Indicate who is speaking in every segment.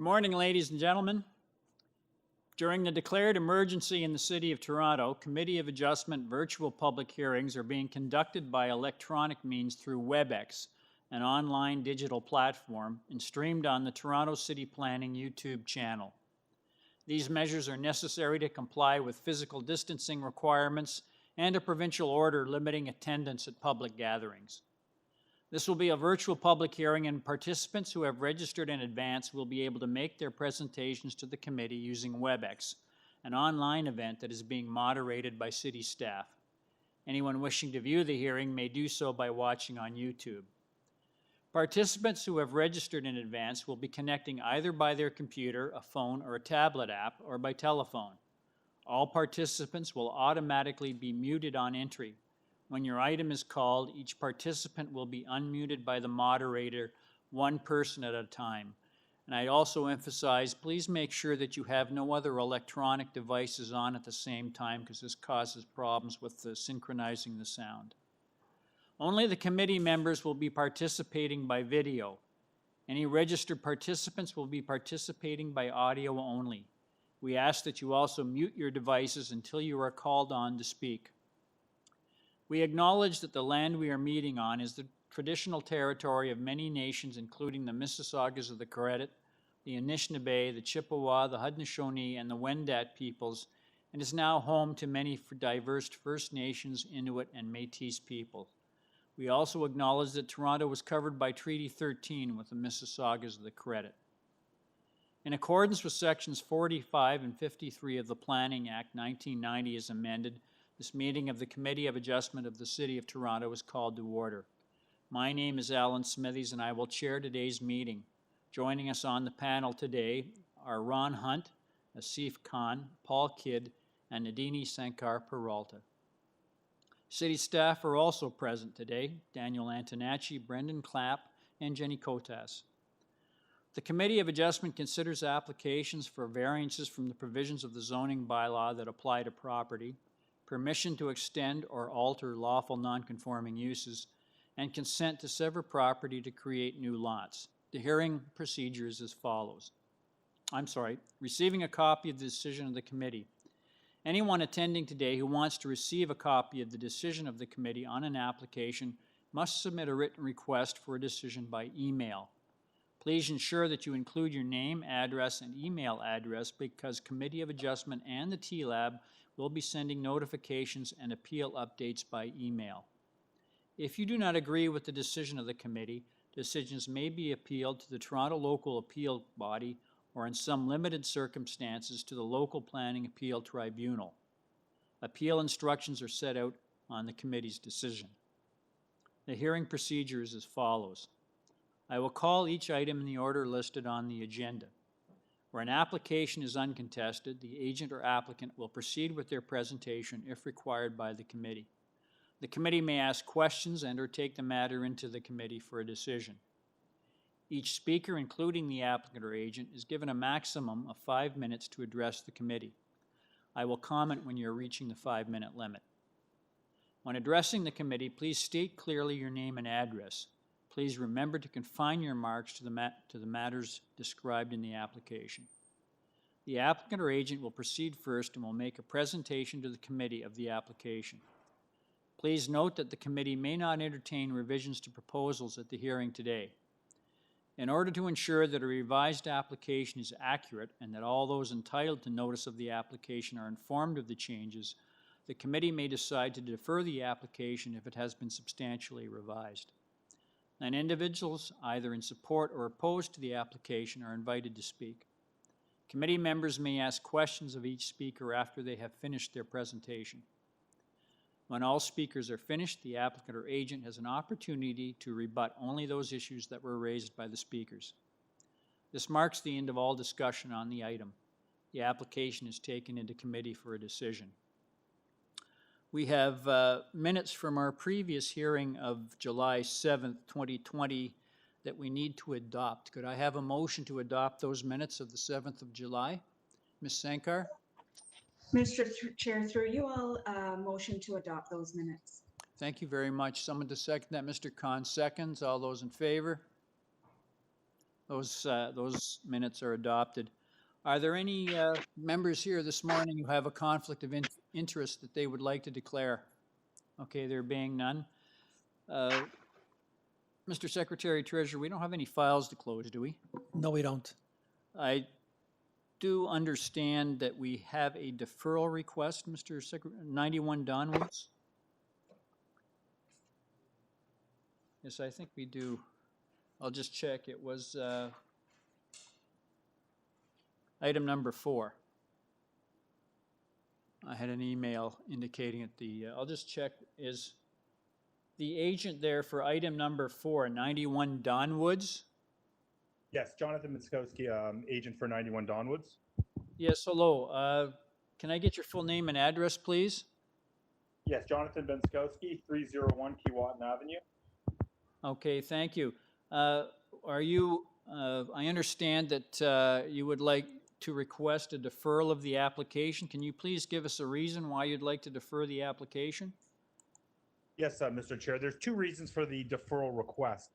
Speaker 1: Good morning, ladies and gentlemen. During the declared emergency in the City of Toronto, Committee of Adjustment virtual public hearings are being conducted by electronic means through WebEx, an online digital platform, and streamed on the Toronto City Planning YouTube channel. These measures are necessary to comply with physical distancing requirements and a provincial order limiting attendance at public gatherings. This will be a virtual public hearing, and participants who have registered in advance will be able to make their presentations to the committee using WebEx, an online event that is being moderated by city staff. Anyone wishing to view the hearing may do so by watching on YouTube. Participants who have registered in advance will be connecting either by their computer, a phone, or a tablet app, or by telephone. All participants will automatically be muted on entry. When your item is called, each participant will be unmuted by the moderator, one person at a time. And I also emphasize, please make sure that you have no other electronic devices on at the same time, because this causes problems with synchronizing the sound. Only the committee members will be participating by video. Any registered participants will be participating by audio only. We ask that you also mute your devices until you are called on to speak. We acknowledge that the land we are meeting on is the traditional territory of many nations, including the Mississaugas of the Credit, the Anishinaabe, the Chippewa, the Haudenosaunee, and the Wendat peoples, and is now home to many diverse First Nations, Inuit, and Métis people. We also acknowledge that Toronto was covered by Treaty 13 with the Mississaugas of the Credit. In accordance with Sections 45 and 53 of the Planning Act 1990 as amended, this meeting of the Committee of Adjustment of the City of Toronto is called to order. My name is Alan Smithies, and I will chair today's meeting. Joining us on the panel today are Ron Hunt, Asif Khan, Paul Kidd, and Nadini Sankar Peralta. City staff are also present today: Daniel Antonacci, Brendan Clapp, and Jenny Kotas. The Committee of Adjustment considers applications for variances from the provisions of the zoning bylaw that apply to property, permission to extend or alter lawful non-conforming uses, and consent to sever property to create new lots. The hearing procedure is as follows. Receiving a copy of the decision of the committee. Anyone attending today who wants to receive a copy of the decision of the committee on an application must submit a written request for a decision by email. Please ensure that you include your name, address, and email address, because Committee of Adjustment and the TLAB will be sending notifications and appeal updates by email. If you do not agree with the decision of the committee, decisions may be appealed to the Toronto Local Appeal Body, or in some limited circumstances to the Local Planning Appeal Tribunal. Appeal instructions are set out on the committee's decision. The hearing procedure is as follows. I will call each item in the order listed on the agenda. Where an application is uncontested, the agent or applicant will proceed with their presentation if required by the committee. The committee may ask questions and/or take the matter into the committee for a decision. Each speaker, including the applicant or agent, is given a maximum of 5 minutes to address the committee. I will comment when you're reaching the 5-minute limit. When addressing the committee, please state clearly your name and address. Please remember to confine your remarks to the matters described in the application. The applicant or agent will proceed first and will make a presentation to the committee of the application. Please note that the committee may not entertain revisions to proposals at the hearing today. In order to ensure that a revised application is accurate and that all those entitled to notice of the application are informed of the changes, the committee may decide to defer the application if it has been substantially revised. And individuals, either in support or opposed to the application, are invited to speak. Committee members may ask questions of each speaker after they have finished their presentation. When all speakers are finished, the applicant or agent has an opportunity to rebut only those issues that were raised by the speakers. This marks the end of all discussion on the item. The application is taken into committee for a decision. We have minutes from our previous hearing of July 7th, 2020 that we need to adopt. Could I have a motion to adopt those minutes of the 7th of July? Ms. Sankar?
Speaker 2: Mr. Chair, through you, I'll motion to adopt those minutes.
Speaker 1: Thank you very much. Someone to second that. Mr. Khan seconds. All those in favor? Those minutes are adopted. Are there any members here this morning who have a conflict of interest that they would like to declare? Okay, there being none. Mr. Secretary Treasurer, we don't have any files to close, do we?
Speaker 3: No, we don't.
Speaker 1: I do understand that we have a deferral request, Mr. Secretary, 91 Donwoods. Yes, I think we do. I'll just check. It was item number 4. I had an email indicating it. I'll just check. Is the agent there for item number 4, 91 Donwoods?
Speaker 4: Yes, Jonathan Miskowski, agent for 91 Donwoods.
Speaker 1: Yes, hello. Can I get your full name and address, please?
Speaker 4: Yes, Jonathan Benskowski, 301 Keewatin Avenue.
Speaker 1: Okay, thank you. Are you, I understand that you would like to request a deferral of the application. Can you please give us a reason why you'd like to defer the application?
Speaker 4: Yes, Mr. Chair. There's 2 reasons for the deferral request.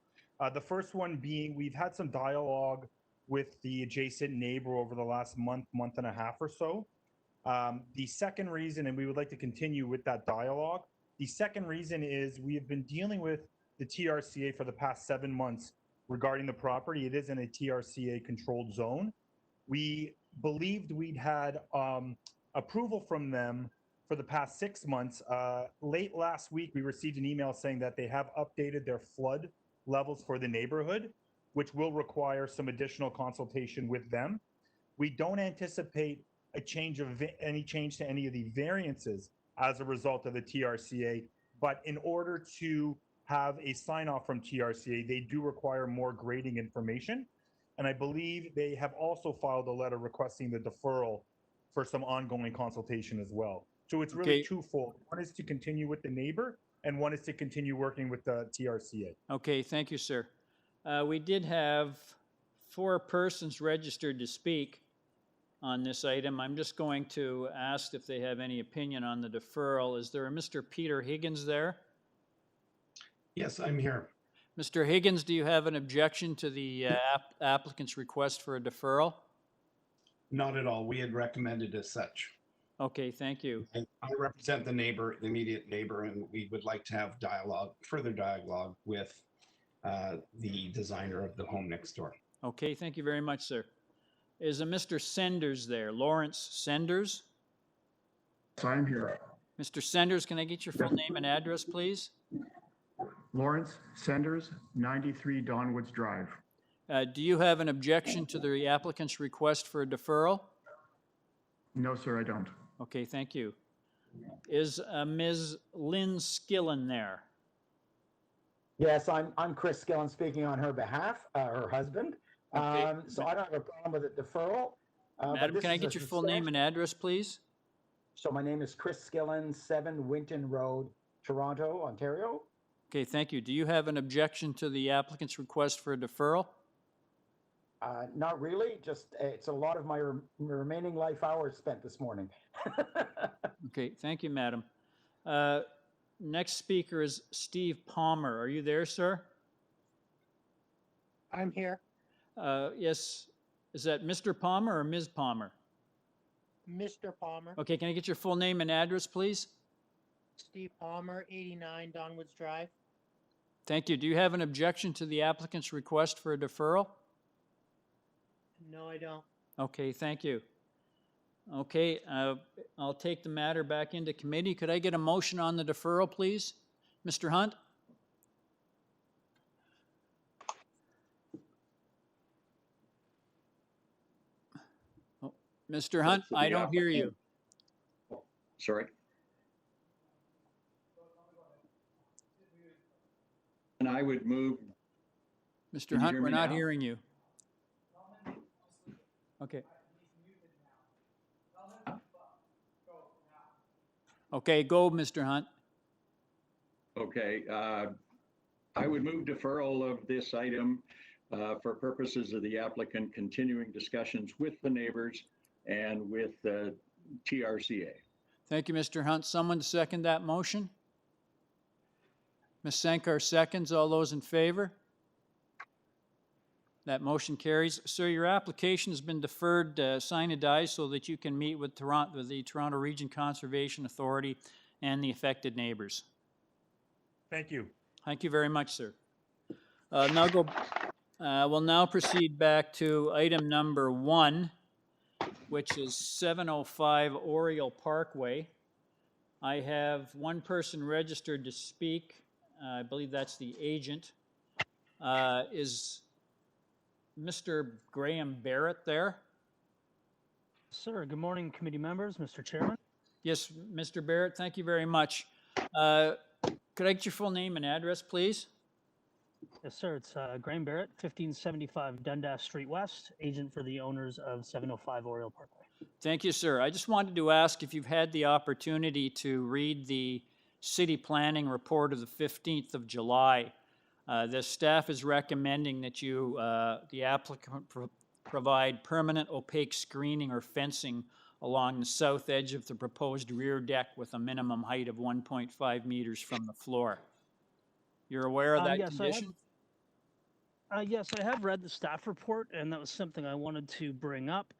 Speaker 4: The first one being we've had some dialogue with the adjacent neighbor over the last month and a half or so. The second reason, and we would like to continue with that dialogue, the second reason is we have been dealing with the TRCA for the past 7 months regarding the property. It is in a TRCA controlled zone. We believed we'd had approval from them for the past 6 months. Late last week, we received an email saying that they have updated their flood levels for the neighborhood, which will require some additional consultation with them. We don't anticipate any change to any of the variances as a result of the TRCA, but in order to have a sign off from TRCA, they do require more grading information. And I believe they have also filed a letter requesting the deferral for some ongoing consultation as well. So it's really twofold. One is to continue with the neighbor, and one is to continue working with the TRCA.
Speaker 1: Okay, thank you, sir. We did have 4 persons registered to speak on this item. I'm just going to ask if they have any opinion on the deferral. Is there a Mr. Peter Higgins there?
Speaker 5: Yes, I'm here.
Speaker 1: Mr. Higgins, do you have an objection to the applicant's request for a deferral?
Speaker 5: Not at all. We had recommended as such.
Speaker 1: Okay, thank you.
Speaker 5: I represent the neighbor, the immediate neighbor, and we would like to have dialogue, further dialogue with the designer of the home next door.
Speaker 1: Okay, thank you very much, sir. Is a Mr. Senders there? Lawrence Senders?
Speaker 6: I'm here.
Speaker 1: Mr. Senders, can I get your full name and address, please?
Speaker 6: Lawrence Senders, 93 Donwoods Drive.
Speaker 1: Do you have an objection to the applicant's request for a deferral?
Speaker 6: No, sir, I don't.
Speaker 1: Okay, thank you. Is Ms. Lynn Skillen there?
Speaker 7: Yes, I'm Chris Skillen speaking on her behalf, her husband.
Speaker 1: Okay.
Speaker 7: So I don't have a problem with a deferral.
Speaker 1: Madam, can I get your full name and address, please?
Speaker 7: So my name is Chris Skillen, 7 Winton Road, Toronto, Ontario.
Speaker 1: Okay, thank you. Do you have an objection to the applicant's request for a deferral?
Speaker 7: Not really, just it's a lot of my remaining life hours spent this morning.
Speaker 1: Okay, thank you, madam. Next speaker is Steve Palmer. Are you there, sir?
Speaker 8: I'm here.
Speaker 1: Yes. Is that Mr. Palmer or Ms. Palmer?
Speaker 8: Mr. Palmer.
Speaker 1: Okay, can I get your full name and address, please?
Speaker 8: Steve Palmer, 89 Donwoods Drive.
Speaker 1: Thank you. Do you have an objection to the applicant's request for a deferral?
Speaker 8: No, I don't.
Speaker 1: Okay, thank you. Okay, I'll take the matter back into committee. Could I get a motion on the deferral, please? Mr. Hunt? Oh, Mr. Hunt, I don't hear you.
Speaker 9: Sorry. And I would move.
Speaker 1: Mr. Hunt, we're not hearing you. Okay. Okay, go, Mr. Hunt.
Speaker 9: Okay. I would move deferral of this item for purposes of the applicant continuing discussions with the neighbors and with the TRCA.
Speaker 1: Thank you, Mr. Hunt. Someone second that motion? Ms. Sankar seconds. All those in favor? That motion carries. Sir, your application has been deferred sine die so that you can meet with the Toronto Region Conservation Authority and the affected neighbors.
Speaker 4: Thank you.
Speaker 1: Thank you very much, sir. We'll now proceed back to item number 1, which is 705 ORIOLE Parkway. I have one person registered to speak. I believe that's the agent. Is Mr. Graham Barrett there?
Speaker 3: Sir, good morning, committee members, Mr. Chairman.
Speaker 1: Yes, Mr. Barrett, thank you very much. Could I get your full name and address, please?
Speaker 3: Yes, sir, it's Graham Barrett, 1575 Dundas Street West, agent for the owners of 705 ORIOLE Parkway.
Speaker 1: Thank you, sir. I just wanted to ask if you've had the opportunity to read the city planning report of the 15th of July. The staff is recommending that you, the applicant, provide permanent opaque screening or fencing along the south edge of the proposed rear deck with a minimum height of 1.5 meters from the floor. You're aware of that condition?
Speaker 3: Yes, I have read the staff report, and that was something I wanted to bring up.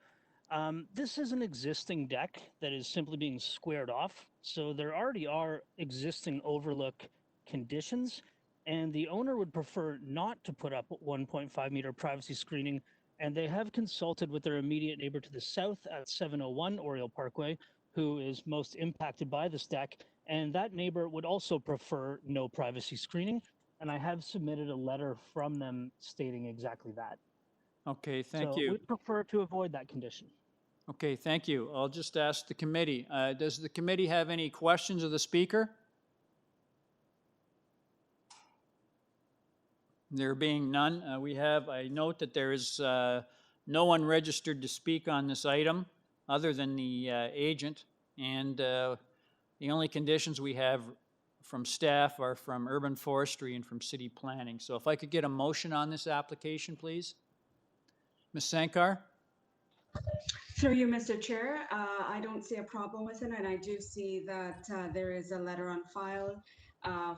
Speaker 3: This is an existing deck that is simply being squared off, so there already are existing overlook conditions, and the owner would prefer not to put up 1.5 meter privacy screening, and they have consulted with their immediate neighbor to the south at 701 ORIOLE Parkway, who is most impacted by this deck, and that neighbor would also prefer no privacy screening, and I have submitted a letter from them stating exactly that.
Speaker 1: Okay, thank
Speaker 3: So
Speaker 1: you.
Speaker 3: we'd prefer to avoid that condition.
Speaker 1: Okay, thank you. I'll just ask the committee. Does the committee have any questions of the speaker? There being none, I note that there is no one registered to speak on this item other than the agent, and the only conditions we have from staff are from urban forestry and from city planning. So if I could get a motion on this application, please. Ms. Sankar?
Speaker 2: Through you, Mr. Chair, I don't see a problem with it, and I do see that there is a letter on file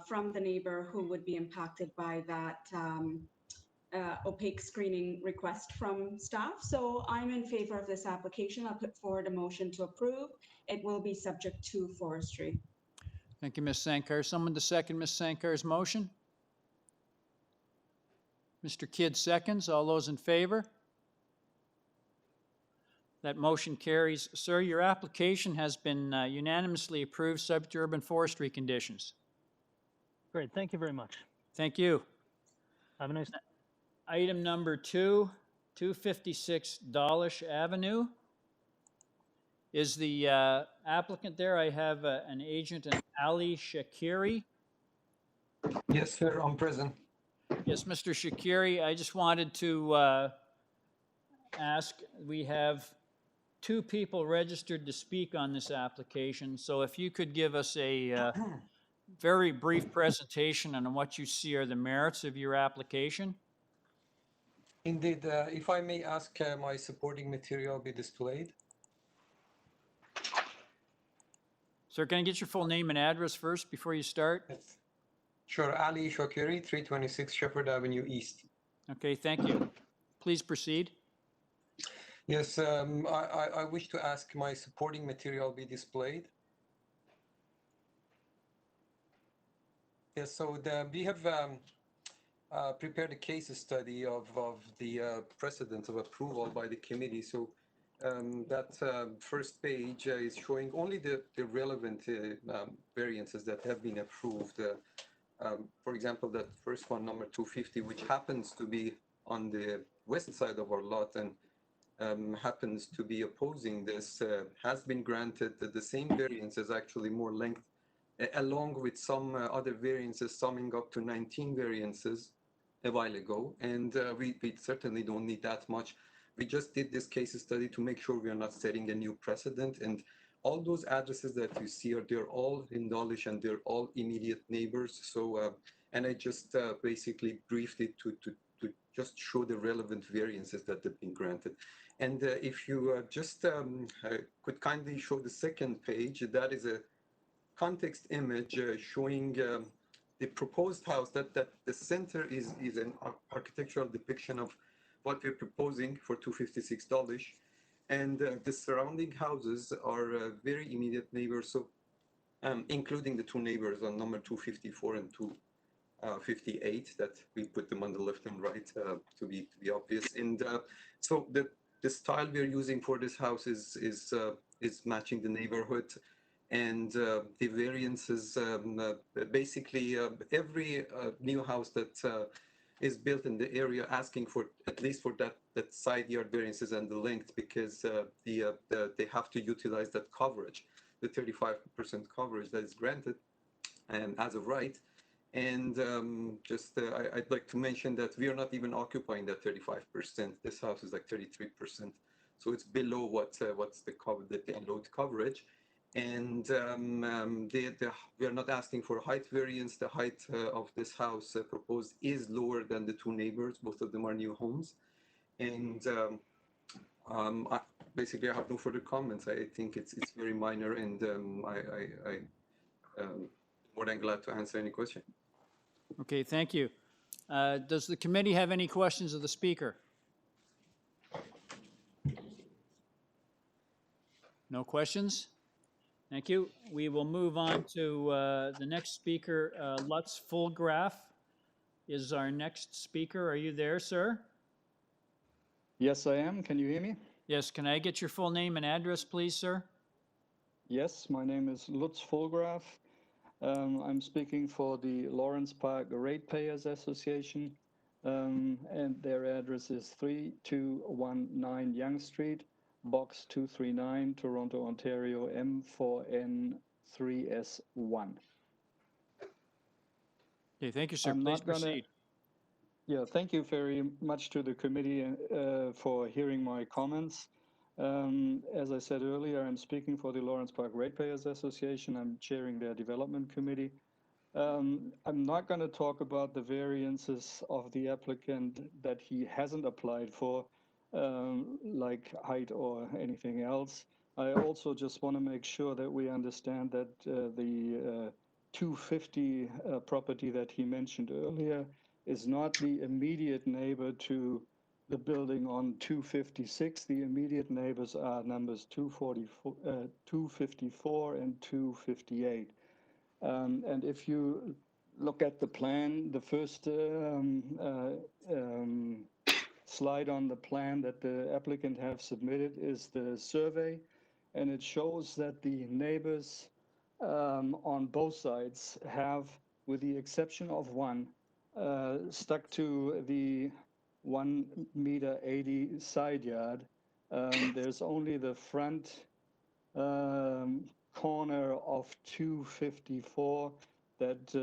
Speaker 2: from the neighbor who would be impacted by that opaque screening request from staff. So I'm in favor of this application. I'll put forward a motion to approve. It will be subject to forestry.
Speaker 1: Thank you, Ms. Sankar. Someone to second Ms. Sankar's motion? Mr. Kidd seconds. All those in favor? That motion carries. Sir, your application has been unanimously approved subject to urban forestry conditions.
Speaker 3: Great, thank you very much.
Speaker 1: Thank you.
Speaker 3: Have a nice day.
Speaker 1: Item number 2, 256 Dahlish Avenue. Is the applicant there? I have an agent, Ali Shakiri.
Speaker 10: Yes, sir, I'm present.
Speaker 1: Yes, Mr. Shakiri, I just wanted to ask, we have 2 people registered to speak on this application, so if you could give us a very brief presentation on what you see are the merits of your application.
Speaker 10: Indeed, if I may ask, my supporting material be displayed.
Speaker 1: Sir, can I get your full name and address first before you start?
Speaker 10: Yes. Sure, Ali Shakiri, 326 Shepherd Avenue East.
Speaker 1: Okay, thank you. Please proceed.
Speaker 10: Yes, I wish to ask my supporting material be displayed. Yes, so we have prepared a case study of the precedent of approval by the committee. So that first page is showing only the relevant variances that have been approved. For example, that first one, number 250, which happens to be on the west side of our lot and happens to be opposing this, has been granted. The same variance is actually more length, along with some other variances summing up to 19 variances a while ago. And we certainly don't need that much. We just did this case study to make sure we are not setting a new precedent. And all those addresses that you see they're all in Dahlish and they're all immediate neighbors. So, and I just basically briefed it to just show the relevant variances that have been granted. And if you just could kindly show the second page, that is a context image showing the proposed house, that the center is an architectural depiction of what we're proposing for 256 Dahlish. And the surrounding houses are very immediate neighbors, so including the two neighbors on number 254 and 258, that we put them on the left and right to be obvious. And so the style we're using for this house is matching the neighborhood. And the variances, basically every new house that is built in the area asking for at least for that side yard variances and the length, because they have to utilize that coverage, the 35% coverage that is granted as of right. And I'd like to mention that we are not even occupying that 35%. This house is like 33%, so it's below what's the allowed coverage. And we are not asking for height variance. The height of this house proposed is lower than the two neighbors. Both of them are new homes. And basically, I have no further comments. I think it's very minor, and I'm more than glad to answer any question.
Speaker 1: Okay, thank you. Does the committee have any questions of the speaker? No questions? Thank you. We will move on to the next speaker. Lutz Fulgraf is our next speaker. Are you there, sir?
Speaker 11: Yes, I am. Can you hear me?
Speaker 1: Yes. Can I get your full name and address, please, sir?
Speaker 11: Yes, my name is Lutz Fulgraf. I'm speaking for the Lawrence Park Ratepayers Association, and their address is 3219 Yonge Street, Box 239, Toronto, Ontario, M4N3S1.
Speaker 1: Okay, thank you, sir.
Speaker 11: I'm
Speaker 1: Please
Speaker 11: not gonna-
Speaker 1: proceed.
Speaker 11: Yeah, thank you very much to the committee for hearing my comments. As I said earlier, I'm speaking for the Lawrence Park Ratepayers Association. I'm chairing their development committee. I'm not going to talk about the variances of the applicant that he hasn't applied for, like height or anything else. I also just want to make sure that we understand that the 250 property that he mentioned earlier is not the immediate neighbor to the building on 256. The immediate neighbors are numbers 254 and 258. And if you look at the plan, the first slide on the plan that the applicant have submitted is the survey, and it shows that the neighbors on both sides have, with the exception of one, stuck to the 1.80 meter side yard. There's only the front corner of 254 that,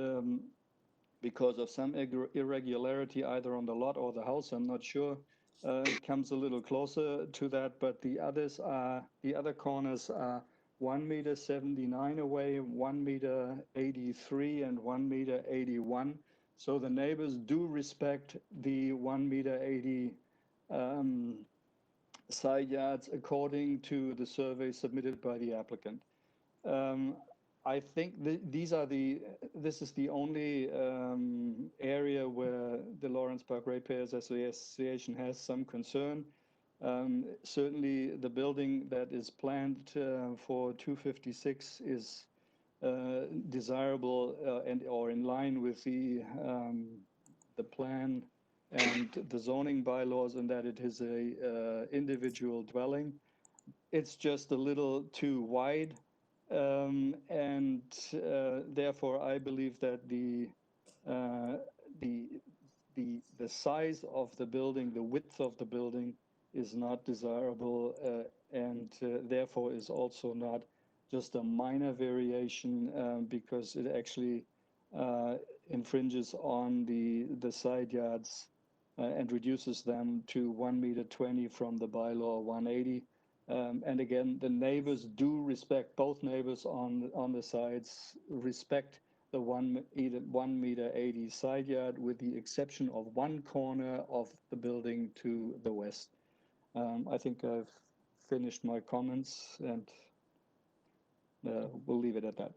Speaker 11: because of some irregularity either on the lot or the house, I'm not sure, comes a little closer to that. But the other corners are 1.79 meter away, 1.83 meter, and 1.81 meter. So the neighbors do respect the 1.80 meter side yards according to the survey submitted by the applicant. I think this is the only area where the Lawrence Park Ratepayers Association has some concern. Certainly the building that is planned for 256 is desirable or in line with the plan and the zoning bylaws, in that it is a individual dwelling. It's just a little too wide, and therefore I believe that the size of the building, the width of the building, is not desirable, and therefore is also not just a minor variation, because it actually infringes on the side yards and reduces them to 1.20 meter from the bylaw 180. And again, the neighbors do respect, both neighbors on the sides respect the 1.80 meter side yard, with the exception of one corner of the building to the west. I think I've finished my comments, and we'll leave it at that.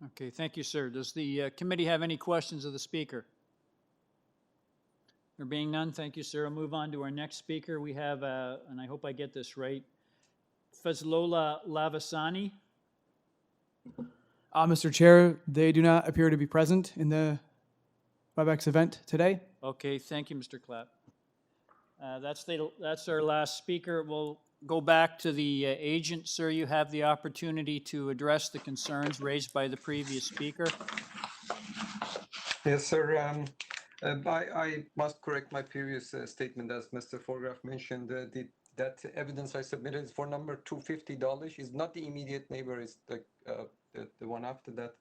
Speaker 1: Okay, thank you, sir. Does the committee have any questions of the speaker? There being none, thank you, sir. I'll move on to our next speaker. We have, and I hope I get this right, Fazlola Lavasani.
Speaker 12: Mr. Chair, they do not appear to be present in the WebEx event today.
Speaker 1: Okay, thank you, Mr. Clapp. That's our last speaker. We'll go back to the agent. Sir, you have the opportunity to address the concerns raised by the previous speaker.
Speaker 10: Yes, sir. I must correct my previous statement, as Mr. Forgraf mentioned. That evidence I submitted for number 250 Dahlish is not the immediate neighbor, it's the one after that,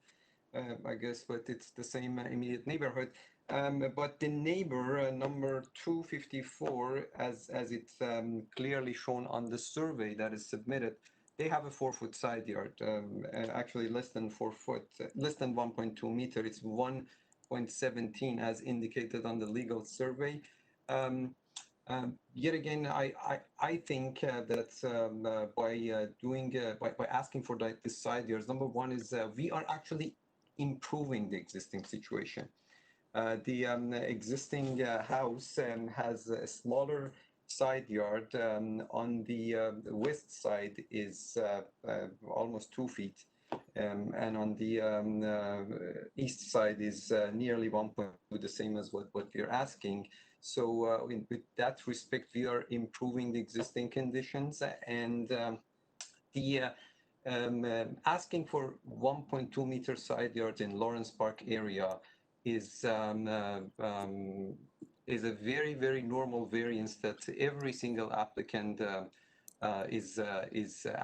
Speaker 10: I guess, but it's the same immediate neighborhood. But the neighbor number 254, as it's clearly shown on the survey that is submitted, they have a 4-foot side yard, actually less than 4 foot, less than 1.2 meter. It's 1.17 as indicated on the legal survey. Yet again, I think that by asking for this side yards, number one is we are actually improving the existing situation. The existing house has a smaller side yard. On the west side is almost 2 feet, and on the east side is nearly 1.2, the same as what we're asking. So with that respect, we are improving the existing conditions, and the asking for 1.2 meter side yards in Lawrence Park area is a very, very normal variance that every single applicant is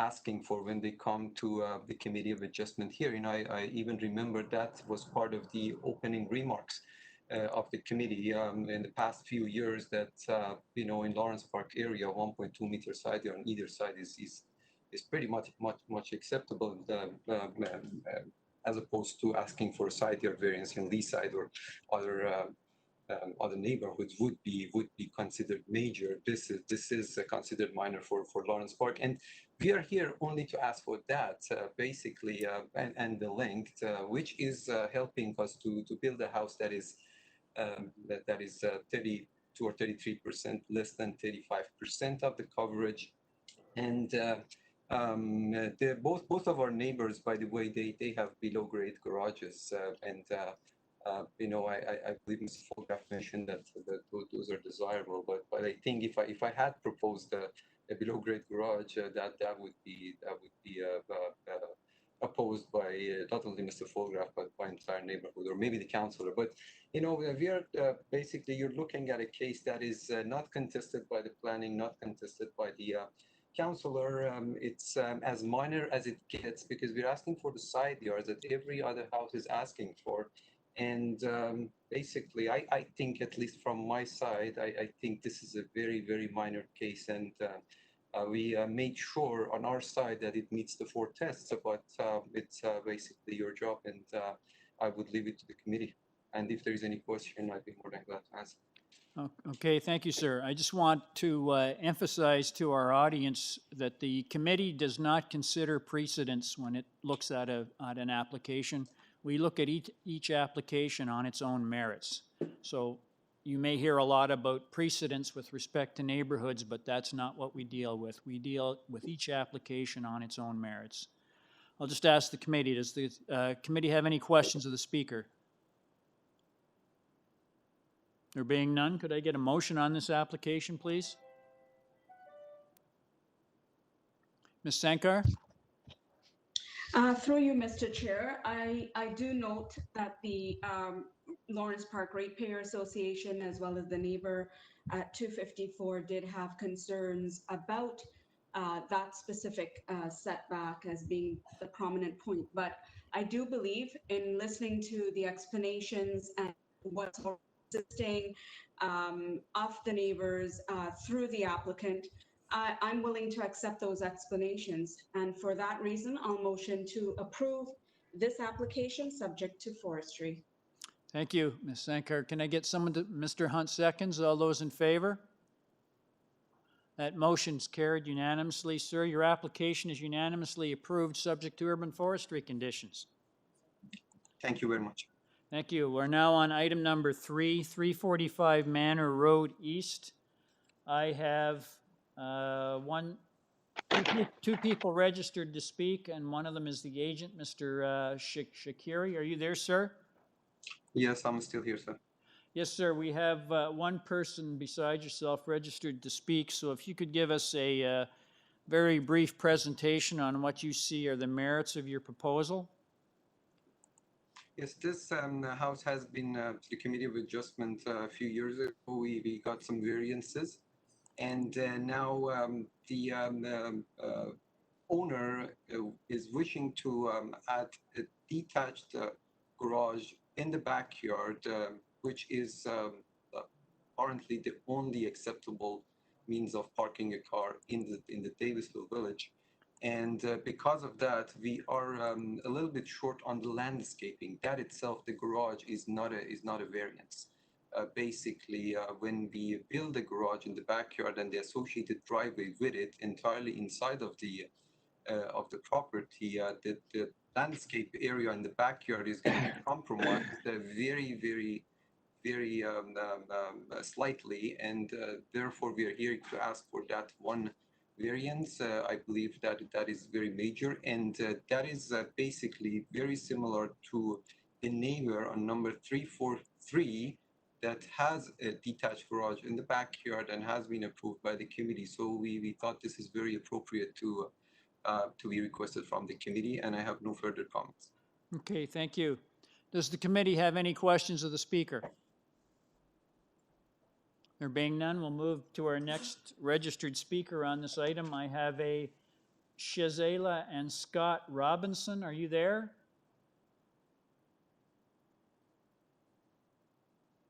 Speaker 10: asking for when they come to the Committee of Adjustment hearing. I even remember that was part of the opening remarks of the committee in the past few years, that in Lawrence Park area, 1.2 meter side yard on either side is pretty much acceptable, as opposed to asking for a side yard variance in Leaside or other neighborhoods would be considered major. This is considered minor for Lawrence Park, and we are here only to ask for that basically, and the length, which is helping us to build a house that is 32 or 33% less than 35% of the coverage. And both of our neighbors, by the way, they have below grade garages, and I believe Mr. Fulgraf mentioned that those are desirable, but I think if I had proposed a below grade garage, that would be opposed by not only Mr. Fulgraf but by entire neighborhood, or maybe the councillor. But we are basically, you're looking at a case that is not contested by the planning, not contested by the councillor. It's as minor as it gets, because we're asking for the side yards that every other house is asking for. And basically, I think, at least from my side, I think this is a very, very minor case, and we made sure on our side that it meets the 4 tests, but it's basically your job, and I would leave it to the committee. And if there is any question, I'd be more than glad to answer.
Speaker 1: Okay, thank you, sir. I just want to emphasize to our audience that the committee does not consider precedents when it looks at an application. We look at each application on its own merits. So you may hear a lot about precedents with respect to neighborhoods, but that's not what we deal with. We deal with each application on its own merits. I'll just ask the committee, does the committee have any questions of the speaker? There being none, could I get a motion on this application, please? Ms. Sankar?
Speaker 2: Through you, Mr. Chair, I do note that the Lawrence Park Ratepayer Association, as well as the neighbor at 254, did have concerns about that specific setback as being the prominent point. But I do believe, in listening to the explanations and what's existing of the neighbors through the applicant, I'm willing to accept those explanations. And for that reason, I'll motion to approve this application subject to forestry.
Speaker 1: Thank you, Ms. Sankar. Can I get someone to, Mr. Hunt seconds? All those in favor? That motion's carried unanimously. Sir, your application is unanimously approved subject to urban forestry conditions.
Speaker 10: Thank you very much.
Speaker 1: Thank you. We're now on item number 345 Manor Road East. I have two people registered to speak, and one of them is the agent, Mr. Shakiri. Are you there, sir?
Speaker 10: Yes, I'm still here, sir.
Speaker 1: Yes, sir. We have one person beside yourself registered to speak, so if you could give us a very brief presentation on what you see are the merits of your proposal.
Speaker 10: Yes, this house has been to the Committee of Adjustment a few years ago. We got some variances, and now the owner is wishing to add a detached garage in the backyard, which is currently the only acceptable means of parking a car in the Davisville village. And because of that, we are a little bit short on the landscaping. That itself, the garage is not a variance. Basically, when we build a garage in the backyard and the associated driveway with it, entirely inside of the property, the landscape area in the backyard is going to be compromised very slightly, and therefore we are here to ask for that one variance. I believe that is very major, and that is basically very similar to a neighbor on number 343 that has a detached garage in the backyard and has been approved by the committee. So we thought this is very appropriate to be requested from the committee, and I have no further comments.
Speaker 1: Okay, thank you. Does the committee have any questions of the speaker? There being none, we'll move to our next registered speaker on this item. I have a Shazela and Scott Robinson. Are you there?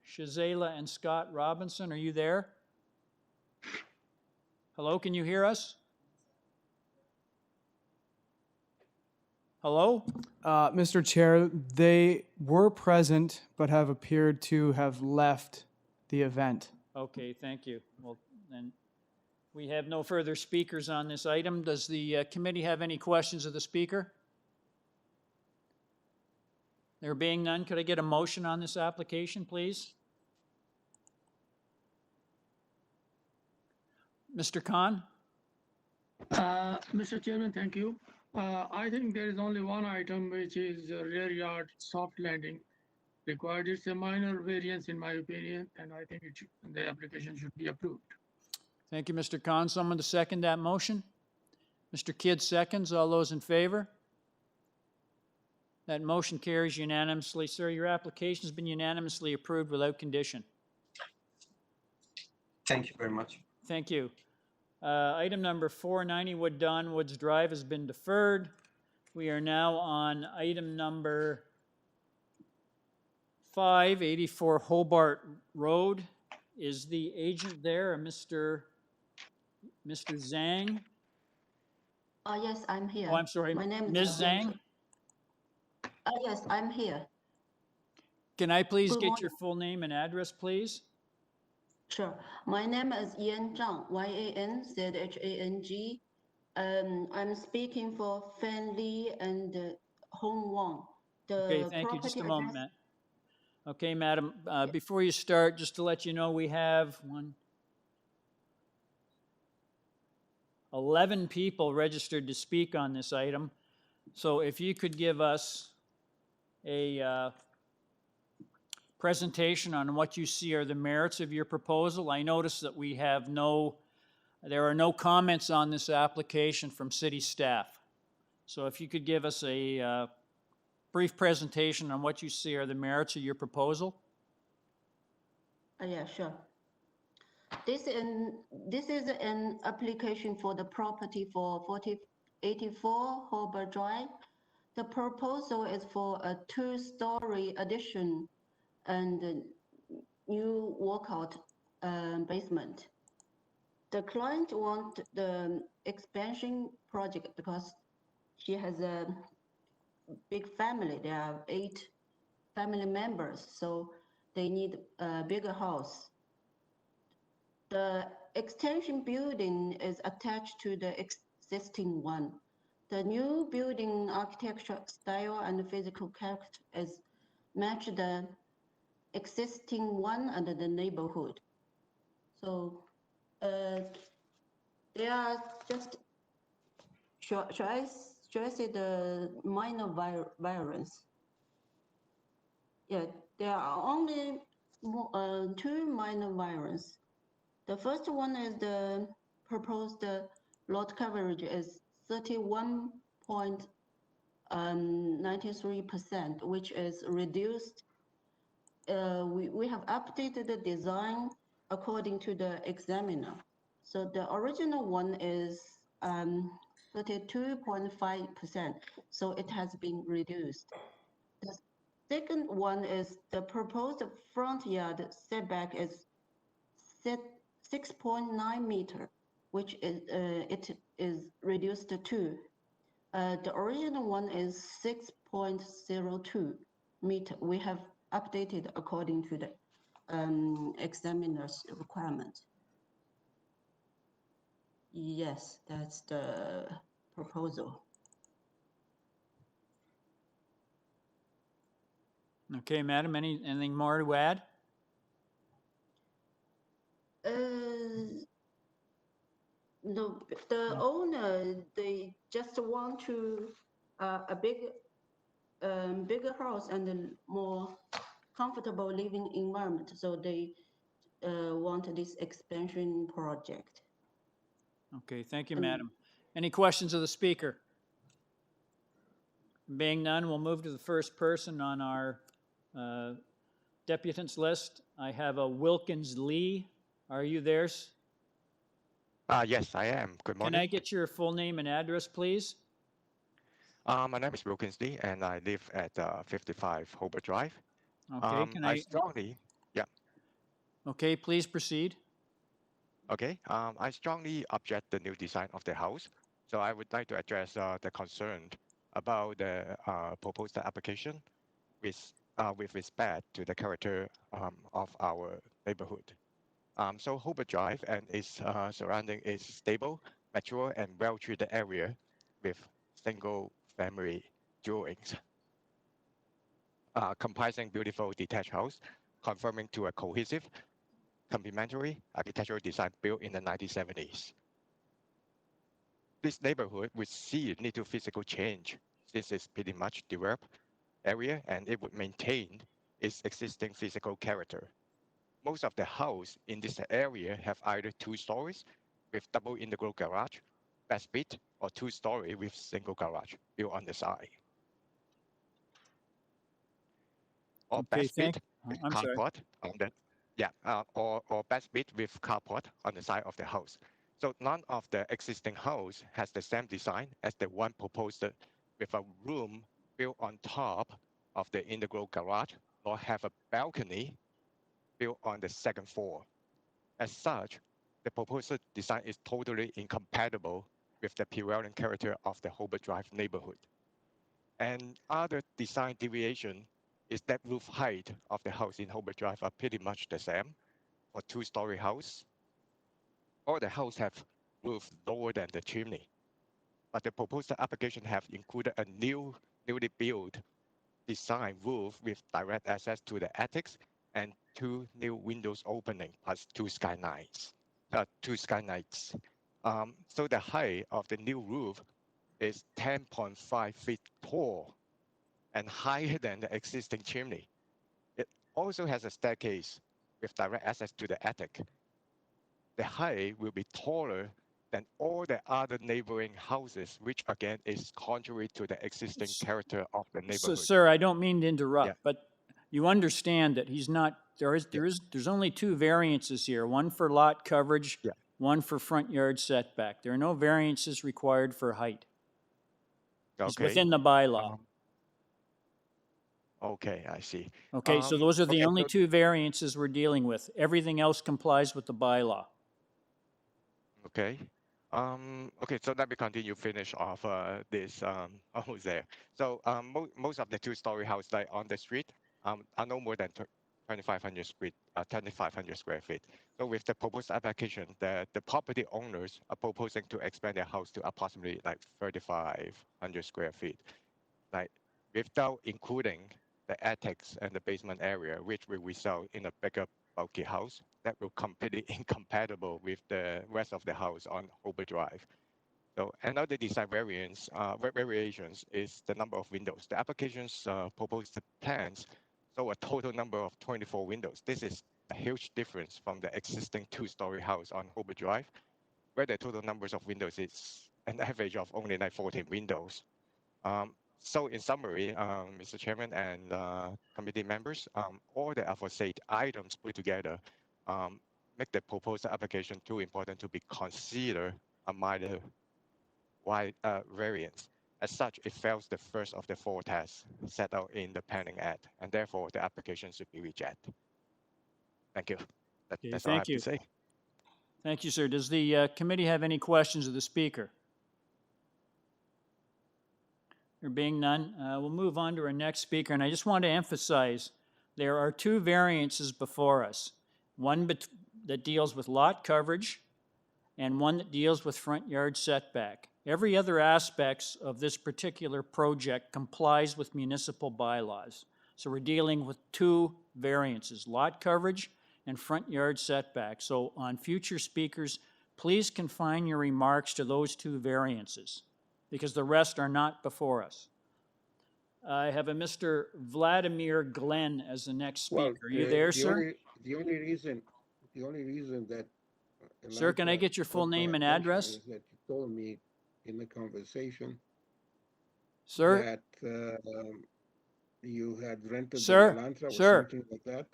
Speaker 1: Shazela and Scott Robinson, are you there? Hello, can you hear us? Hello?
Speaker 12: Mr. Chair, they were present but have appeared to have left the event.
Speaker 1: Okay, thank you. Well, then we have no further speakers on this item. Does the committee have any questions of the speaker? There being none, could I get a motion on this application, please? Mr. Khan?
Speaker 13: Mr. Chairman, thank you. I think there is only one item, which is rear yard soft landing required. It's a minor variance in my opinion, and I think the application should be approved.
Speaker 1: Thank you, Mr. Khan. Someone to second that motion? Mr. Kidd seconds. All those in favor? That motion carries unanimously. Sir, your application has been unanimously approved without condition.
Speaker 10: Thank you very much.
Speaker 1: Thank you. Item number 490 DONWOODS Drive has been deferred. We are now on item number 584 Hobart Road. Is the agent there, Mr. Zhang?
Speaker 14: Yes, I'm here.
Speaker 1: Oh, I'm sorry,
Speaker 14: My name
Speaker 1: Ms.
Speaker 14: is
Speaker 1: Zhang?
Speaker 14: Yes, I'm here.
Speaker 1: Can I please
Speaker 14: Good
Speaker 1: get
Speaker 14: morning.
Speaker 1: your full name and address, please?
Speaker 14: Sure. My name is Yan Zhang, YANZHANG. I'm speaking for Fan Li and Hong Wang.
Speaker 1: Okay, thank you. Just a moment, Matt. Okay, madam, before you start, just to let you know, we have 11 people registered to speak on this item. So if you could give us a presentation on what you see are the merits of your proposal. I notice that we have there are no comments on this application from city staff. So if you could give us a brief presentation on what you see are the merits of your proposal.
Speaker 14: Yeah, sure. This is an application for the property for 4084 Hobart Drive. The proposal is for a 2-story addition and a new walkout basement. The client wants the expansion project because she has a big family. There are 8 family members, so they need a bigger house. The extension building is attached to the existing one. The new building architecture style and physical character is match the existing one under the neighborhood. So they are just, should I say the minor variance? Yeah, there are only two minor variants. The first one is the proposed lot coverage is 31.93%, which is reduced. We have updated the design according to the examiner. So the original one is 32.5%, so it has been reduced. The second one is the proposed front yard setback is set 6.9 meter, which is it is reduced to 2. The original one is 6.02 meter. We have updated according to the examiner's requirement. Yes, that's the proposal.
Speaker 1: Okay, madam, anything more to add?
Speaker 14: No, the owner, they just want to a bigger house and a more comfortable living environment. So they want this expansion project.
Speaker 1: Okay, thank you, madam. Any questions of the speaker? Being none, we'll move to the first person on our deputants list. I have a Wilkins Lee. Are you there?
Speaker 15: Yes, I am. Good morning.
Speaker 1: Can I get your full name and address, please?
Speaker 15: My name is Wilkins Lee, and I live at 55 Hobart Drive.
Speaker 1: Okay, can I
Speaker 15: strongly, yeah.
Speaker 1: Okay, please proceed.
Speaker 15: Okay, I strongly object the new design of the house. So I would like to address the concern about the proposed application with respect to the character of our neighborhood. So Hobart Drive and its surrounding is stable, mature, and well-treated area with single-family dwellings, comprising beautiful detached house, conforming to a cohesive, complementary architectural design built in the 1970s. This neighborhood would see need to physical change since it's pretty much developed area and it would maintain its existing physical character. Most of the house in this area have either 2 stories with double integral garage, basement, or 2-story with single garage built on the side. Or
Speaker 1: Okay,
Speaker 15: basement with
Speaker 1: I'm sorry.
Speaker 15: carport on the or basement with carport on the side of the house. So none of the existing house has the same design as the one proposed with a room built on top of the integral garage or have a balcony built on the 2nd floor. As such, the proposed design is totally incompatible with the prevailing character of the Hobart Drive neighborhood. And other design deviation is that roof height of the house in Hobart Drive are pretty much the same for 2-story house. All the house have roof lower than the chimney. But the proposed application have included a newly built design roof with direct access to the attics and 2 new windows opening plus 2 skylights. So the height of the new roof is 10.5 feet tall and higher than the existing chimney. It also has a staircase with direct access to the attic. The height will be taller than all the other neighboring houses, which again is contrary to the existing character of the neighborhood.
Speaker 1: So, sir, I don't mean to interrupt, but you understand that he's not, there's only 2 variances here, one for lot coverage, one for front yard setback. There are no variances required for height. It's within the bylaw.
Speaker 15: Okay, I see.
Speaker 1: Okay, so those are the only 2 variances we're dealing with. Everything else complies with the bylaw.
Speaker 15: Okay. Okay, so let me continue finish off this almost there. So most of the 2-story house like on the street are no more than 2,500 square feet. So with the proposed application, the property owners are proposing to expand their house to approximately like 3,500 square feet, like without including the attics and the basement area, which will result in a bigger, bulky house that will completely incompatible with the rest of the house on Hobart Drive. So another design variations is the number of windows. The application's proposed plans show a total number of 24 windows. This is a huge difference from the existing two-story house on Hobart Drive, where the total numbers of windows is an average of only like 14 windows. So in summary, Mr. Chairman and committee members, all the aforesaid items put together make the proposed application too important to be considered a minor variance. As such, it fails the first of the 4 tests set out in the Planning Act, and therefore the application should be rejected. Thank you.
Speaker 1: Okay,
Speaker 15: That's all I have
Speaker 1: thank you.
Speaker 15: to say.
Speaker 1: Thank you, sir. Does the committee have any questions of the speaker? There being none, we'll move on to our next speaker. And I just want to emphasize there are 2 variances before us. One that deals with lot coverage and one that deals with front yard setback. Every other aspects of this particular project complies with municipal bylaws. So we're dealing with 2 variances, lot coverage and front yard setback. So on future speakers, please confine your remarks to those 2 variances, because the rest are not before us. I have a Mr. Vladimir Glenn as the next speaker. Are you there, sir?
Speaker 16: The only reason that.
Speaker 1: Sir, can I get your full name and address?
Speaker 16: Is that you told me in the conversation.
Speaker 1: Sir?
Speaker 16: That you had rented
Speaker 1: Sir,
Speaker 16: the Elantra or
Speaker 1: sir.
Speaker 16: something like that.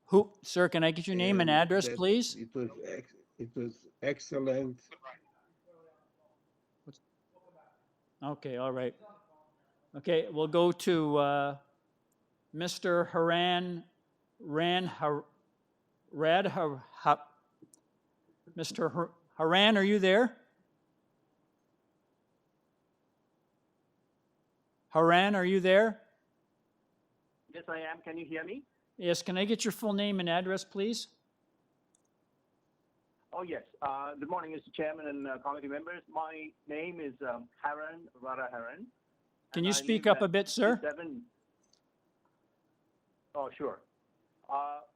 Speaker 1: Who, sir, can I get your name and address,
Speaker 16: that
Speaker 1: please?
Speaker 16: It was excellent.
Speaker 1: Okay, all right. Okay, we'll go to Mr. Mr. Haran, are you there? Haran, are you there?
Speaker 17: Yes, I am. Can you hear me?
Speaker 1: Yes, can I get your full name and address, please?
Speaker 17: Oh, yes. Good morning, Mr. Chairman and committee members. My name is Haran Radhaharan.
Speaker 1: Can you speak up a bit, sir?
Speaker 17: Oh, sure.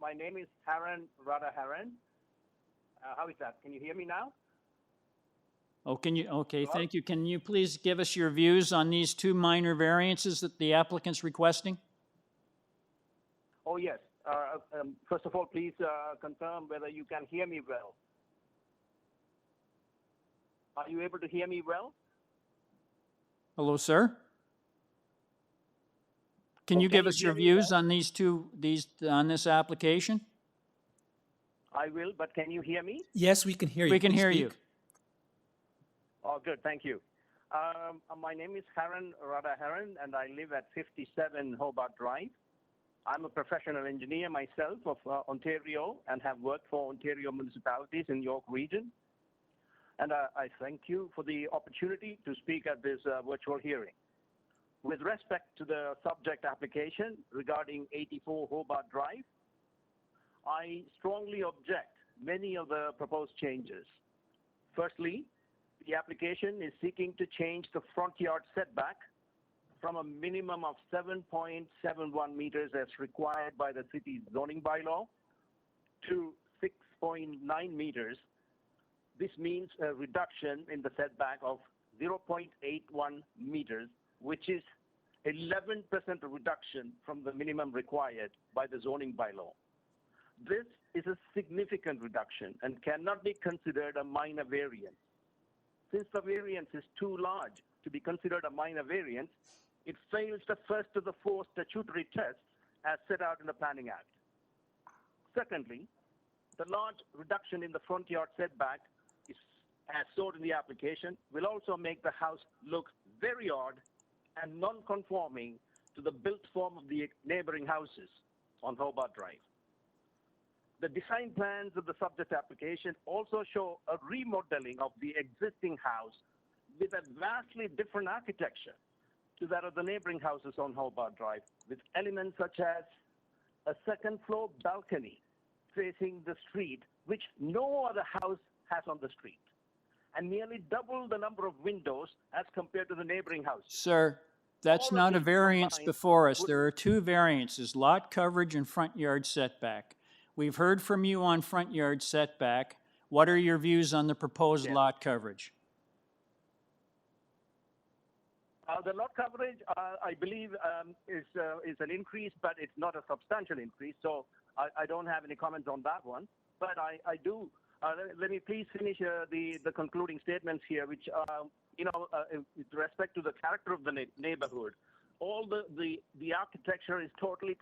Speaker 17: My name is Haran Radhaharan. How is that? Can you hear me now?
Speaker 1: Oh, can you? Okay, thank you. Can you please give us your views on these 2 minor variances that the applicant's requesting?
Speaker 17: Oh, yes. First of all, please confirm whether you can hear me well. Are you able to hear me well?
Speaker 1: Hello, sir? Can you give us your views on on this application?
Speaker 17: I will, but can you hear me?
Speaker 18: Yes, we can hear you.
Speaker 1: We can
Speaker 18: Please
Speaker 1: hear
Speaker 18: speak.
Speaker 1: you.
Speaker 17: Oh, good. Thank you. My name is Haran Radhaharan, and I live at 57 Hobart Drive. I'm a professional engineer myself of Ontario and have worked for Ontario municipalities in York region. And I thank you for the opportunity to speak at this virtual hearing. With respect to the subject application regarding 84 Hobart Drive, I strongly object many of the proposed changes. Firstly, the application is seeking to change the front yard setback from a minimum of 7.71 meters as required by the city's zoning bylaw to 6.9 meters. This means a reduction in the setback of 0.81 meters, which is 11% reduction from the minimum required by the zoning bylaw. This is a significant reduction and cannot be considered a minor variance. Since the variance is too large to be considered a minor variance, it fails the first of the 4 statutory tests as set out in the Planning Act. Secondly, the large reduction in the front yard setback, as shown in the application, will also make the house look very odd and non-conforming to the built form of the neighboring houses on Hobart Drive. The design plans of the subject application also show a remodeling of the existing house with a vastly different architecture to that of the neighboring houses on Hobart Drive, with elements such as a second floor balcony facing the street, which no other house has on the street, and nearly double the number of windows as compared to the neighboring houses.
Speaker 1: Sir, that's
Speaker 17: all of
Speaker 1: not a
Speaker 17: these
Speaker 1: variance
Speaker 17: combined
Speaker 1: before us.
Speaker 17: would-
Speaker 1: There are two variances, lot coverage and front yard setback. We've heard from you on front yard setback. What are your views on the proposed
Speaker 17: Yes.
Speaker 1: lot coverage?
Speaker 17: The lot coverage, I believe, is an increase, but it's not a substantial increase. So I don't have any comments on that one. But I do. Let me please finish the concluding statements here, which with respect to the character of the neighborhood, all the architecture is totally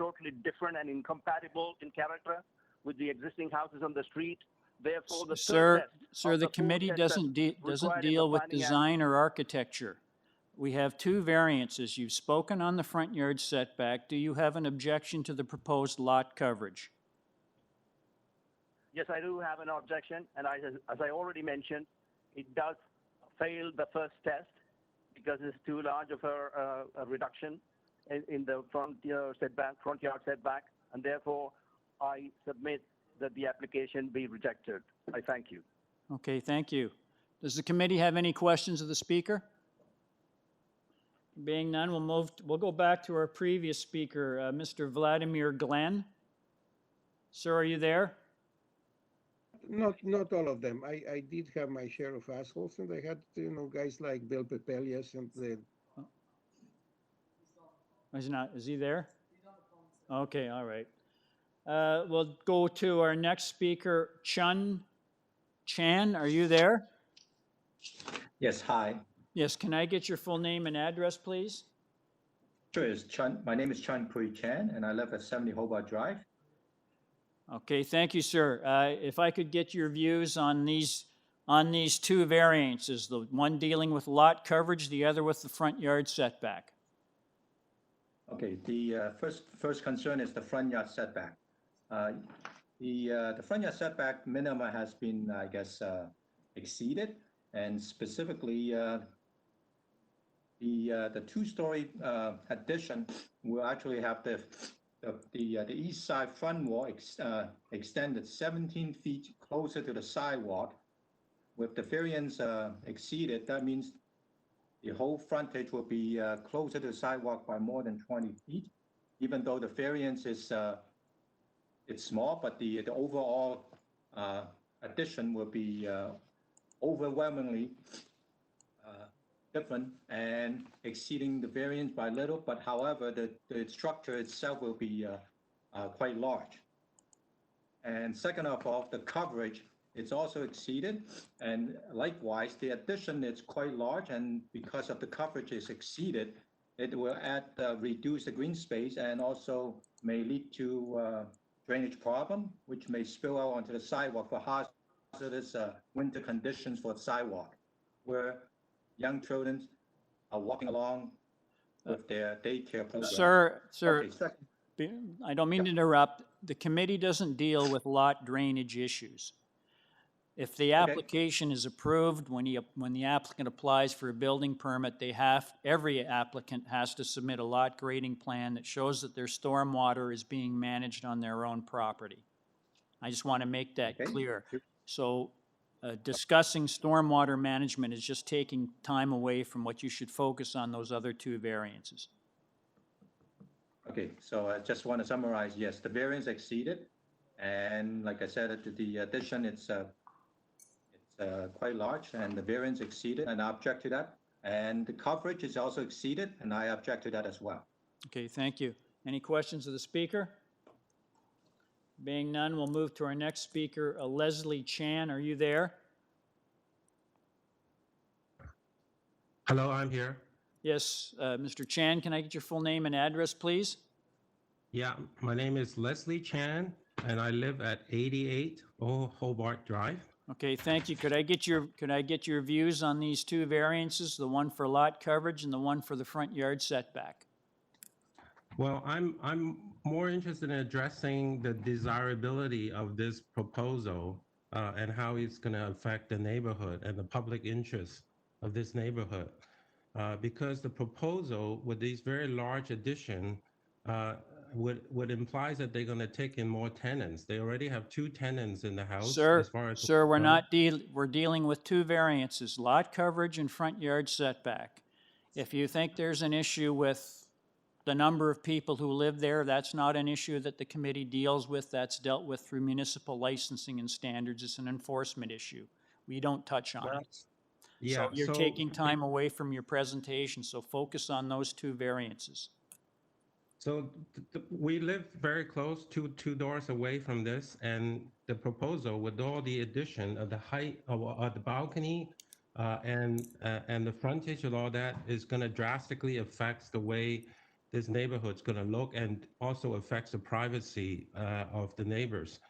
Speaker 17: different and incompatible in character with the existing houses on the street. Therefore, the third
Speaker 1: Sir, the committee doesn't deal with design or architecture. We have two variances. You've spoken on the front yard setback. Do you have an objection to the proposed lot coverage?
Speaker 17: Yes, I do have an objection, and as I already mentioned, it does fail the first test because it's too large of a reduction in the front yard setback, and therefore I submit that the application be rejected. I thank you.
Speaker 1: Okay, thank you. Does the committee have any questions of the speaker? Being none, we'll go back to our previous speaker, Mr. Vladimir Glenn. Sir, are you there?
Speaker 16: Not all of them. I did have my share of assholes, and I had guys like Bill Pepelius and the.
Speaker 1: Is he there? Okay, all right. We'll go to our next speaker, Chen. Are you there?
Speaker 18: Yes, hi.
Speaker 1: Yes, can I get your full name and address, please?
Speaker 18: Sure, it's Chen. My name is Chen Chen, and I live at 70 Hobart Drive.
Speaker 1: Okay, thank you, sir. If I could get your views on these two variances, the one dealing with lot coverage, the other with the front yard setback.
Speaker 18: Okay, the first concern is the front yard setback. The front yard setback minimum has been, I guess, exceeded, and specifically the two-story addition will actually have the east side front wall extended 17 feet closer to the sidewalk. With the variance exceeded, that means the whole frontage will be closer to the sidewalk by more than 20 feet. Even though the variance is it's small, but the overall addition will be overwhelmingly different and exceeding the variance by little. But however, the structure itself will be quite large. And second of all, the coverage, it's also exceeded. And likewise, the addition is quite large, and because of the coverage is exceeded, it will reduce the green space and also may lead to drainage problem, which may spill out onto the sidewalk for hazardous winter conditions for the sidewalk, where young children are walking along with their daycare program.
Speaker 1: Sir,
Speaker 18: Okay,
Speaker 1: I don't mean to interrupt. The committee doesn't deal with lot drainage issues. If the application is approved, when the applicant applies for a building permit, every applicant has to submit a lot grading plan that shows that their stormwater is being managed on their own property. I just want to make that clear. So discussing stormwater management is just taking time away from what you should focus on, those other two variances.
Speaker 18: Okay, so I just want to summarize. Yes, the variance exceeded, and like I said, the addition it's quite large, and the variance exceeded, and I object to that. And the coverage is also exceeded, and I object to that as well.
Speaker 1: Okay, thank you. Any questions of the speaker? Being none, we'll move to our next speaker, Leslie Chan. Are you there?
Speaker 19: Hello, I'm here.
Speaker 1: Yes, Mr. Chan, can I get your full name and address, please?
Speaker 19: Yeah, my name is Leslie Chan, and I live at 88 Hobart Drive.
Speaker 1: Okay, thank you. Could I get your views on these two variances, the one for lot coverage and the one for the front yard setback?
Speaker 19: Well, I'm more interested in addressing the desirability of this proposal and how it's going to affect the neighborhood and the public interest of this neighborhood. Because the proposal with these very large addition would implies that they're going to take in more tenants. They already have 2 tenants in the house.
Speaker 1: Sir, we're
Speaker 19: we're
Speaker 1: dealing with two variances, lot coverage and front yard setback. If you think there's an issue with the number of people who live there, that's not an issue that the committee deals with. That's dealt with through municipal licensing and standards. It's an enforcement issue. We don't touch on it.
Speaker 19: Yeah,
Speaker 1: So you're
Speaker 19: so-
Speaker 1: taking time away from your presentation, so focus on those two variances.
Speaker 19: So we live very close, two doors away from this, and the proposal with all the addition of the height of the balcony and the frontage and all that is going to drastically affect the way this neighborhood's going to look, and also affects the privacy of the neighbors.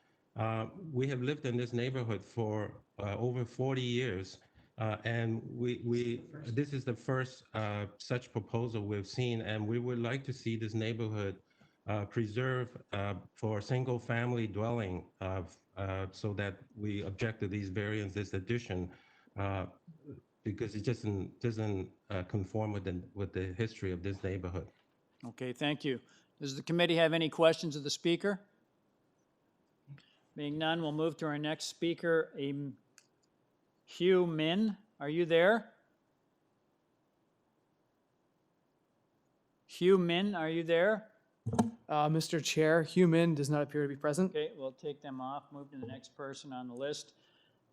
Speaker 19: We have lived in this neighborhood for over 40 years. And this is the first such proposal we've seen, and we would like to see this neighborhood preserved for single-family dwelling, so that we object to these variances addition, because it just doesn't conform with the history of this neighborhood.
Speaker 1: Okay, thank you. Does the committee have any questions of the speaker? Being none, we'll move to our next speaker, Hugh Min. Are you there? Hugh Min, are you there?
Speaker 12: Mr. Chair, Hugh Min does not appear to be present.
Speaker 1: Okay, we'll take them off, move to the next person on the list.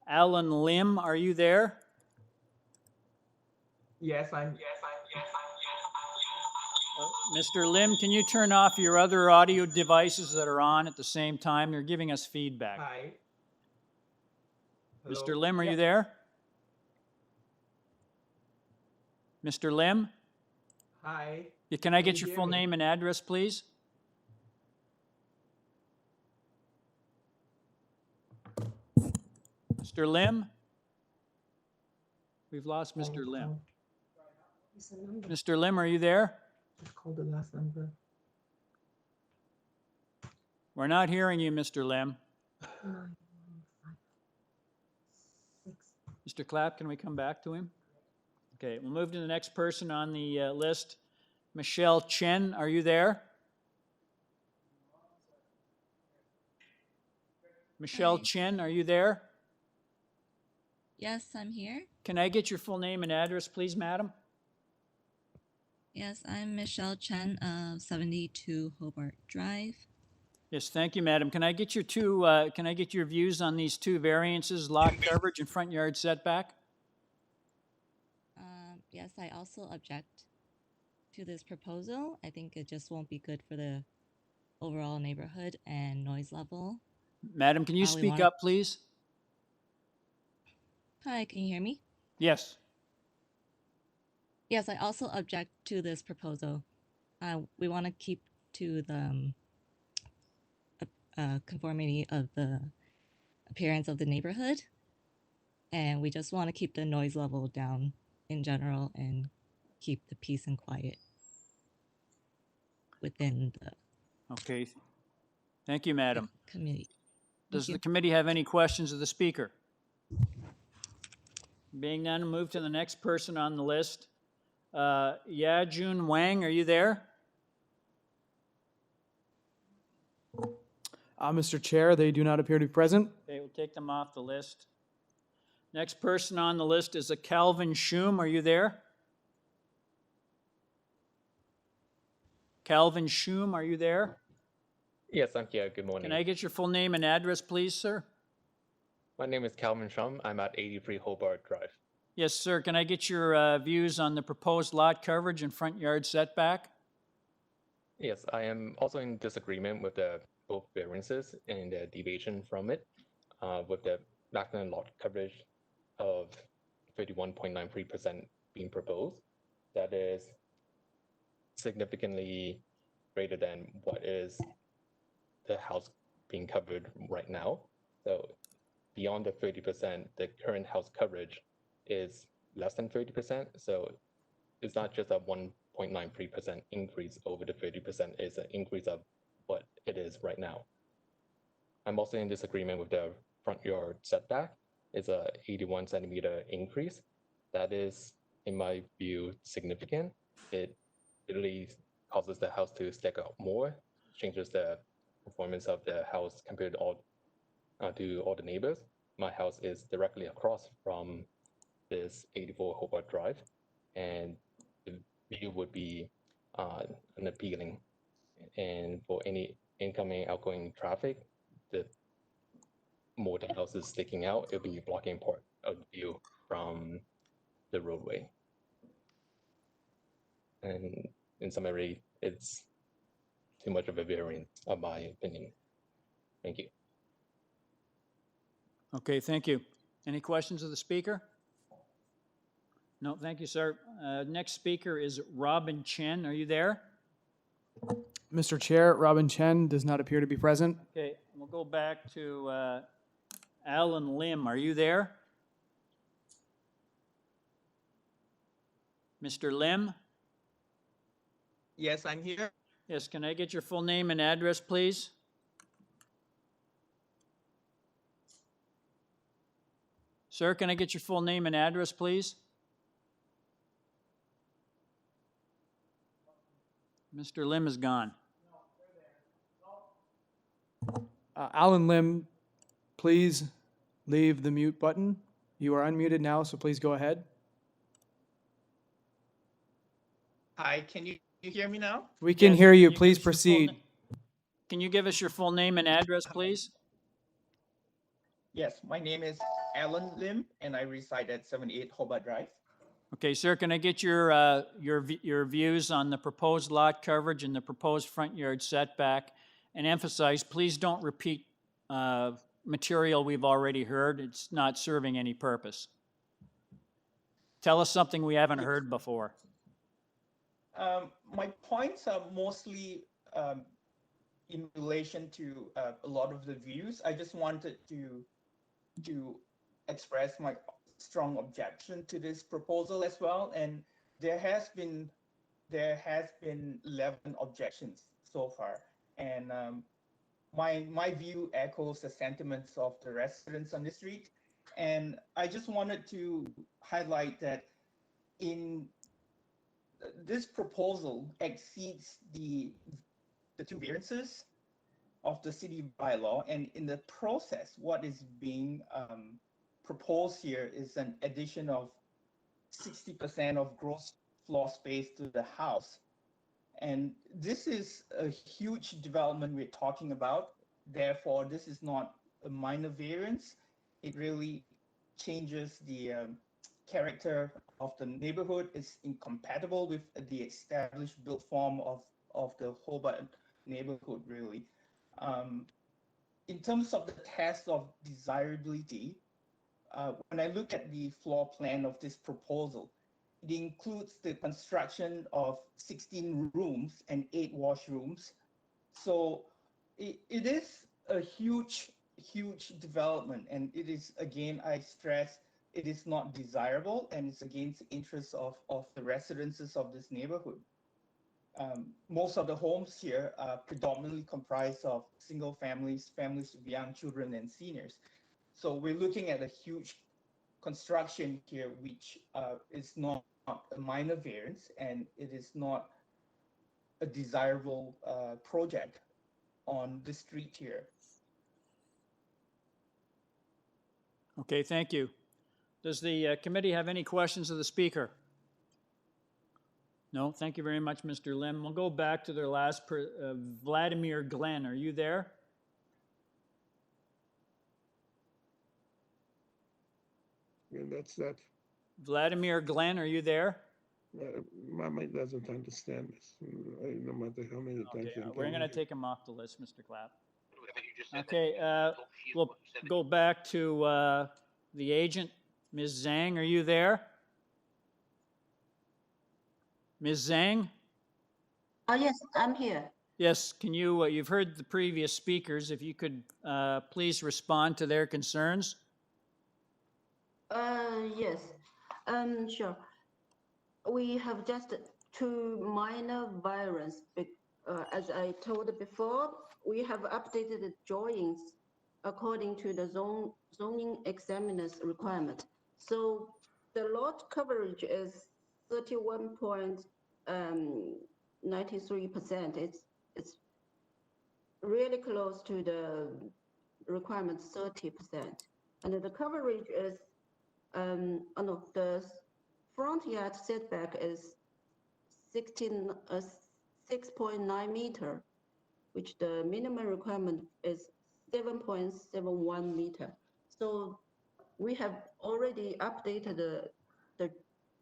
Speaker 1: Alan Lim, are you there?
Speaker 20: Yes, I'm.
Speaker 1: Mr. Lim, can you turn off your other audio devices that are on at the same time? They're giving us feedback.
Speaker 20: Hi.
Speaker 1: Mr. Lim, are you there? Mr. Lim?
Speaker 20: Hi.
Speaker 1: Yeah, can I
Speaker 20: Can
Speaker 1: get
Speaker 20: you
Speaker 1: your
Speaker 20: hear
Speaker 1: full
Speaker 20: me?
Speaker 1: name and address, please? Mr. Lim? We've lost Mr. Lim. Mr. Lim, are you there?
Speaker 20: Just call the last number.
Speaker 1: We're not hearing you, Mr. Lim. Mr. Clapp, can we come back to him? Okay, we'll move to the next person on the list. Michelle Chen, are you there? Michelle Chen, are you there?
Speaker 21: Yes, I'm here.
Speaker 1: Can I get your full name and address, please, madam?
Speaker 21: Yes, I'm Michelle Chen of 72 Hobart Drive.
Speaker 1: Yes, thank you, madam. Can I get your can I get your views on these two variances, lot coverage and front yard setback?
Speaker 21: Yes, I also object to this proposal. I think it just won't be good for the overall neighborhood and noise level.
Speaker 1: Madam, can you speak up, please?
Speaker 21: Hi, can you hear me?
Speaker 1: Yes.
Speaker 21: Yes, I also object to this proposal. We want to keep to the conformity of the appearance of the neighborhood, and we just want to keep the noise level down in general and keep the peace and quiet within the
Speaker 1: Okay. Thank you, madam.
Speaker 21: community.
Speaker 1: Does the committee have any questions of the speaker? Being none, move to the next person on the list. Yajun Wang, are you there?
Speaker 12: Mr. Chair, they do not appear to be present.
Speaker 1: Okay, we'll take them off the list. Next person on the list is a Calvin Schume. Are you there? Calvin Schume, are you there?
Speaker 22: Yes, I'm here. Good morning.
Speaker 1: Can I get your full name and address, please, sir?
Speaker 22: My name is Calvin Shum. I'm at 83 Hobart Drive.
Speaker 1: Yes, sir. Can I get your views on the proposed lot coverage and front yard setback?
Speaker 22: Yes, I am also in disagreement with the both variances and the deviation from it, with the maximum lot coverage of 31.93% being proposed. That is significantly greater than what is the house being covered right now. So beyond the 30%, the current house coverage is less than 30%. So it's not just a 1.93% increase over the 30%, it's an increase of what it is right now. I'm also in disagreement with the front yard setback. It's a 81 centimeter increase. That is, in my view, significant. It really causes the house to stick out more, changes the performance of the house compared to all the neighbors. My house is directly across from this 84 Hobart Drive, and the view would be unappealing. And for any incoming, outgoing traffic, the more the house is sticking out, it'll be blocking part of the view from the roadway. And in summary, it's too much of a variance, in my opinion. Thank you.
Speaker 1: Okay, thank you. Any questions of the speaker? No, thank you, sir. Next speaker is Robin Chen. Are you there?
Speaker 12: Mr. Chair, Robin Chen does not appear to be present.
Speaker 1: Okay, we'll go back to Alan Lim. Are you there? Mr. Lim?
Speaker 20: Yes, I'm here.
Speaker 1: Yes, can I get your full name and address, please? Sir, can I get your full name and address, please? Mr. Lim is gone.
Speaker 12: Alan Lim, please leave the mute button. You are unmuted now, so please go ahead.
Speaker 20: Hi, can you hear me now?
Speaker 12: We can hear you. Please proceed.
Speaker 1: Can you give us your full name and address, please?
Speaker 20: Yes, my name is Alan Lim, and I reside at 78 Hobart Drive.
Speaker 1: Okay, sir, can I get your views on the proposed lot coverage and the proposed front yard setback? And emphasize, please don't repeat material we've already heard. It's not serving any purpose. Tell us something we haven't heard before.
Speaker 20: My points are mostly in relation to a lot of the views. I just wanted to express my strong objection to this proposal as well. And there has been 11 objections so far. And my view echoes the sentiments of the residents on the street. And I just wanted to highlight that in this proposal exceeds the two variances of the city bylaw, and in the process, what is being proposed here is an addition of 60% of gross floor space to the house. And this is a huge development we're talking about. Therefore, this is not a minor variance. It really changes the character of the neighborhood. It's incompatible with the established built form of the Hobart neighborhood, really. In terms of the test of desirability, when I look at the floor plan of this proposal, it includes the construction of 16 rooms and 8 washrooms. So it is a huge development, and it is, again, I stress, it is not desirable, and it's against the interests of the residences of this neighborhood. Most of the homes here are predominantly comprised of single families, families with young children and seniors. So we're looking at a huge construction here, which is not a minor variance, and it is not a desirable project on the street here.
Speaker 1: Okay, thank you. Does the committee have any questions of the speaker? No, thank you very much, Mr. Lim. We'll go back to their last, Vladimir Glenn. Are you there?
Speaker 16: Yeah, that's that.
Speaker 1: Vladimir Glenn, are you there?
Speaker 16: Mama doesn't understand this. No matter how many times.
Speaker 1: Okay, we're going to take him off the list, Mr. Clapp. Okay, we'll go back to the agent. Ms. Zhang, are you there? Ms. Zhang?
Speaker 14: Yes, I'm here.
Speaker 1: Yes, can you, you've heard the previous speakers, if you could please respond to their concerns?
Speaker 14: Yes, sure. We have just 2 minor variants. As I told before, we have updated the drawings according to the zoning examiner's requirement. So the lot coverage is 31.93%. It's really close to the requirement 30%. And the coverage is, the front yard setback is 6.9 meter, which the minimum requirement is 7.71 meter. So we have already updated the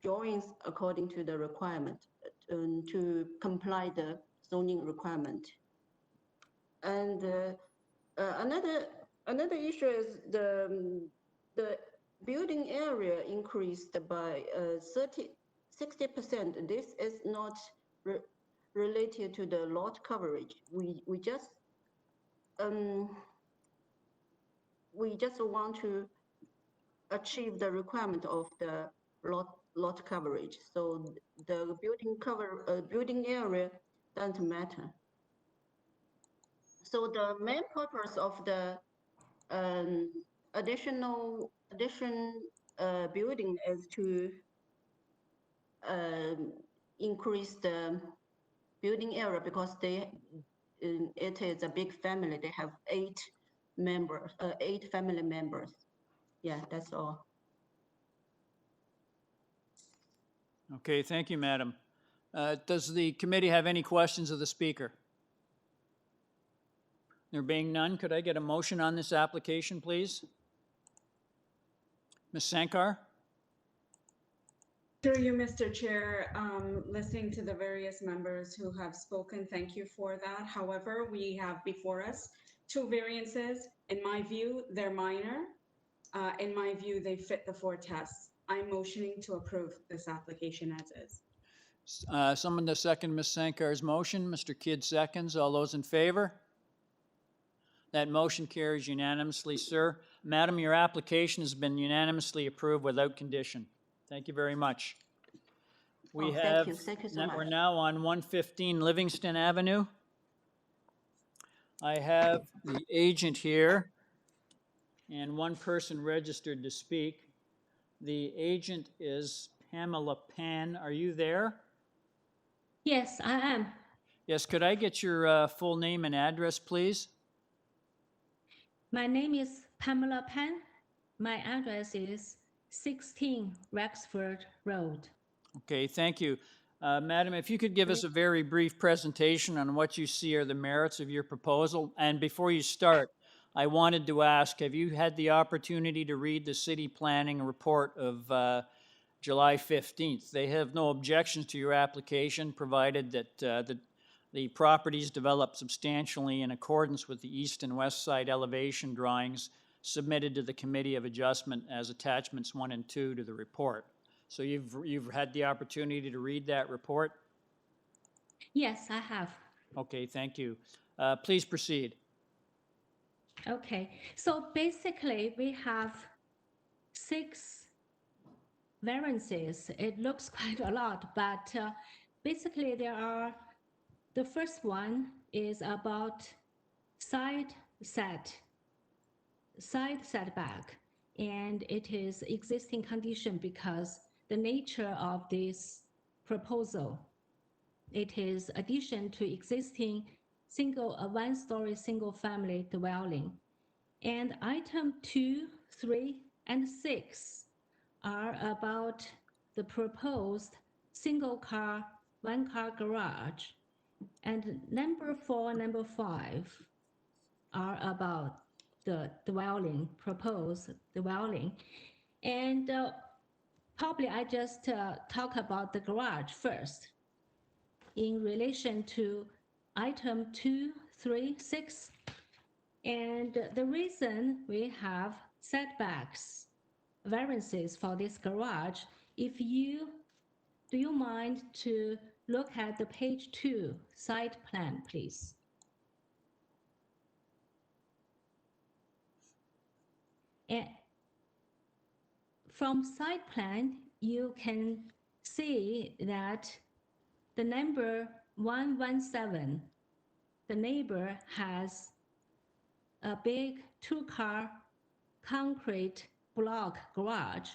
Speaker 14: drawings according to the requirement to comply the zoning requirement. And another issue is the building area increased by 60%. This is not related to the lot coverage. We just want to achieve the requirement of the lot coverage. So the building area doesn't matter. So the main purpose of the addition building is to increase the building area because it is a big family. They have 8 family members. Yeah, that's all.
Speaker 1: Okay, thank you, madam. Does the committee have any questions of the speaker? There being none, could I get a motion on this application, please? Ms. Sankar?
Speaker 2: Through you, Mr. Chair, listening to the various members who have spoken, thank you for that. However, we have before us 2 variances. In my view, they're minor. In my view, they fit the 4 tests. I'm motioning to approve this application as is.
Speaker 1: Someone to second Ms. Sankar's motion. Mr. Kidd seconds. All those in favor? That motion carries unanimously, sir. Madam, your application has been unanimously approved without condition. Thank you very much. We have,
Speaker 14: thank you so much.
Speaker 1: We're now on 115 Livingston Avenue. I have the agent here and one person registered to speak. The agent is Pamela Pan. Are you there?
Speaker 5: Yes, I am.
Speaker 1: Yes, could I get your full name and address, please?
Speaker 5: My name is Pamela Pan. My address is 16 Rexford Road.
Speaker 1: Okay, thank you. Madam, if you could give us a very brief presentation on what you see are the merits of your proposal. And before you start, I wanted to ask, have you had the opportunity to read the city planning report of July 15th? They have no objections to your application, provided that the properties developed substantially in accordance with the east and west side elevation drawings submitted to the Committee of Adjustment as attachments 1 and 2 to the report. So you've had the opportunity to read that report?
Speaker 5: Yes, I have.
Speaker 1: Okay, thank you. Please proceed.
Speaker 5: Okay, so basically we have 6 variances. It looks quite a lot, but basically the first one is about side setback, and it is existing condition because the nature of this proposal, it is addition to existing one-story single-family dwelling. And item 2, 3, and 6 are about the proposed single-car, one-car garage. And number 4, number 5 are about the dwelling, proposed dwelling. And probably I just talk about the garage first in relation to item 2, 3, 6. And the reason we have setbacks, variances for this garage, do you mind to look at the page 2 site plan, please? And from site plan, you can see that the number 117, the neighbor has a big 2-car concrete block garage.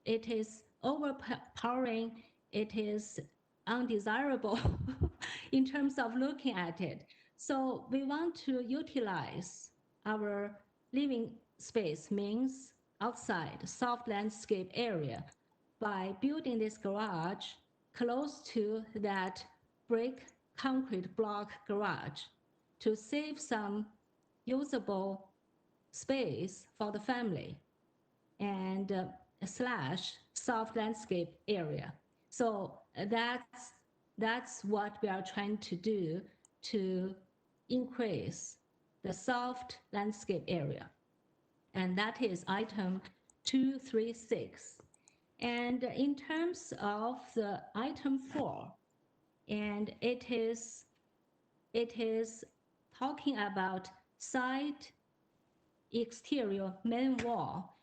Speaker 5: It is overpowering. It is undesirable in terms of looking at it. So we want to utilize our living space, means outside soft landscape area, by building this garage close to that brick concrete block garage to save some usable space for the family and slash soft landscape area. So that's what we are trying to do to increase the soft landscape area. And that is item 236. And in terms of the item 4, and it is talking about side exterior main wall.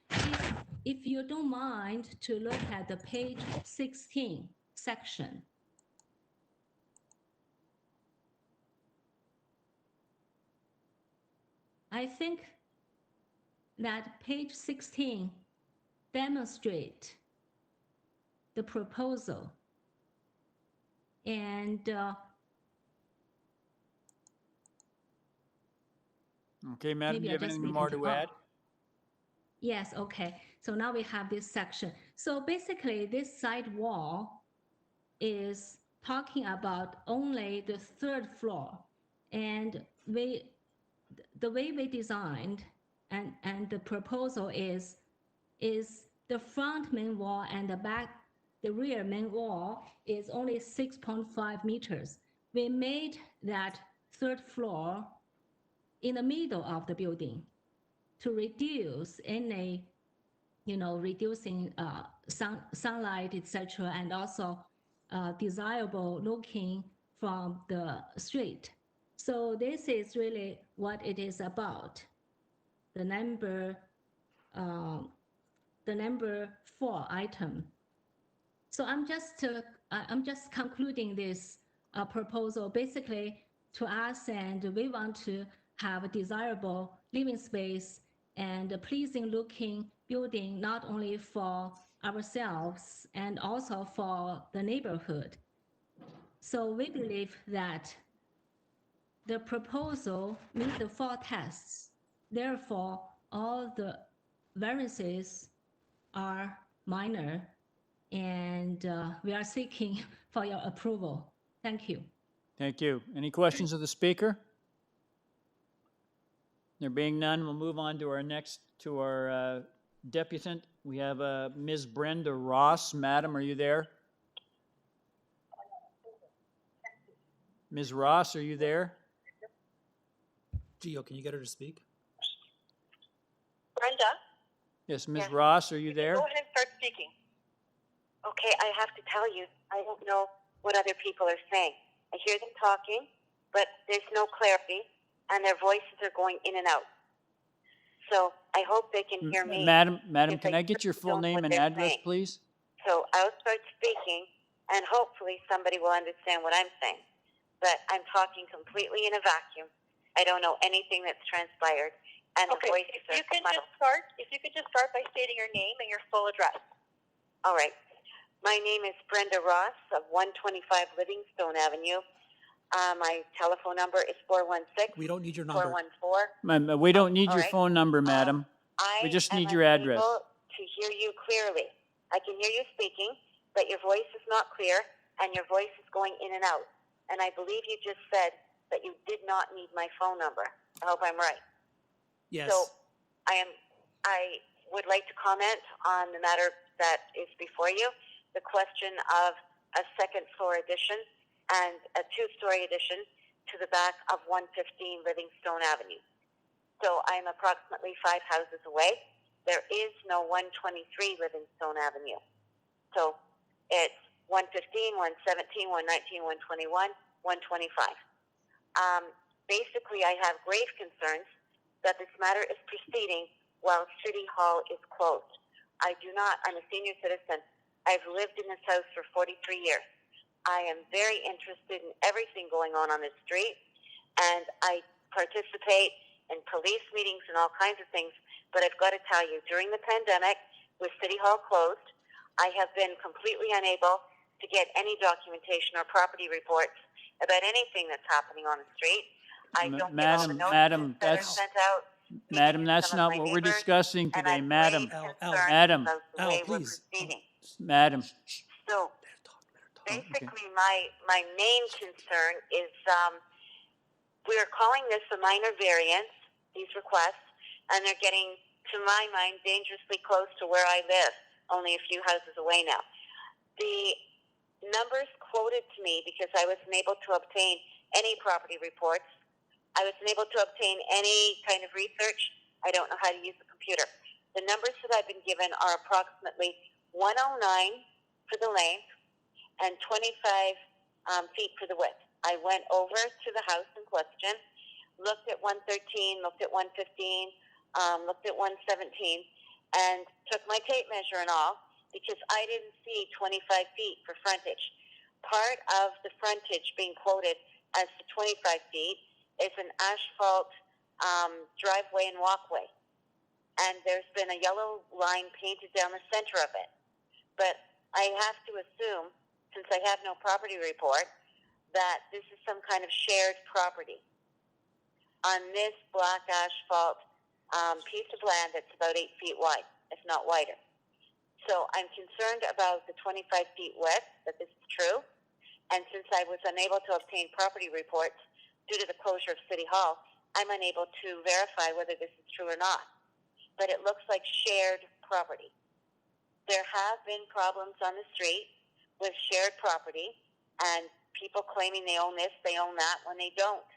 Speaker 5: If you don't mind to look at the page 16 section. I think that page 16 demonstrate the proposal. And
Speaker 1: Okay, madam, do
Speaker 5: maybe
Speaker 1: you
Speaker 5: I
Speaker 1: have
Speaker 5: just
Speaker 1: anything
Speaker 5: read
Speaker 1: more
Speaker 5: it.
Speaker 1: to
Speaker 5: Oh.
Speaker 1: add?
Speaker 5: Yes, okay. So now we have this section. So basically, this side wall is talking about only the third floor. And the way we designed and the proposal is the front main wall and the rear main wall is only 6.5 meters. We made that third floor in the middle of the building to reduce any, reducing sunlight, etc., and also desirable looking from the street. So this is really what it is about. The number 4 item. So I'm just concluding this proposal basically to us, and we want to have a desirable living space and a pleasing looking building, not only for ourselves and also for the neighborhood. So we believe that the proposal meets the 4 tests. Therefore, all the variances are minor, and we are seeking for your approval. Thank you.
Speaker 1: Thank you. Any questions of the speaker? There being none, we'll move on to our deputant. We have Ms. Brenda Ross. Madam, are you there? Ms. Ross, are you there?
Speaker 6: Gio, can you get her to speak?
Speaker 7: Brenda?
Speaker 1: Yes, Ms. Ross, are you there?
Speaker 7: Go ahead and start speaking. Okay, I have to tell you, I don't know what other people are saying. I hear them talking, but there's no clarity, and their voices are going in and out. So I hope they can hear me.
Speaker 1: Madam, can I get your full
Speaker 7: don't know
Speaker 1: name
Speaker 7: what
Speaker 1: and
Speaker 7: they're
Speaker 1: address,
Speaker 7: saying.
Speaker 1: please?
Speaker 7: So I'll start speaking, and hopefully somebody will understand what I'm saying. But I'm talking completely in a vacuum. I don't know anything that's transpired, and the voices are muddled. If you could just start by stating your name and your full address. All right. My name is Brenda Ross of 125 Livingstone Avenue. My telephone number is 416.
Speaker 6: We don't need your number.
Speaker 7: 414.
Speaker 1: We don't need
Speaker 7: all
Speaker 1: your
Speaker 7: right.
Speaker 1: phone number, madam. We just need your address.
Speaker 7: I am unable to hear you clearly. I can hear you speaking, but your voice is not clear, and your voice is going in and out. And I believe you just said that you did not need my phone number. I hope I'm right.
Speaker 6: Yes.
Speaker 7: So I would like to comment on the matter that is before you, the question of a second floor addition and a 2-story addition to the back of 115 Livingstone Avenue. So I'm approximately 5 houses away. There is no 123 Livingstone Avenue. So it's 115, 117, 119, 121, 125. Basically, I have grave concerns that this matter is proceeding while City Hall is closed. I'm a senior citizen. I've lived in this house for 43 years. I am very interested in everything going on this street, and I participate in police meetings and all kinds of things. But I've got to tell you, during the pandemic, with City Hall closed, I have been completely unable to get any documentation or property reports about anything that's happening on the street. I don't get all the notices that are sent out.
Speaker 1: Madam, that's not what we're discussing today, madam. Madam,
Speaker 7: About the way we're proceeding.
Speaker 1: madam.
Speaker 7: So basically my main concern is we're calling this a minor variance, these requests, and they're getting, to my mind, dangerously close to where I live, only a few houses away now. The numbers quoted to me, because I wasn't able to obtain any property reports, I wasn't able to obtain any kind of research, I don't know how to use the computer. The numbers that I've been given are approximately 109 for the length and 25 feet for the width. I went over to the house in question, looked at 113, looked at 115, looked at 117, and took my tape measure and all, because I didn't see 25 feet for frontage. Part of the frontage being quoted as the 25 feet is an asphalt driveway and walkway. And there's been a yellow line painted down the center of it. But I have to assume, since I have no property report, that this is some kind of shared property on this black asphalt piece of land that's about 8 feet wide, if not wider. So I'm concerned about the 25 feet width, that this is true. And since I was unable to obtain property reports due to the closure of City Hall, I'm unable to verify whether this is true or not. But it looks like shared property. There have been problems on the street with shared property and people claiming they own this, they own that, when they don't.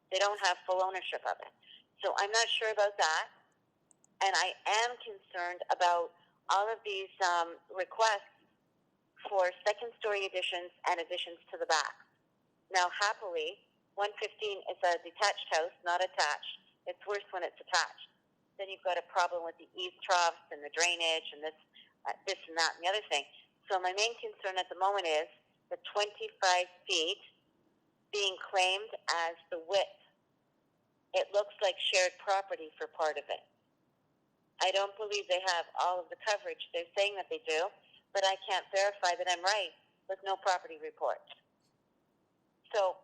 Speaker 7: They don't have full ownership of it. So I'm not sure about that. And I am concerned about all of these requests for second-story additions and additions to the back. Now, happily, 115 is a detached house, not attached. It's worse when it's attached. Then you've got a problem with the eave troughs and the drainage and this and that and the other thing. So my main concern at the moment is the 25 feet being claimed as the width. It looks like shared property for part of it. I don't believe they have all of the coverage. They're saying that they do, but I can't verify that I'm right with no property report. So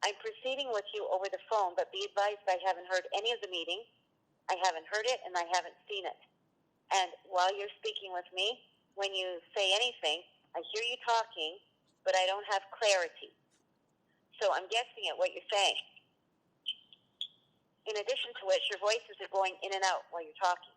Speaker 7: I'm proceeding with you over the phone, but be advised I haven't heard any of the meeting. I haven't heard it, and I haven't seen it. And while you're speaking with me, when you say anything, I hear you talking, but I don't have clarity. So I'm guessing at what you're saying. In addition to which, your voices are going in and out while you're talking.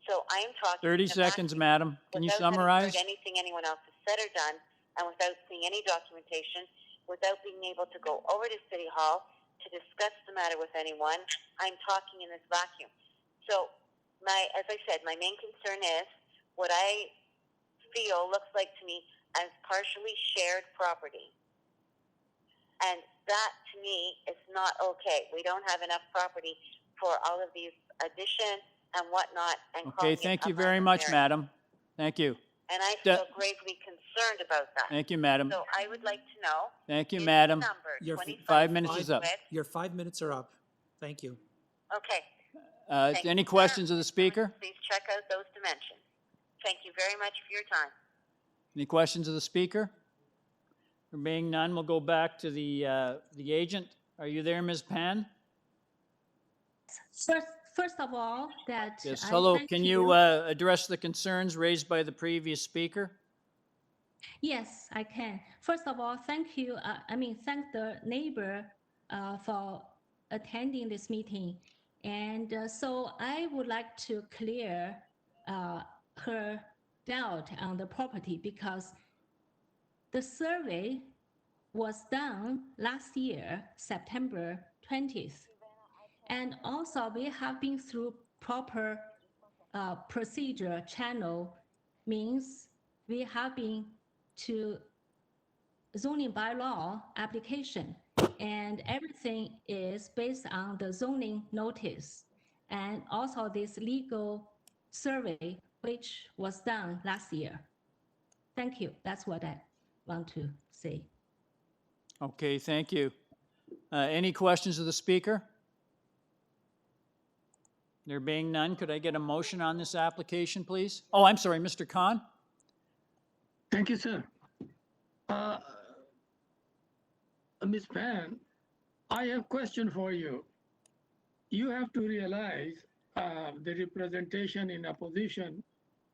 Speaker 7: So I am talking
Speaker 1: 30 seconds, madam. Can you summarize?
Speaker 7: Without having heard anything anyone else has said or done, and without seeing any documentation, without being able to go over to City Hall to discuss the matter with anyone, I'm talking in this vacuum. So, as I said, my main concern is what I feel looks like to me as partially shared property. And that, to me, is not okay. We don't have enough property for all of these additions and whatnot. And
Speaker 1: Okay, thank you very much, madam. Thank you.
Speaker 7: And I feel gravely concerned about that.
Speaker 1: Thank you, madam.
Speaker 7: So I would like to know.
Speaker 1: Thank you, madam.
Speaker 6: Your
Speaker 1: 5 minutes is up.
Speaker 6: Your 5 minutes are up. Thank you.
Speaker 7: Okay.
Speaker 1: Any questions of the speaker?
Speaker 7: Please check out those dimensions. Thank you very much for your time.
Speaker 1: Any questions of the speaker? There being none, we'll go back to the agent. Are you there, Ms. Pan?
Speaker 5: First of all, that
Speaker 1: Yes,
Speaker 5: I
Speaker 1: hello.
Speaker 5: thank
Speaker 1: Can you address the concerns raised by the previous speaker?
Speaker 5: Yes, I can. First of all, thank you. Thank the neighbor for attending this meeting. And so I would like to clear her doubt on the property, because the survey was done last year, September 20th. And also we have been through proper procedure channel, means we have been to zoning bylaw application, and everything is based on the zoning notice, and also this legal survey, which was done last year. Thank you. That's what I want to say.
Speaker 1: Okay, thank you. Any questions of the speaker? There being none, could I get a motion on this application, please? Oh, I'm sorry, Mr. Khan?
Speaker 13: Thank you, sir. Ms. Pan, I have a question for you. You have to realize the representation in opposition,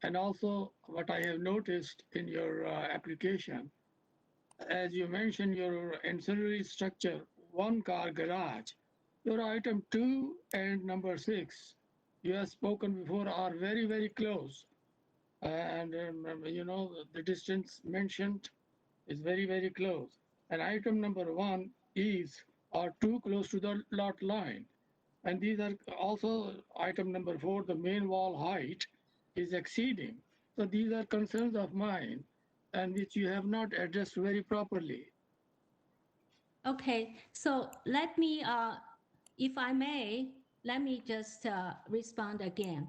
Speaker 13: and also what I have noticed in your application, as you mentioned, your ancillary structure, one car garage, your item 2 and number 6, you have spoken before, are very, very close. And you know, the distance mentioned is very, very close. And item number 1 are too close to the lot line. And these are also item number 4, the main wall height is exceeding. So these are concerns of mine and which you have not addressed very properly.
Speaker 5: Okay, so let me, if I may, let me just respond again.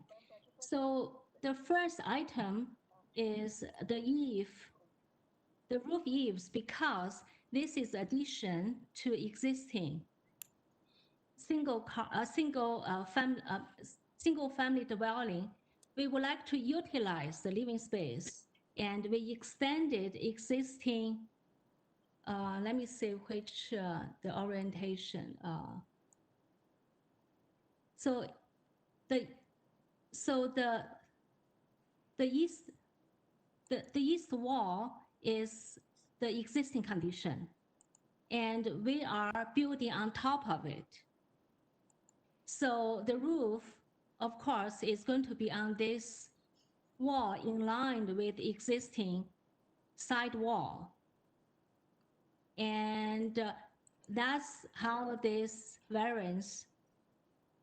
Speaker 5: So the first item is the eave, the roof eaves, because this is addition to existing single family dwelling. We would like to utilize the living space, and we extended existing. Let me see which the orientation. So the east wall is the existing condition, and we are building on top of it. So the roof, of course, is going to be on this wall in line with existing side wall. And that's how this variance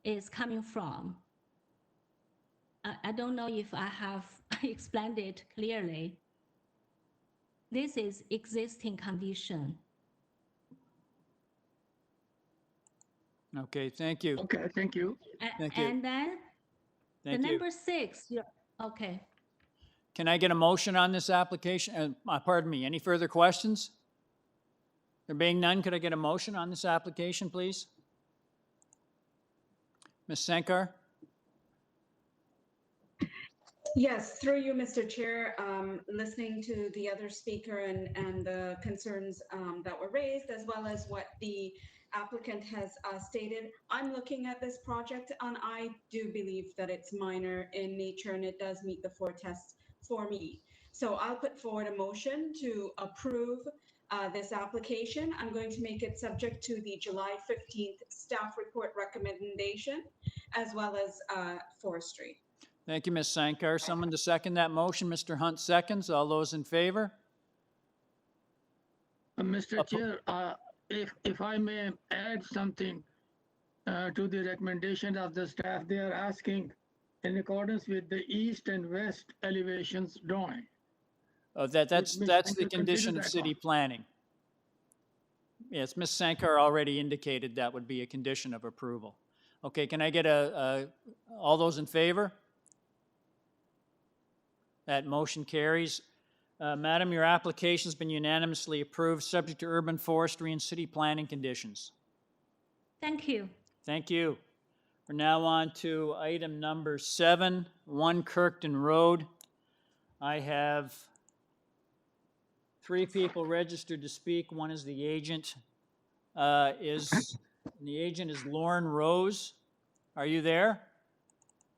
Speaker 5: is coming from. I don't know if I have explained it clearly. This is existing condition.
Speaker 1: Okay, thank you.
Speaker 13: Okay, thank you.
Speaker 1: Thank you.
Speaker 5: And then
Speaker 1: Thank
Speaker 5: the
Speaker 1: you.
Speaker 5: number 6, okay.
Speaker 1: Can I get a motion on this application? Pardon me, any further questions? There being none, could I get a motion on this application, please? Ms. Sankar?
Speaker 2: Yes, through you, Mr. Chair, listening to the other speaker and the concerns that were raised, as well as what the applicant has stated, I'm looking at this project and I do believe that it's minor in nature and it does meet the 4 tests for me. So I'll put forward a motion to approve this application. I'm going to make it subject to the July 15th staff report recommendation, as well as forestry.
Speaker 1: Thank you, Ms. Sankar. Someone to second that motion? Mr. Hunt seconds. All those in favor?
Speaker 13: Mr. Chair, if I may add something to the recommendation of the staff, they are asking in accordance with the east and west elevations drawing.
Speaker 1: Oh, that's the condition of city planning. Yes, Ms. Sankar already indicated that would be a condition of approval. Okay, can I get all those in favor? That motion carries. Madam, your application's been unanimously approved, subject to urban forestry and city planning conditions.
Speaker 5: Thank you.
Speaker 1: Thank you. We're now on to item number 7, 1 Kirkton Road. I have 3 people registered to speak. One is the agent. The agent is Lauren Rose. Are you there?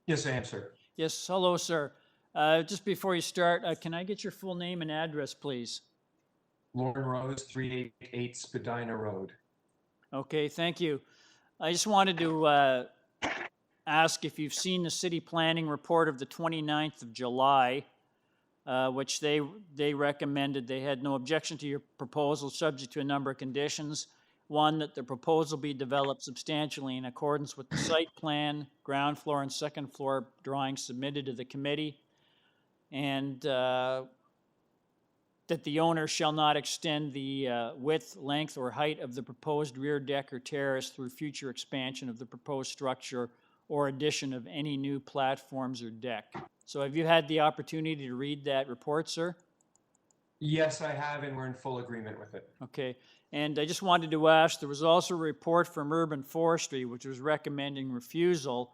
Speaker 8: Yes, I am, sir.
Speaker 1: Yes, hello, sir. Just before you start, can I get your full name and address, please?
Speaker 8: Lauren Rose, 388 Spadina Road.
Speaker 1: Okay, thank you. I just wanted to ask if you've seen the city planning report of the 29th of July, which they recommended. They had no objection to your proposal, subject to a number of conditions. One, that the proposal be developed substantially in accordance with the site plan, ground floor and second floor drawings submitted to the committee, and that the owner shall not extend the width, length, or height of the proposed rear deck or terrace through future expansion of the proposed structure or addition of any new platforms or deck. So have you had the opportunity to read that report, sir?
Speaker 8: Yes, I have, and we're in full agreement with it.
Speaker 1: Okay. And I just wanted to ask, there was also a report from Urban Forestry, which was recommending refusal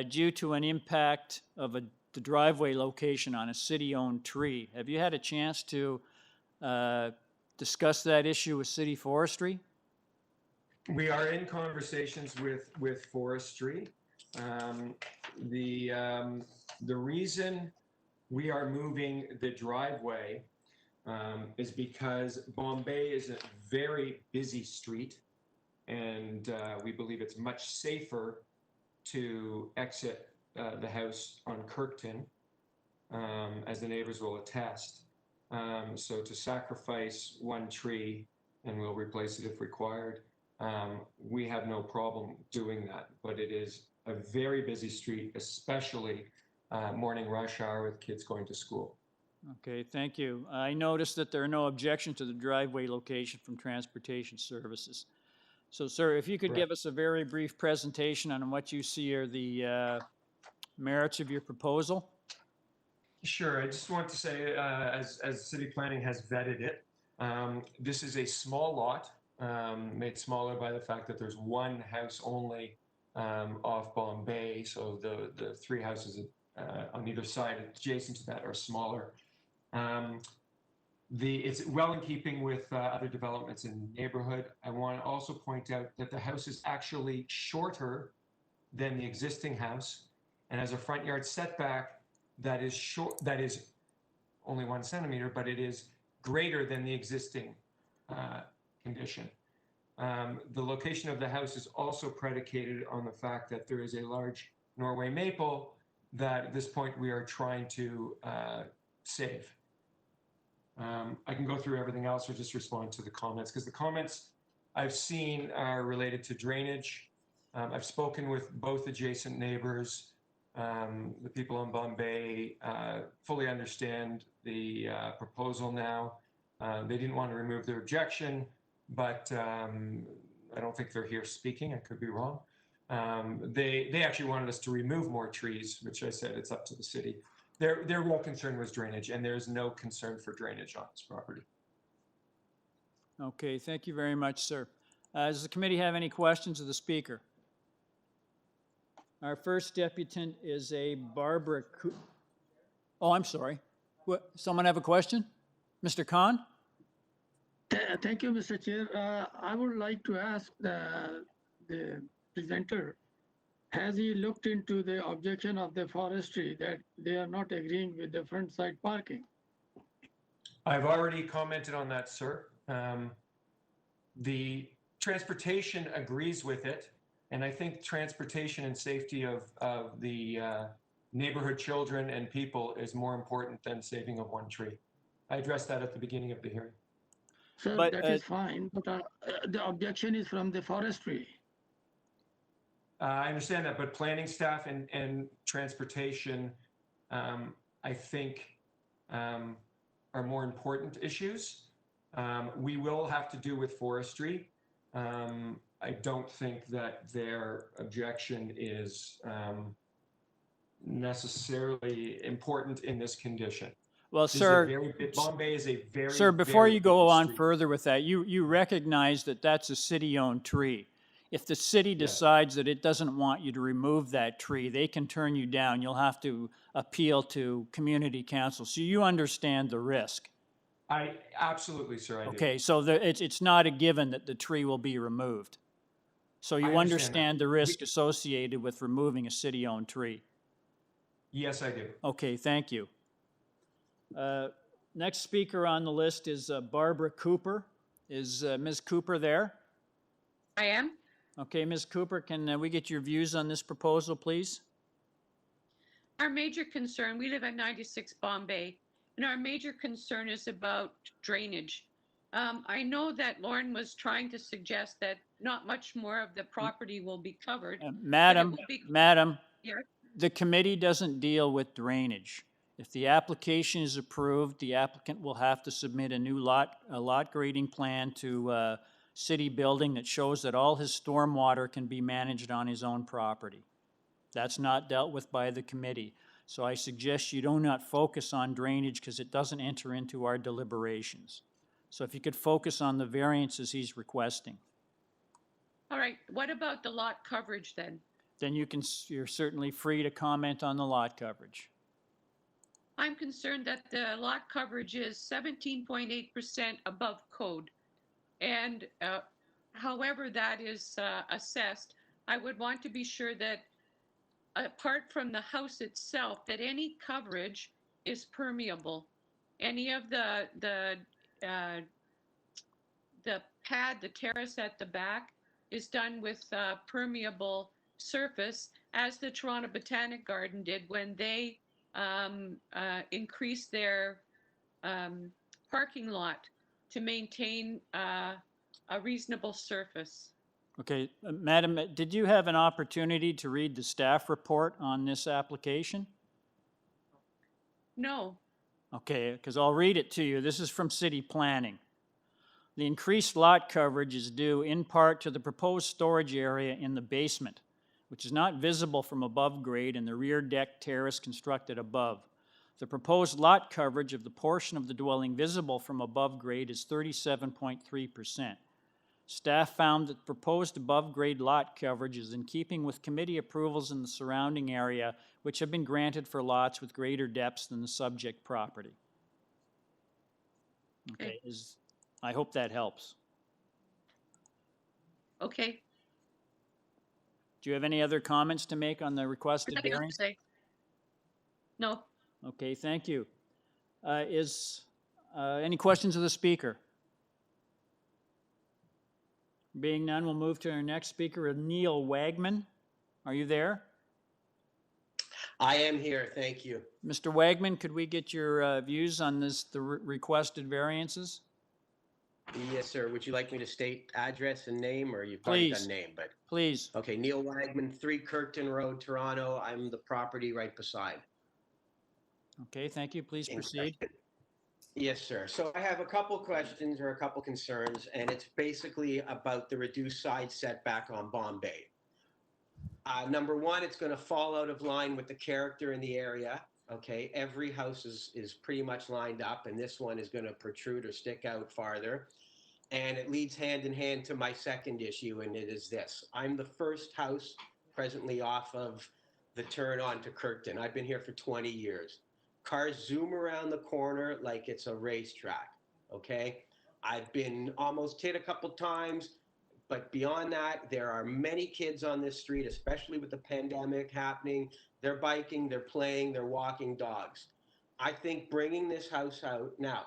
Speaker 1: due to an impact of the driveway location on a city-owned tree. Have you had a chance to discuss that issue with City Forestry?
Speaker 8: We are in conversations with Forestry. The reason we are moving the driveway is because Bombay is a very busy street, and we believe it's much safer to exit the house on Kirkton, as the neighbors will attest. So to sacrifice one tree, and we'll replace it if required, we have no problem doing that. But it is a very busy street, especially morning rush hour with kids going to school.
Speaker 1: Okay, thank you. I noticed that there are no objections to the driveway location from Transportation Services. So, sir, if you could give us a very brief presentation on what you see are the merits of your proposal.
Speaker 8: Sure. I just want to say, as city planning has vetted it, this is a small lot, made smaller by the fact that there's one house only off Bombay. So the three houses on either side adjacent to that are smaller. It's well in keeping with other developments in the neighborhood. I want to also point out that the house is actually shorter than the existing house, and has a front yard setback that is short, that is only 1 centimeter, but it is greater than the existing condition. The location of the house is also predicated on the fact that there is a large Norway maple that at this point we are trying to save. I can go through everything else or just respond to the comments, because the comments I've seen are related to drainage. I've spoken with both adjacent neighbors. The people on Bombay fully understand the proposal now. They didn't want to remove their objection, but I don't think they're here speaking. I could be wrong. They actually wanted us to remove more trees, which I said it's up to the city. Their real concern was drainage, and there's no concern for drainage on this property.
Speaker 1: Okay, thank you very much, sir. Does the committee have any questions of the speaker? Our first deputant is a Barbara Oh, I'm sorry. What, someone have a question? Mr. Khan?
Speaker 13: Thank you, Mr. Chair. I would like to ask the presenter, has he looked into the objection of the forestry that they are not agreeing with the front side parking?
Speaker 8: I've already commented on that, sir. The transportation agrees with it, and I think transportation and safety of the neighborhood children and people is more important than saving of one tree. I addressed that at the beginning of the hearing.
Speaker 13: Sir, that is fine, but the objection is from the forestry.
Speaker 8: I understand that, but planning staff and transportation, I think, are more important issues. We will have to do with forestry. I don't think that their objection is necessarily important in this condition.
Speaker 1: Well, sir,
Speaker 8: Bombay is a very,
Speaker 1: sir, before you go on
Speaker 8: street.
Speaker 1: further with that, you recognize that that's a city-owned tree. If the city decides that it doesn't want you to remove that tree, they can turn you down. You'll have to appeal to community council. So you understand the risk.
Speaker 8: Absolutely, sir, I do.
Speaker 1: Okay, so it's not a given that the tree will be removed. So you understand the risk associated with removing a city-owned tree.
Speaker 8: Yes, I do.
Speaker 1: Okay, thank you. Next speaker on the list is Barbara Cooper. Is Ms. Cooper there?
Speaker 4: I am.
Speaker 1: Okay, Ms. Cooper, can we get your views on this proposal, please?
Speaker 4: Our major concern, we live at 96 Bombay, and our major concern is about drainage. I know that Lauren was trying to suggest that not much more of the property will be covered.
Speaker 1: Madam,
Speaker 4: Yeah.
Speaker 1: the committee doesn't deal with drainage. If the application is approved, the applicant will have to submit a new lot grading plan to city building that shows that all his stormwater can be managed on his own property. That's not dealt with by the committee. So I suggest you do not focus on drainage because it doesn't enter into our deliberations. So if you could focus on the variances he's requesting.
Speaker 4: All right, what about the lot coverage then?
Speaker 1: Then you're certainly free to comment on the lot coverage.
Speaker 4: I'm concerned that the lot coverage is 17.8% above code. And however that is assessed, I would want to be sure that apart from the house itself, that any coverage is permeable. any of the pad, the terrace at the back is done with permeable surface, as the Toronto Botanic Garden did when they increased their parking lot to maintain a reasonable surface.
Speaker 1: Okay, Madam, did you have an opportunity to read the staff report on this application?
Speaker 4: No.
Speaker 1: Okay, because I'll read it to you. This is from City Planning. The increased lot coverage is due in part to the proposed storage area in the basement, which is not visible from above grade in the rear deck terrace constructed above. The proposed lot coverage of the portion of the dwelling visible from above grade is 37.3%. Staff found that proposed above-grade lot coverage is in keeping with committee approvals in the surrounding area, which have been granted for lots with greater depths than the subject property. Okay, I hope that helps.
Speaker 4: Okay.
Speaker 1: Do you have any other comments to make on the requested
Speaker 4: Nothing else to
Speaker 1: variance?
Speaker 4: say. No.
Speaker 1: Okay, thank you. Any questions of the speaker? Being none, we'll move to our next speaker, Neil Wagman. Are you there?
Speaker 3: I am here, thank you.
Speaker 1: Mr. Wagman, could we get your views on the requested variances?
Speaker 3: Yes, sir. Would you like me to state address and name, or you've already done name? But
Speaker 1: Please.
Speaker 3: Okay, Neil Wagman, 3 Kirkton Road, Toronto. I'm the property right beside.
Speaker 1: Okay, thank you. Please proceed.
Speaker 3: Yes, sir. So I have a couple questions or a couple concerns, and it's basically about the reduced side setback on Bombay. Number one, it's going to fall out of line with the character in the area. Okay, every house is pretty much lined up, and this one is going to protrude or stick out farther. And it leads hand in hand to my second issue, and it is this. I'm the first house presently off of the turn onto Kirkton. I've been here for 20 years. Cars zoom around the corner like it's a racetrack, okay? I've been almost hit a couple times, but beyond that, there are many kids on this street, especially with the pandemic happening. They're biking, they're playing, they're walking dogs. I think bringing this house out, now,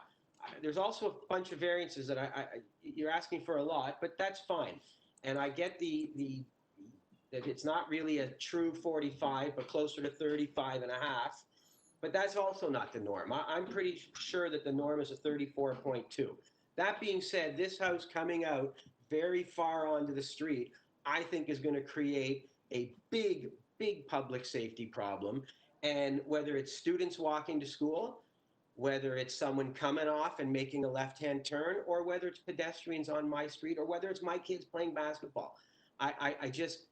Speaker 3: there's also a bunch of variances that you're asking for a lot, but that's fine. And I get that it's not really a true 45, but closer to 35 and a half. But that's also not the norm. I'm pretty sure that the norm is a 34.2. That being said, this house coming out very far onto the street, I think is going to create a big, big public safety problem. And whether it's students walking to school, whether it's someone coming off and making a left-hand turn, or whether it's pedestrians on my street, or whether it's my kids playing basketball, I just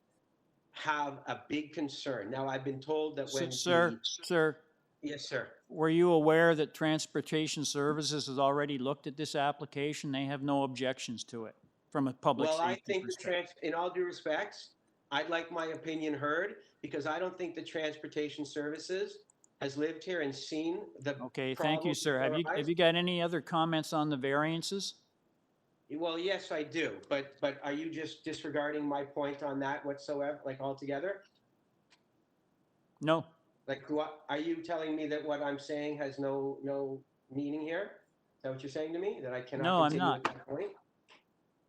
Speaker 3: have a big concern. Now, I've been told that when
Speaker 1: Sir.
Speaker 3: Yes, sir.
Speaker 1: Were you aware that Transportation Services has already looked at this application? They have no objections to it from a public
Speaker 3: Well, I
Speaker 1: safety
Speaker 3: think
Speaker 1: perspective.
Speaker 3: in all due respects, I'd like my opinion heard, because I don't think the Transportation Services has lived here and seen the
Speaker 1: Okay, thank you,
Speaker 3: problems
Speaker 1: sir.
Speaker 3: before
Speaker 1: Have
Speaker 3: us.
Speaker 1: you got any other comments on the variances?
Speaker 3: Well, yes, I do, but are you just disregarding my point on that whatsoever, like altogether?
Speaker 1: No.
Speaker 3: Like, are you telling me that what I'm saying has no meaning here? Is that what you're saying to me? That I cannot
Speaker 1: No, I'm
Speaker 3: continue
Speaker 1: not.
Speaker 3: with that point?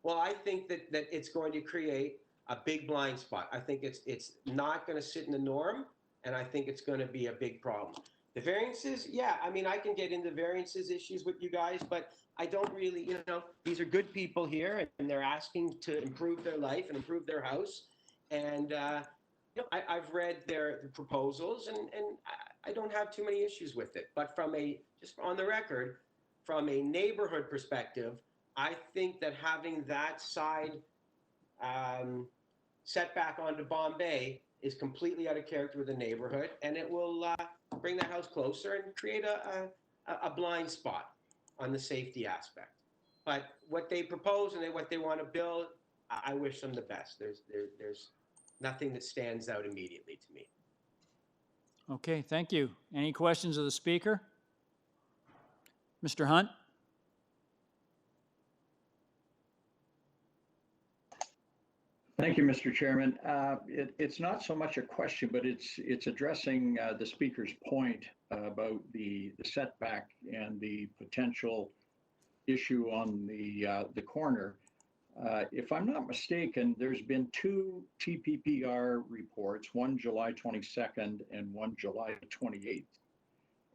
Speaker 3: Well, I think that it's going to create a big blind spot. I think it's not going to sit in the norm, and I think it's going to be a big problem. The variances, yeah, I mean, I can get into variances issues with you guys, but I don't really, these are good people here, and they're asking to improve their life and improve their house. And, I've read their proposals, and I don't have too many issues with it. But just on the record, from a neighborhood perspective, I think that having that side setback onto Bombay is completely out of character with the neighborhood, and it will bring that house closer and create a blind spot on the safety aspect. But what they propose and what they want to build, I wish them the best. There's nothing that stands out immediately to me.
Speaker 1: Okay, thank you. Any questions of the speaker? Mr. Hunt?
Speaker 9: Thank you, Mr. Chairman. It's not so much a question, but it's addressing the speaker's point about the setback and the potential issue on the corner. If I'm not mistaken, there's been two TPPR reports, one July 22nd and one July 28th.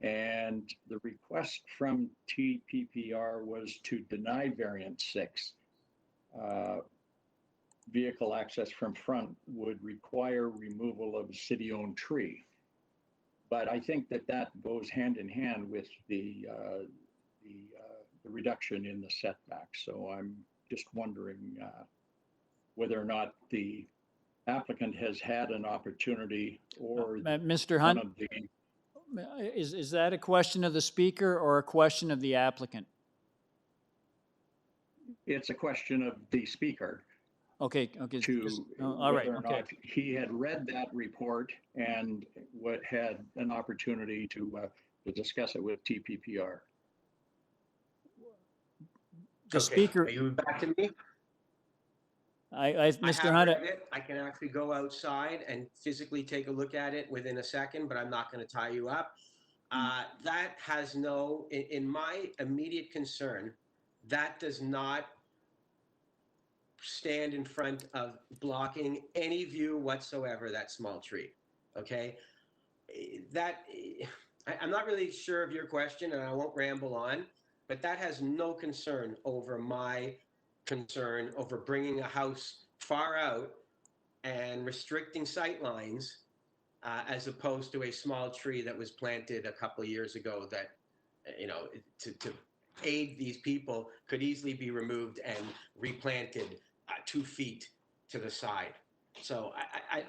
Speaker 9: And the request from TPPR was to deny variant 6. Vehicle access from front would require removal of a city-owned tree. But I think that goes hand in hand with the reduction in the setback. So I'm just wondering whether or not the applicant has had an opportunity or
Speaker 1: Mr. Hunt, is that a question of the speaker or a question of the applicant?
Speaker 9: It's a question of the speaker.
Speaker 1: Okay. All right.
Speaker 9: Whether or not he had read that report and what had an opportunity to discuss it with TPPR.
Speaker 1: The speaker.
Speaker 3: Are you back to me?
Speaker 1: Mr. Hunt.
Speaker 3: I can actually go outside and physically take a look at it within a second, but I'm not going to tie you up. That has no, in my immediate concern, that does not stand in front of blocking any view whatsoever, that small tree, okay? I'm not really sure of your question, and I won't ramble on, but that has no concern over my concern over bringing a house far out and restricting sight lines as opposed to a small tree that was planted a couple of years ago that, to aid these people could easily be removed and replanted 2 feet to the side. So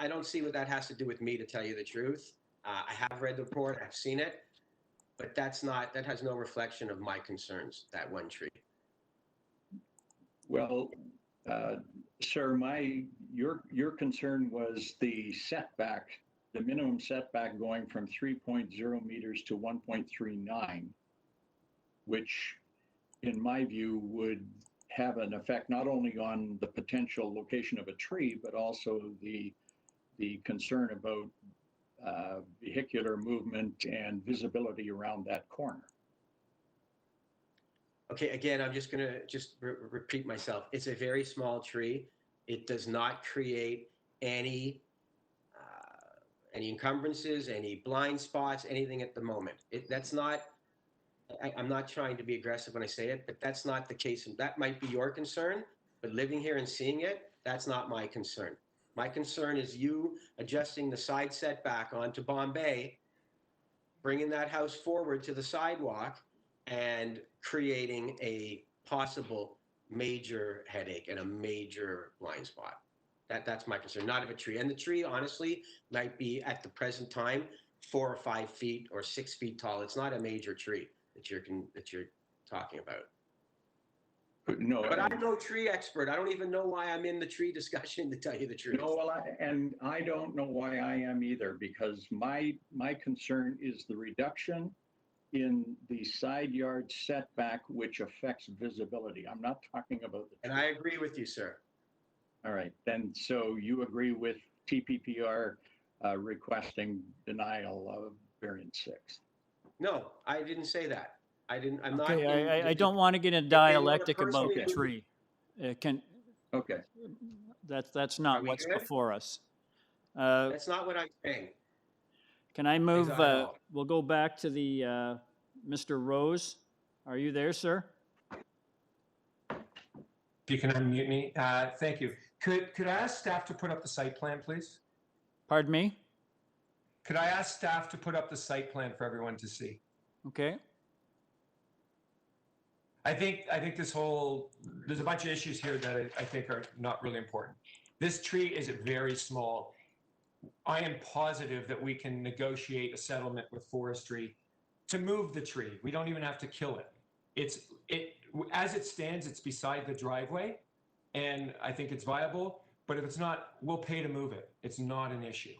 Speaker 3: I don't see what that has to do with me, to tell you the truth. I have read the report, I've seen it, but that has no reflection of my concerns, that one tree.
Speaker 9: Well, sir, your concern was the setback, the minimum setback going from 3.0 meters to 1.39, which in my view would have an effect not only on the potential location of a tree, but also the concern about vehicular movement and visibility around that corner.
Speaker 3: Okay, again, I'm just going to repeat myself. It's a very small tree. It does not create any encumbrances, any blind spots, anything at the moment. That's not. I'm not trying to be aggressive when I say it, but that's not the case. And that might be your concern, but living here and seeing it, that's not my concern. My concern is you adjusting the side setback onto Bombay, bringing that house forward to the sidewalk, and creating a possible major headache and a major blind spot. That's my concern, not of a tree. And the tree, honestly, might be at the present time 4 or 5 feet or 6 feet tall. It's not a major tree that you're talking about.
Speaker 9: No,
Speaker 3: but I'm no tree expert. I don't even know why I'm in the tree discussion, to tell you the truth.
Speaker 9: No, well, I don't know why I am either, because my concern is the reduction in the side yard setback, which affects visibility. I'm not talking about the tree.
Speaker 3: And I agree with you, sir.
Speaker 9: All right, then, so you agree with TPPR requesting denial of variance 6?
Speaker 3: No, I didn't say that. I'm not.
Speaker 1: Okay, I don't want to get a dialectic about the tree.
Speaker 9: Okay.
Speaker 1: That's not what's before us.
Speaker 3: That's not what I'm saying.
Speaker 1: Can I move? We'll go back to the Mr. Rose. Are you there, sir?
Speaker 8: If you can unmute me, thank you. Could I ask staff to put up the site plan, please?
Speaker 1: Pardon me?
Speaker 8: Could I ask staff to put up the site plan for everyone to see?
Speaker 1: Okay.
Speaker 8: I think there's a bunch of issues here that I think are not really important. This tree is very small. I am positive that we can negotiate a settlement with forestry to move the tree. We don't even have to kill it. As it stands, it's beside the driveway, and I think it's viable. But if it's not, we'll pay to move it. It's not an issue.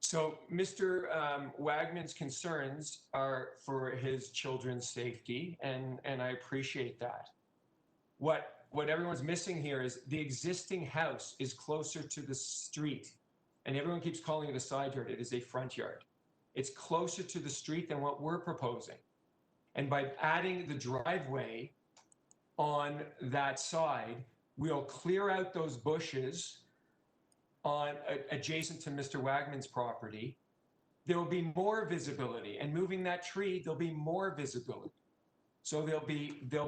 Speaker 8: So Mr. Wagman's concerns are for his children's safety, and I appreciate that. What what everyone's missing here is the existing house is closer to the street. And everyone keeps calling it a side yard. It is a front yard. It's closer to the street than what we're proposing. And by adding the driveway on that side, we'll clear out those bushes adjacent to Mr. Wagman's property. There will be more visibility, and moving that tree, there'll be more visibility. So there'll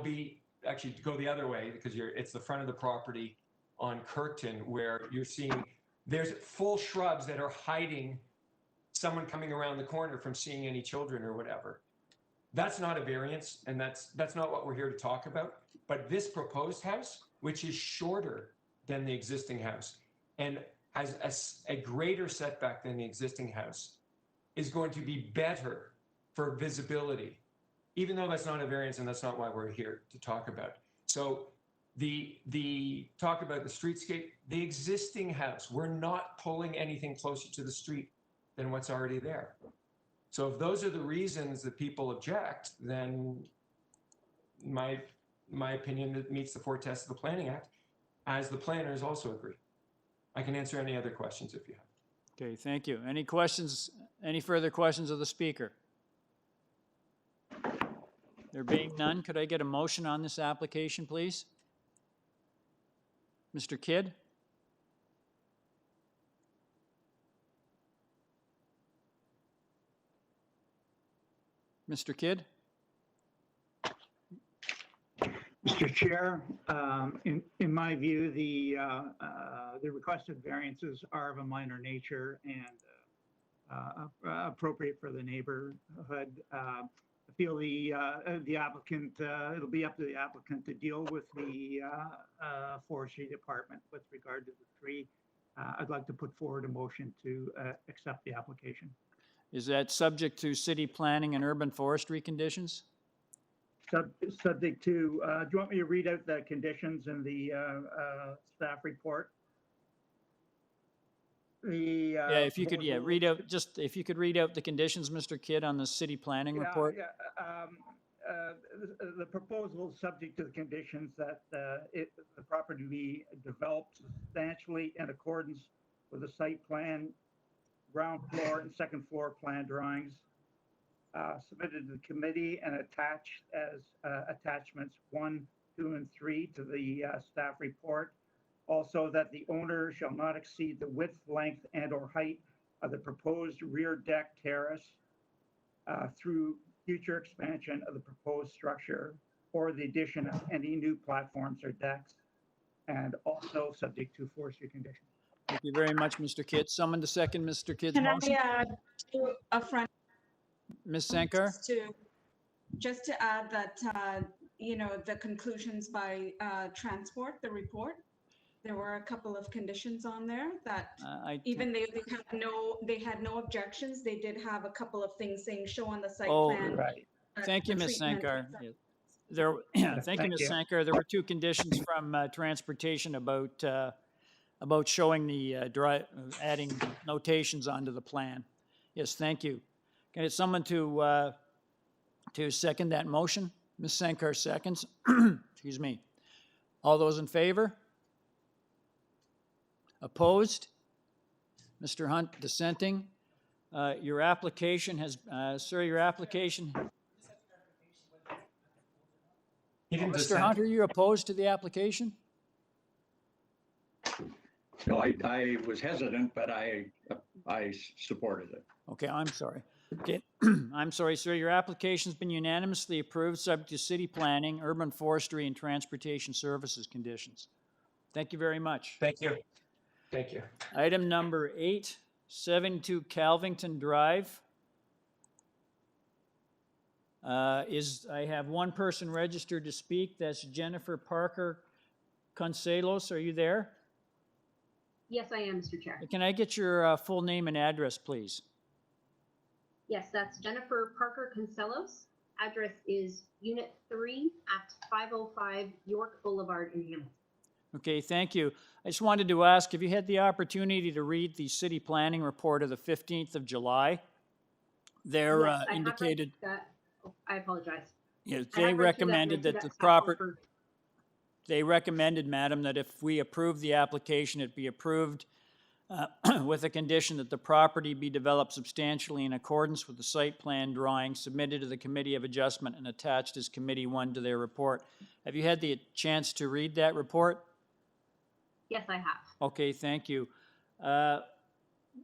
Speaker 8: be actually go the other way, because it's the front of the property on Kirkton where you're seeing there's full shrubs that are hiding someone coming around the corner from seeing any children or whatever. That's not a variance, and that's not what we're here to talk about. But this proposed house, which is shorter than the existing house and has a greater setback than the existing house, is going to be better for visibility, even though that's not a variance and that's not why we're here to talk about. So the talk about the streetscape, the existing house, we're not pulling anything closer to the street than what's already there. So if those are the reasons that people object, then my opinion, it meets the 4 tests of the Planning Act, as the planners also agree. I can answer any other questions if you have.
Speaker 1: Okay, thank you. Any questions, any further questions of the speaker? There being none, could I get a motion on this application, please? Mr. Kidd? Mr. Kidd?
Speaker 10: Mr. Chair, in my view, the requested variances are of a minor nature and appropriate for the neighborhood. I feel the applicant, it'll be up to the applicant to deal with the forestry department with regard to the tree. I'd like to put forward a motion to accept the application.
Speaker 1: Is that subject to city planning and urban forestry conditions?
Speaker 10: Subject to, do you want me to read out the conditions in the staff report?
Speaker 1: Yeah, if you could, read out, just if you could read out the conditions, Mr. Kidd, on the city planning report.
Speaker 10: Yeah, the proposal is subject to the conditions that the property be developed substantially in accordance with the site plan, ground floor and second floor plan drawings submitted to the committee and attached as attachments 1, 2, and 3 to the staff report. Also, that the owner shall not exceed the width, length, and or height of the proposed rear deck terrace through future expansion of the proposed structure or the addition of any new platforms or decks, and also subject to forestry conditions.
Speaker 1: Thank you very much, Mr. Kidd. Someone to second Mr. Kidd's
Speaker 2: Can
Speaker 1: motion?
Speaker 2: I do a front?
Speaker 1: Ms. Sankar?
Speaker 2: Just to add that, the conclusions by transport, the report, there were a couple of conditions on there that even they had no objections. They did have a couple of things saying show on the site plan.
Speaker 1: Right. Thank you, Ms. Sankar. Thank you, Ms. Sankar. There were 2 conditions from transportation about showing the adding notations onto the plan. Yes, thank you. Can I get someone to second that motion? Ms. Sankar seconds. Excuse me. All those in favor? Opposed? Mr. Hunt dissenting. Your application has, sir, your application. Mr. Hunt, are you opposed to the application?
Speaker 9: No, I was hesitant, but I supported it.
Speaker 1: Okay, I'm sorry. Okay, I'm sorry, sir. Your application's been unanimously approved, subject to city planning, urban forestry, and transportation services conditions. Thank you very much.
Speaker 8: Thank you. Thank you.
Speaker 1: Item number 8, 72 Calvington Drive. I have one person registered to speak. That's Jennifer Parker Concelos. Are you there?
Speaker 11: Yes, I am, Mr. Chair.
Speaker 1: Can I get your full name and address, please?
Speaker 11: Yes, that's Jennifer Parker Concelos. Address is Unit 3 at 505 York Boulevard in Hamilton.
Speaker 1: Okay, thank you. I just wanted to ask, have you had the opportunity to read the city planning report of the 15th of July? They're
Speaker 11: Yes, I
Speaker 1: indicated.
Speaker 11: have read that. Oh, I apologize.
Speaker 1: Yeah,
Speaker 11: I
Speaker 1: they
Speaker 11: have read through
Speaker 1: recommended
Speaker 11: that
Speaker 1: that the
Speaker 11: staff
Speaker 1: proper.
Speaker 11: offered-
Speaker 1: They recommended, Madam, that if we approve the application, it be approved with a condition that the property be developed substantially in accordance with the site plan drawing submitted to the Committee of Adjustment and attached as Committee 1 to their report. Have you had the chance to read that report?
Speaker 11: Yes, I have.
Speaker 1: Okay, thank you.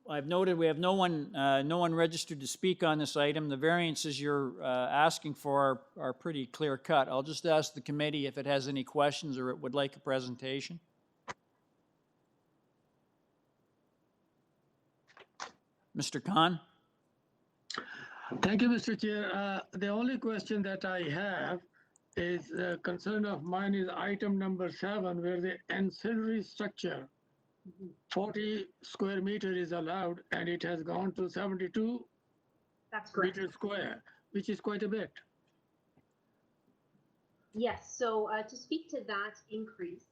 Speaker 1: I've noted we have no one registered to speak on this item. The variances you're asking for are pretty clear cut. I'll just ask the committee if it has any questions or it would like a presentation. Mr. Khan?
Speaker 13: Thank you, Mr. Chair. The only question that I have is a concern of mine is item number 7, where the ancillary structure 40 square meter is allowed, and it has gone to 72
Speaker 11: That's correct.
Speaker 13: meter square, which is quite a bit.
Speaker 11: Yes, so to speak to that increase,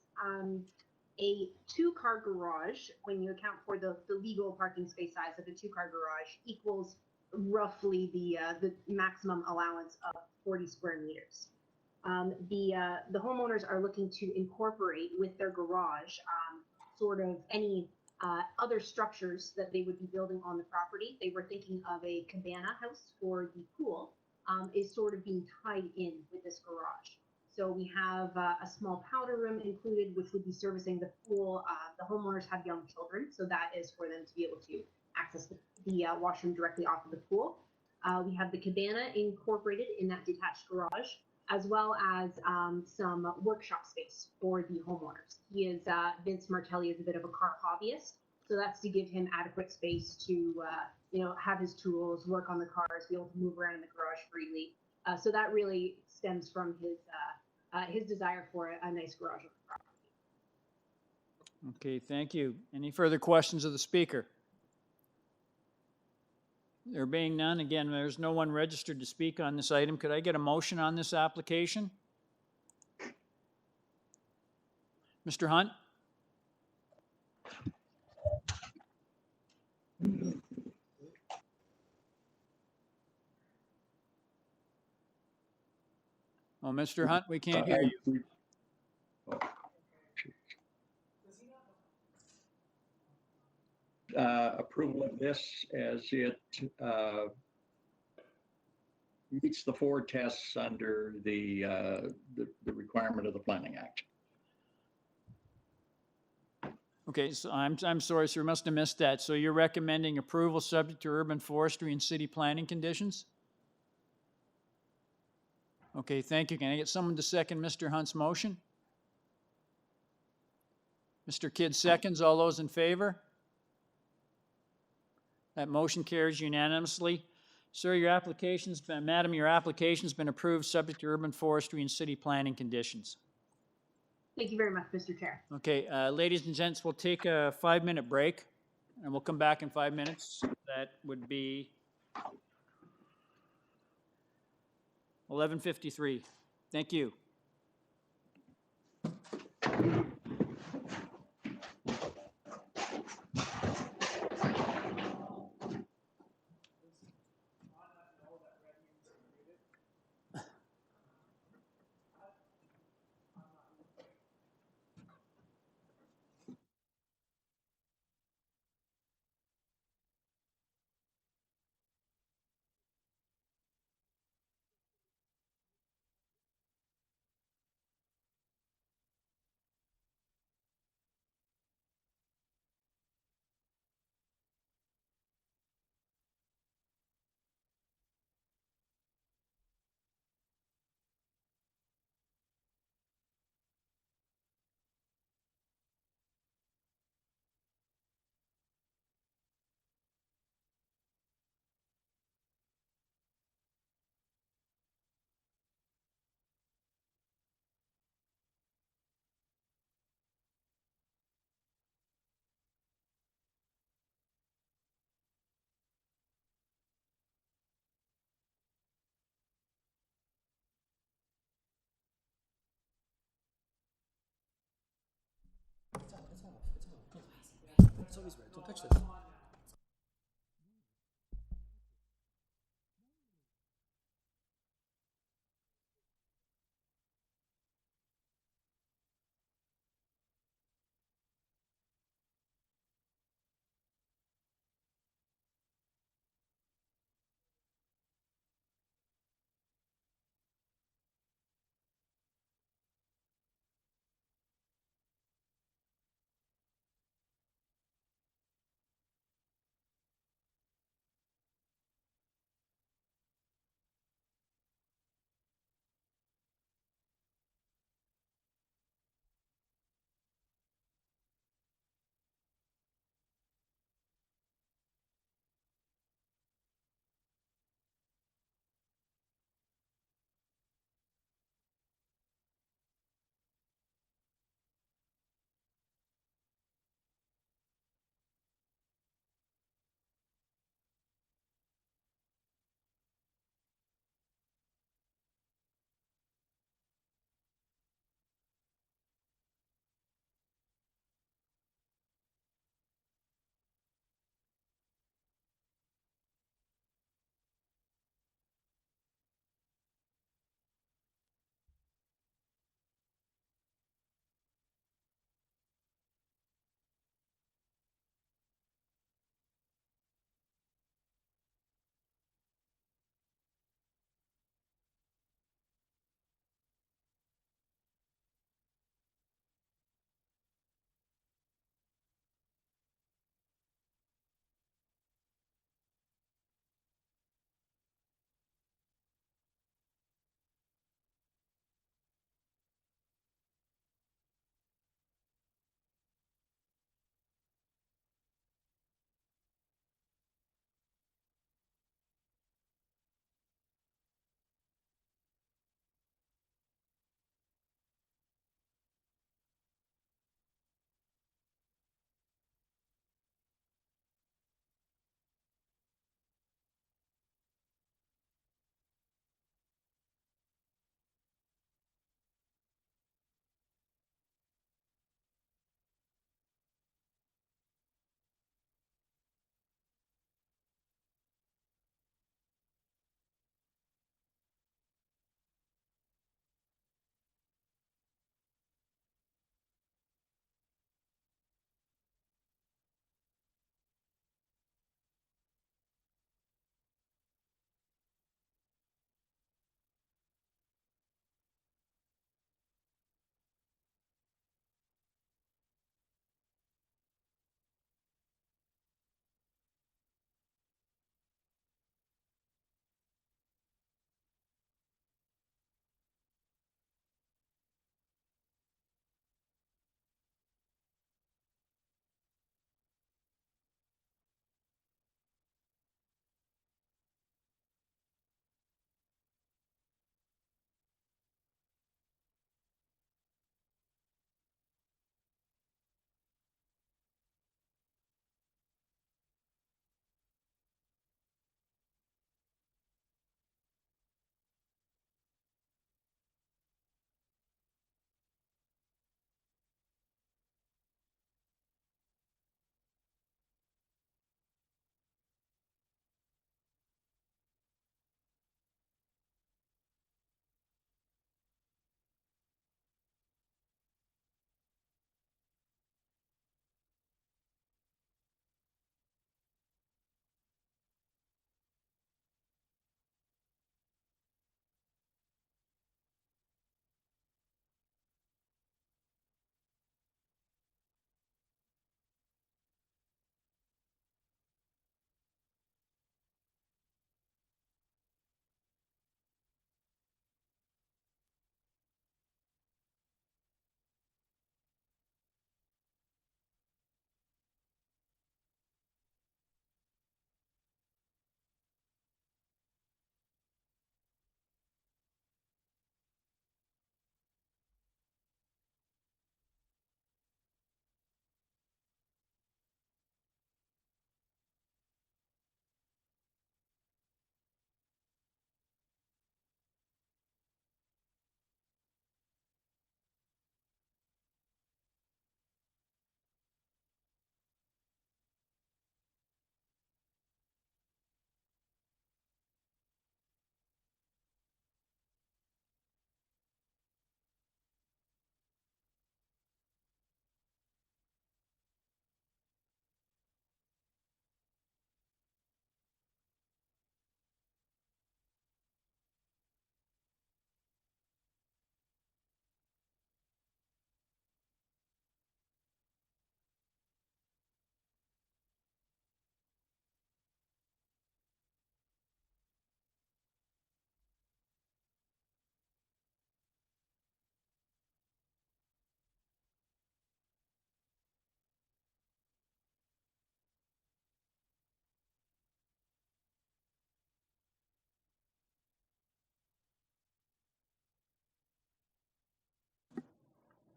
Speaker 11: a 2-car garage, when you account for the legal parking space size of a 2-car garage, equals roughly the maximum allowance of 40 square meters. The homeowners are looking to incorporate with their garage sort of any other structures that they would be building on the property. They were thinking of a cabana house for the pool is sort of being tied in with this garage. So we have a small powder room included, which would be servicing the pool. The homeowners have young children, so that is for them to be able to access the washroom directly off of the pool. We have the cabana incorporated in that detached garage, as well as some workshop space for the homeowners. Vince Martelli is a bit of a car hobbyist, so that's to give him adequate space to have his tools, work on the cars, be able to move around in the garage freely. So that really stems from his desire for a nice garage on the property.
Speaker 1: Okay, thank you. Any further questions of the speaker? There being none, again, there's no one registered to speak on this item. Could I get a motion on this application? Mr. Hunt? Oh, Mr. Hunt, we can't hear you.
Speaker 9: Approval of this as it meets the 4 tests under the requirement of the Planning Act.
Speaker 1: Okay, so I'm sorry, sir, must have missed that. So you're recommending approval subject to urban forestry and city planning conditions? Okay, thank you. Can I get someone to second Mr. Hunt's motion? Mr. Kidd seconds. All those in favor? That motion carries unanimously. Sir, Madam, your application's been approved subject to urban forestry and city planning conditions.
Speaker 11: Thank you very much, Mr. Chair.
Speaker 1: Okay, ladies and gents, we'll take a 5-minute break and we'll come back in 5 minutes. That would be 11:53. Thank you.
Speaker 12: It's always red. Don't touch this.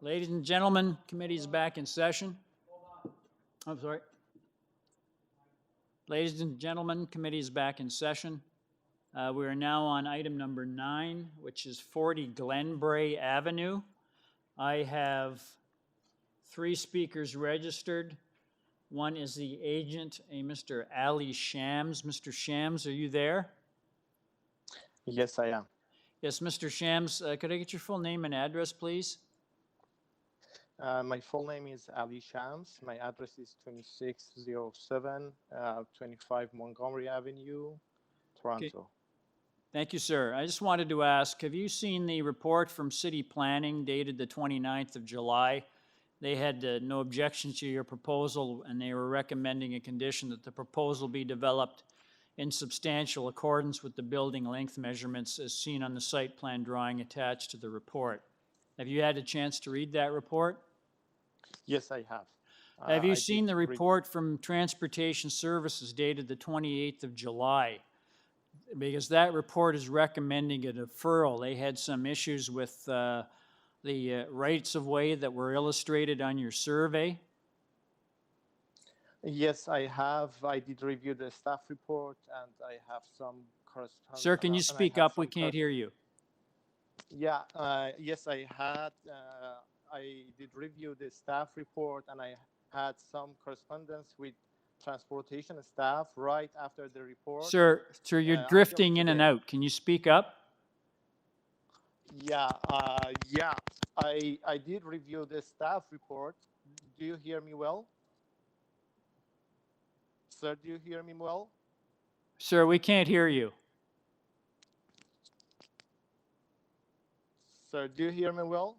Speaker 1: Ladies and gentlemen, committee is back in session. I'm sorry. Ladies and gentlemen, committee is back in session. We are now on item number 9, which is 40 GLENBRAE Avenue. I have 3 speakers registered. One is the agent, a Mr. Ali Shams. Mr. Shams, are you there?
Speaker 15: Yes, I am.
Speaker 1: Yes, Mr. Shams, could I get your full name and address, please?
Speaker 15: My full name is Ali Shams. My address is 2607 25 Montgomery Avenue, Toronto.
Speaker 1: Okay. Thank you, sir. I just wanted to ask, have you seen the report from City Planning dated the 29th of July? They had no objection to your proposal, and they were recommending a condition that the proposal be developed in substantial accordance with the building length measurements as seen on the site plan drawing attached to the report. Have you had a chance to read that report?
Speaker 15: Yes, I have.
Speaker 1: Have you
Speaker 15: I
Speaker 1: seen
Speaker 15: did
Speaker 1: the
Speaker 15: read-
Speaker 1: report from Transportation Services dated the 28th of July? Because that report is recommending a deferral. They had some issues with the rights of way that were illustrated on your survey.
Speaker 15: Yes, I have. I did review the staff report, and I have some correspondence.
Speaker 1: Sir, can you speak up? We can't hear you.
Speaker 15: Yeah, yes, I had. I did review the staff report, and I had some correspondence with transportation staff right after the report.
Speaker 1: Sir, you're
Speaker 15: until
Speaker 1: drifting in and
Speaker 15: today.
Speaker 1: out. Can you speak up?
Speaker 15: Yeah, yeah. I did review the staff report. Do you hear me well? Sir, do you hear me well?
Speaker 1: Sir, we can't hear you.
Speaker 15: Sir, do you hear me well?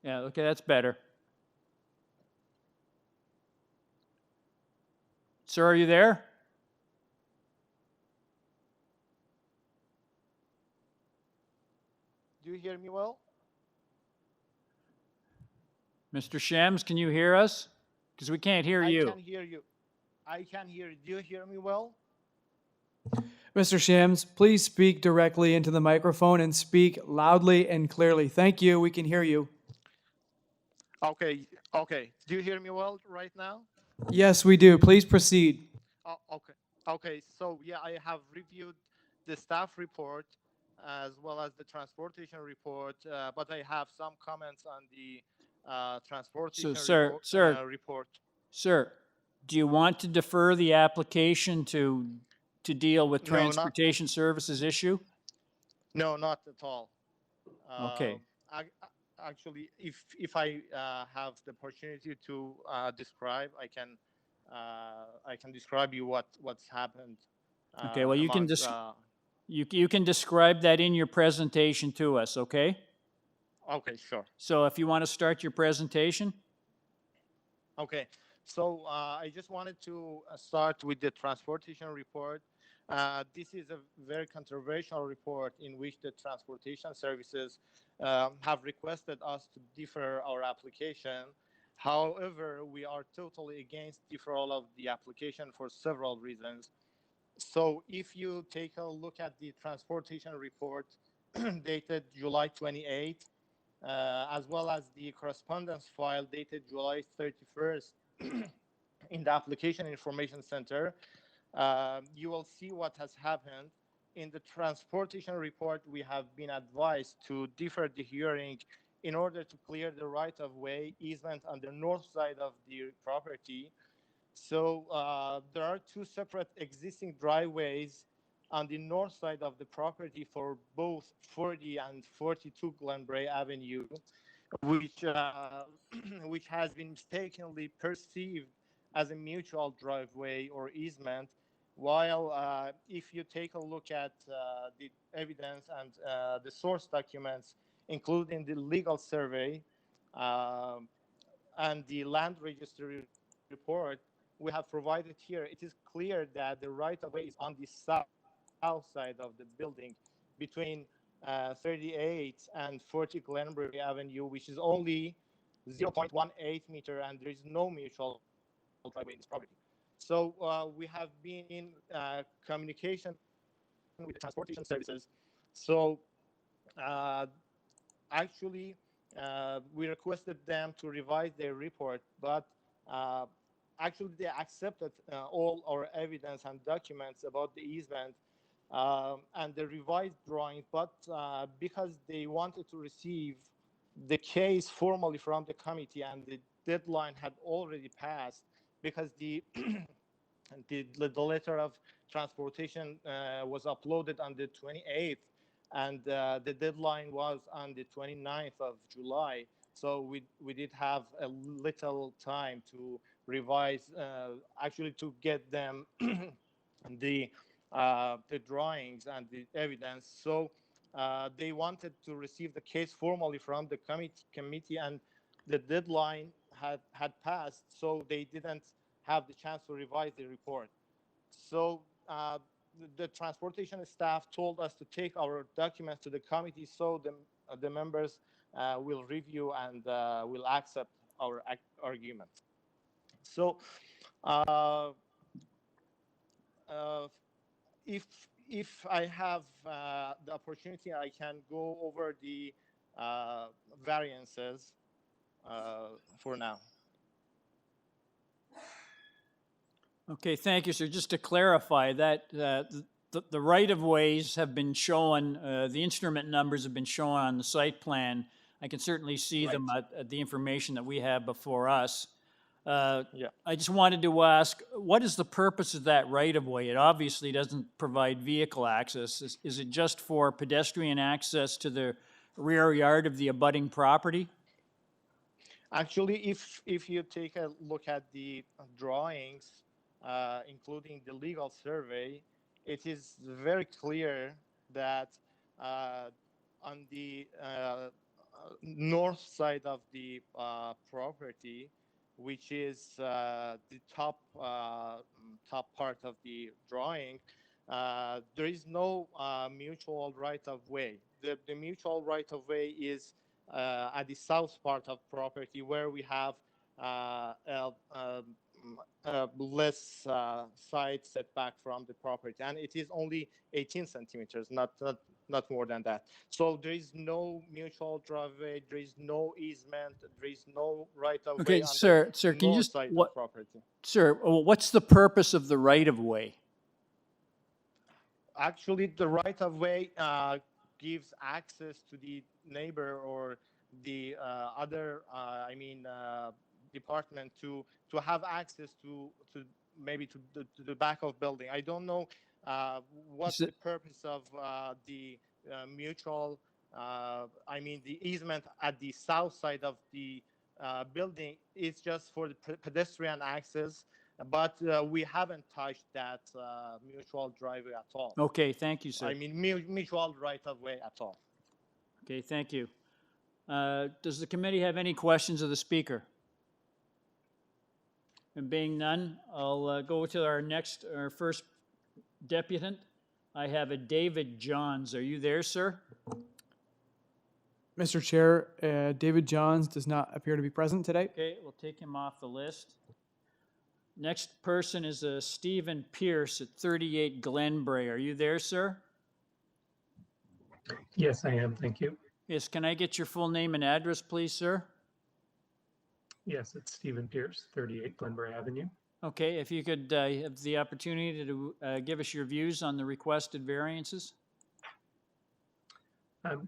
Speaker 1: Yeah, okay, that's better. Sir, are you there?
Speaker 15: Do you hear me well?
Speaker 1: Mr. Shams, can you hear us? Because we can't hear you.
Speaker 15: I can hear you. I can hear you. Do you hear me well?
Speaker 12: Mr. Shams, please speak directly into the microphone and speak loudly and clearly. Thank you. We can hear you.
Speaker 15: Okay, okay. Do you hear me well right now?
Speaker 12: Yes, we do. Please proceed.
Speaker 15: Oh, okay. Okay, so yeah, I have reviewed the staff report as well as the transportation report, but I have some comments on the transportation report.
Speaker 1: Sir, do you want to defer the application to deal with
Speaker 15: No, not-
Speaker 1: transportation services issue?
Speaker 15: No, not at all.
Speaker 1: Okay.
Speaker 15: Actually, if I have the opportunity to describe, I can describe you what's happened.
Speaker 1: Okay, well, you can
Speaker 15: among,
Speaker 1: you can describe that in your presentation to us, okay?
Speaker 15: Okay, sure.
Speaker 1: So if you want to start your presentation.
Speaker 15: Okay, so I just wanted to start with the transportation report. This is a very controversial report in which the transportation services have requested us to defer our application. However, we are totally against deferral of the application for several reasons. So if you take a look at the transportation report dated July 28, as well as the correspondence file dated July 31st in the Application Information Center, you will see what has happened. In the transportation report, we have been advised to defer the hearing in order to clear the right-of-way easement on the north side of the property. So there are 2 separate existing driveways on the north side of the property for both 40 and 42 GLENBRAE Avenue, which which has been mistakenly perceived as a mutual driveway or easement, while if you take a look at the evidence and the source documents, including the legal survey and the land registry report we have provided here, it is clear that the right-of-way is on the south side of the building between 38 and 40 GLENBRAE Avenue, which is only 0.18 meter, and there is no mutual driveway in this property. So we have been in communication with the transportation services. So actually, we requested them to revise their report, but actually they accepted all our evidence and documents about the easement and the revised drawing, but because they wanted to receive the case formally from the committee and the deadline had already passed, because the letter of transportation was uploaded on the 28th, and the deadline was on the 29th of July. So we did have a little time to revise, actually to get them the drawings and the evidence. So they wanted to receive the case formally from the committee, and the deadline had passed, so they didn't have the chance to revise the report. So the transportation staff told us to take our documents to the committee, so the members will review and will accept our argument. So if I have the opportunity, I can go over the variances for now.
Speaker 1: Okay, thank you, sir. Just to clarify that the right-of-ways have been shown, the instrument numbers have been shown on the site plan. I can certainly see them at the information that we have before us.
Speaker 15: Yeah.
Speaker 1: I just wanted to ask, what is the purpose of that right-of-way? It obviously doesn't provide vehicle access. Is it just for pedestrian access to the rear yard of the abutting property?
Speaker 15: Actually, if you take a look at the drawings, including the legal survey, it is very clear that on the north side of the property, which is the top part of the drawing, there is no mutual right-of-way. The mutual right-of-way is at the south part of property, where we have less side setback from the property, and it is only 18 centimeters, not more than that. So there is no mutual driveway, there is no easement, there is no right-of-way.
Speaker 1: Okay,
Speaker 15: on
Speaker 1: sir,
Speaker 15: the
Speaker 1: can you
Speaker 15: north
Speaker 1: just,
Speaker 15: side of property.
Speaker 1: Sir, what's the purpose of the right-of-way?
Speaker 15: Actually, the right-of-way gives access to the neighbor or the other, department to have access to maybe to the back of building. I don't know what's the purpose of the mutual, the easement at the south side of the building is just for the pedestrian access, but we haven't touched that mutual driveway at all.
Speaker 1: Okay, thank you, sir.
Speaker 15: Mutual right-of-way at all.
Speaker 1: Okay, thank you. Does the committee have any questions of the speaker? And being none, I'll go to our first deputant. I have a David Johns. Are you there, sir?
Speaker 12: Mr. Chair, David Johns does not appear to be present today.
Speaker 1: Okay, we'll take him off the list. Next person is Stephen Pierce at 38 GLENBRAE. Are you there, sir?
Speaker 17: Yes, I am. Thank you.
Speaker 1: Yes, can I get your full name and address, please, sir?
Speaker 17: Yes, it's Stephen Pierce, 38 GLENBRAE Avenue.
Speaker 1: Okay, if you could have the opportunity to give us your views on the requested variances.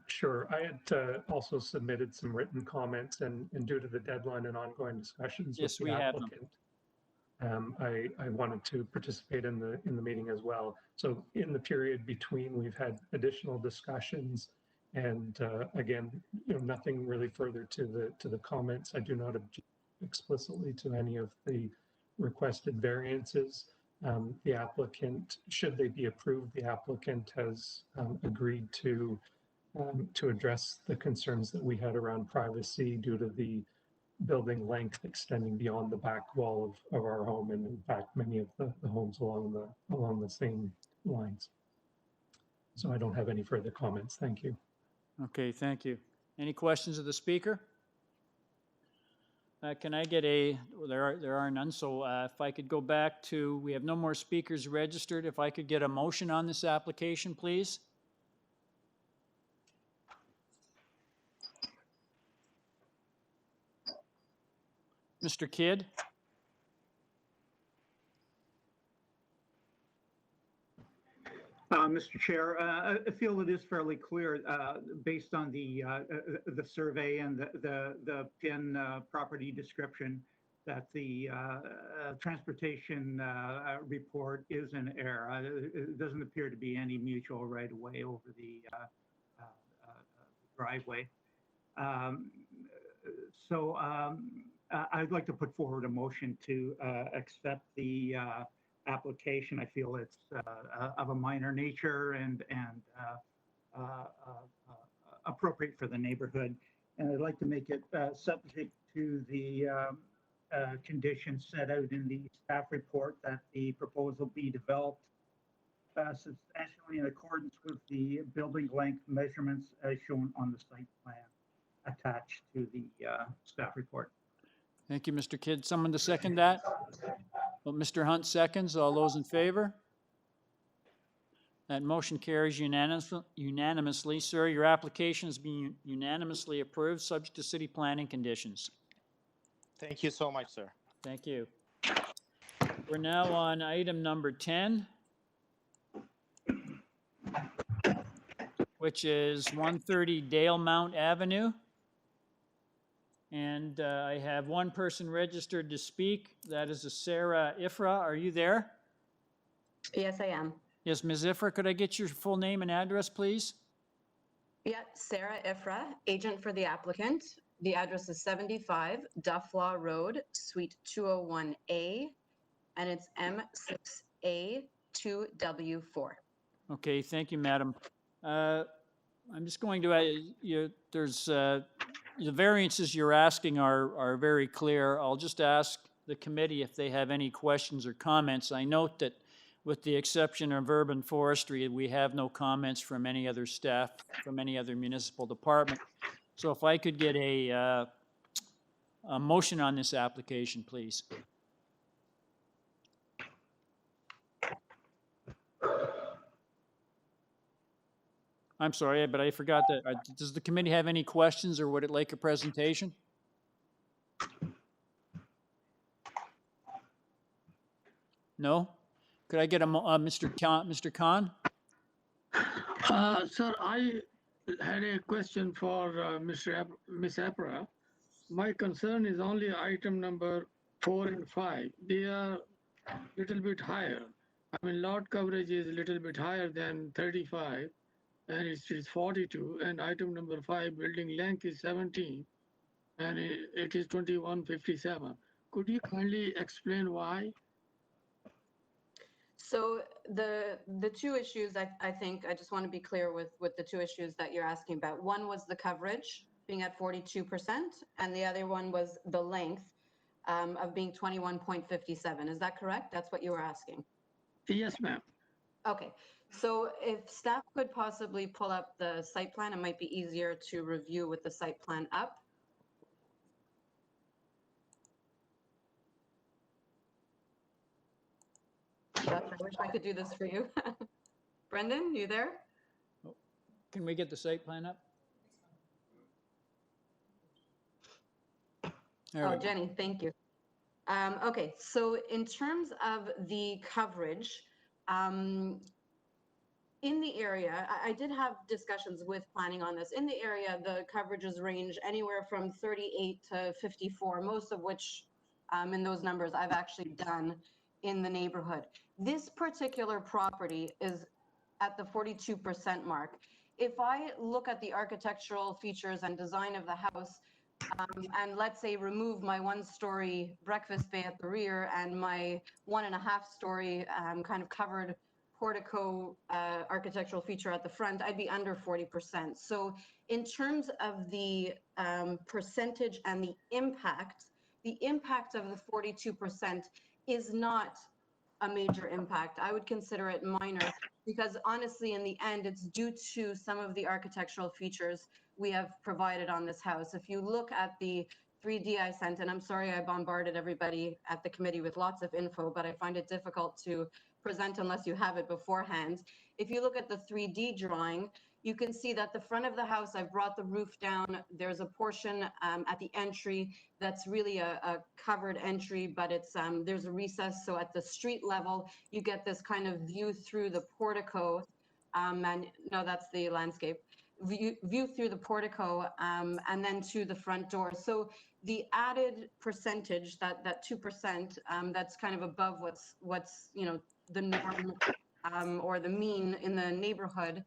Speaker 17: Sure. I had also submitted some written comments, and due to the deadline and ongoing discussions with the applicant, I wanted to participate in the meeting as well. So in the period between, we've had additional discussions, and again, nothing really further to the comments. I do not object explicitly to any of the requested variances. The applicant, should they be approved, the applicant has agreed to address the concerns that we had around privacy due to the building length extending beyond the back wall of our home, and in fact many of the homes along the same lines. So I don't have any further comments. Thank you.
Speaker 1: Okay, thank you. Any questions of the speaker? Can I get there are none, so if I could go back to, we have no more speakers registered. If I could get a motion on this application, please. Mr. Kidd?
Speaker 10: Mr. Chair, I feel it is fairly clear, based on the survey and the PIN property description, that the transportation report is in error. It doesn't appear to be any mutual right-of-way over the driveway. So I'd like to put forward a motion to accept the application. I feel it's of a minor nature and appropriate for the neighborhood. And I'd like to make it subject to the conditions set out in the staff report, that the proposal be developed substantially in accordance with the building length measurements as shown on the site plan attached to the staff report.
Speaker 1: Thank you, Mr. Kidd. Someone to second that? Well, Mr. Hunt seconds. All those in favor? That motion carries unanimously. Sir, your application has been unanimously approved, subject to city planning conditions.
Speaker 15: Thank you so much, sir.
Speaker 1: Thank you. We're now on item number 10, which is 130 Dalemount Avenue. And I have one person registered to speak. That is a Sarah Ifra. Are you there?
Speaker 18: Yes, I am.
Speaker 1: Yes, Ms. Ifra, could I get your full name and address, please?
Speaker 18: Yeah, Sarah Ifra, agent for the applicant. The address is 75 Dahlish Road, Suite 201A, and it's M6A2W4.
Speaker 1: Okay, thank you, madam. I'm just going to, there's, the variances you're asking are very clear. I'll just ask the committee if they have any questions or comments. I note that with the exception of urban forestry, we have no comments from any other staff, from any other municipal department. So if I could get a motion on this application, please. I'm sorry, but I forgot that. Does the committee have any questions, or would it like a presentation? No? Could I get a Mr. Khan?
Speaker 13: Sir, I had a question for Ms. Apra. My concern is only item number 4 and 5. They are a little bit higher. I mean, lot coverage is a little bit higher than 35, and it is 42. And item number 5, building length is 17, and it is 2157. Could you kindly explain why?
Speaker 18: So the two issues, I think, I just want to be clear with the two issues that you're asking about. One was the coverage being at 42%, and the other one was the length of being 21.57. Is that correct? That's what you were asking?
Speaker 13: Yes, ma'am.
Speaker 18: Okay. So if staff could possibly pull up the site plan, it might be easier to review with the site plan up. Gosh, I wish I could do this for you. Brendan, you there?
Speaker 1: Can we get the site plan up?
Speaker 18: Oh, Jenny, thank you. Okay, so in terms of the coverage, in the area, I did have discussions with planning on this. In the area, the coverages range anywhere from 38 to 54, most of which in those numbers I've actually done in the neighborhood. This particular property is at the 42% mark. If I look at the architectural features and design of the house, and let's say remove my 1-story breakfast bay at the rear and my 1.5-story kind of covered portico architectural feature at the front, I'd be under 40%. So in terms of the percentage and the impact of the 42% is not a major impact. I would consider it minor because honestly, in the end, it's due to some of the architectural features we have provided on this house. If you look at the 3D I sent, and I'm sorry I bombarded everybody at the committee with lots of info, but I find it difficult to present unless you have it beforehand. If you look at the 3D drawing, You can see that the front of the house, I've brought the roof down. There's a portion at the entry that's really a covered entry, but it's there's a recess. So at the street level, you get this kind of view through the portico. And no, that's the landscape. View through the portico and then to the front door. So the added percentage, that 2%, that's kind of above what's the norm or the mean in the neighborhood,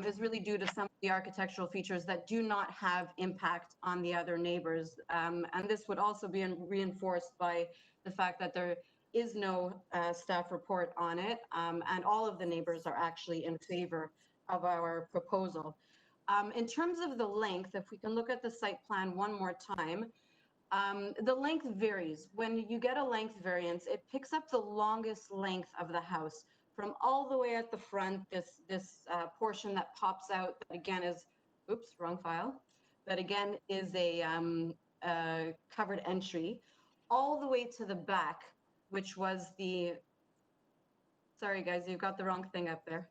Speaker 18: is really due to some of the architectural features that do not have impact on the other neighbors. And this would also be reinforced by the fact that there is no staff report on it, and all of the neighbors are actually in favor of our proposal. In terms of the length, if we can look at the site plan one more time, the length varies. When you get a length variance, it picks up the longest length of the house from all the way at the front, this portion that pops out, that again is, oops, wrong file, that again is a covered entry, all the way to the back, which was the, sorry guys, you've got the wrong thing up there.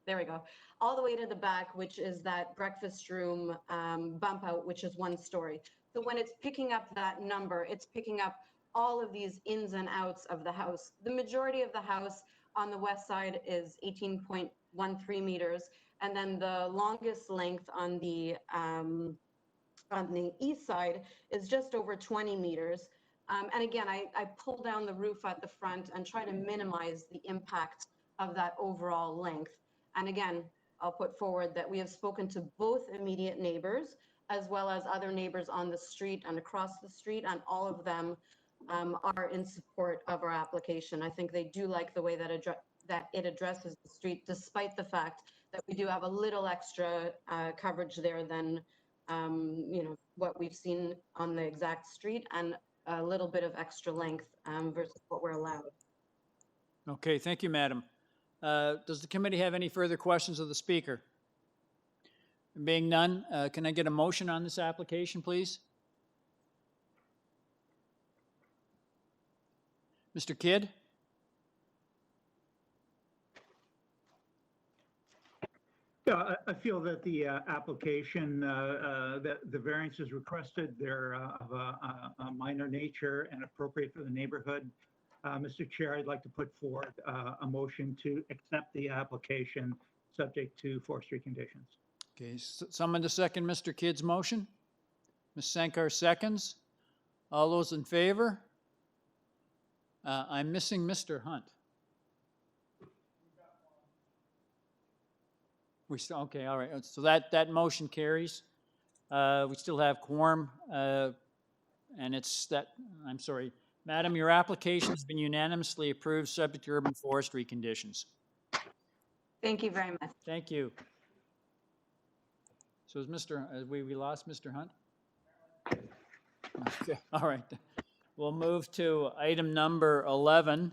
Speaker 18: There we go. All the way to the back, which is that breakfast room bump out, which is 1 story. So when it's picking up that number, it's picking up all of these ins and outs of the house. The majority of the house on the west side is 18.13 meters. And then the longest length on the east side is just over 20 meters. And again, I pull down the roof at the front and try to minimize the impact of that overall length. And again, I'll put forward that we have spoken to both immediate neighbors as well as other neighbors on the street and across the street, and all of them are in support of our application. I think they do like the way that it addresses the street, despite the fact that we do have a little extra coverage there than what we've seen on the exact street, and a little bit of extra length versus what we're allowed.
Speaker 1: Okay, thank you, madam. Does the committee have any further questions of the speaker? Being none, can I get a motion on this application, please? Mr. Kidd?
Speaker 10: Yeah, I feel that the application, that the variances requested, they're of a minor nature and appropriate for the neighborhood. Mr. Chair, I'd like to put forward a motion to accept the application subject to forestry conditions.
Speaker 1: Okay, someone to second Mr. Kidd's motion? Ms. Sankar seconds. All those in favor? I'm missing Mr. Hunt. We still, okay, all right. So that motion carries. We still have quorum, and it's that, I'm sorry. Madam, your application has been unanimously approved subject to urban forestry conditions.
Speaker 18: Thank you very much.
Speaker 1: Thank you. So is we lost Mr. Hunt? Okay, all right. We'll move to item number 11,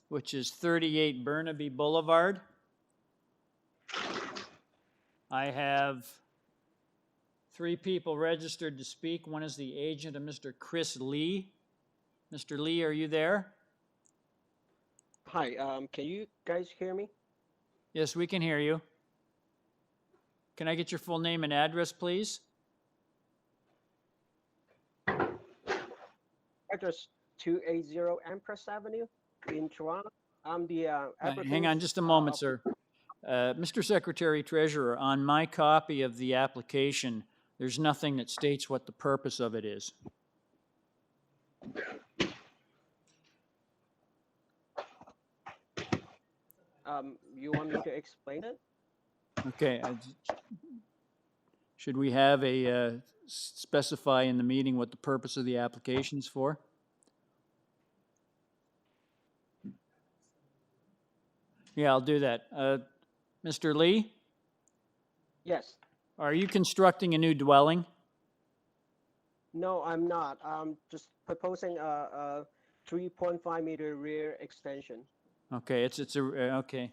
Speaker 1: which is 38 Burnaby Boulevard. I have 3 people registered to speak. One is the agent of Mr. Chris Lee. Mr. Lee, are you there?
Speaker 19: Hi, can you guys hear me?
Speaker 1: Yes, we can hear you. Can I get your full name and address, please?
Speaker 19: Address 280 Empress Avenue in Toronto. I'm the
Speaker 1: hang on just a moment, sir. Mr. Secretary Treasurer, on my copy of the application, there's nothing that states what the purpose of it is.
Speaker 19: You want me to explain it?
Speaker 1: Okay. Should we have a specify in the meeting what the purpose of the application is for? Yeah, I'll do that. Mr. Lee?
Speaker 19: Yes.
Speaker 1: Are you constructing a new dwelling?
Speaker 19: No, I'm not. I'm just proposing a 3.5 meter rear extension.
Speaker 1: Okay, okay.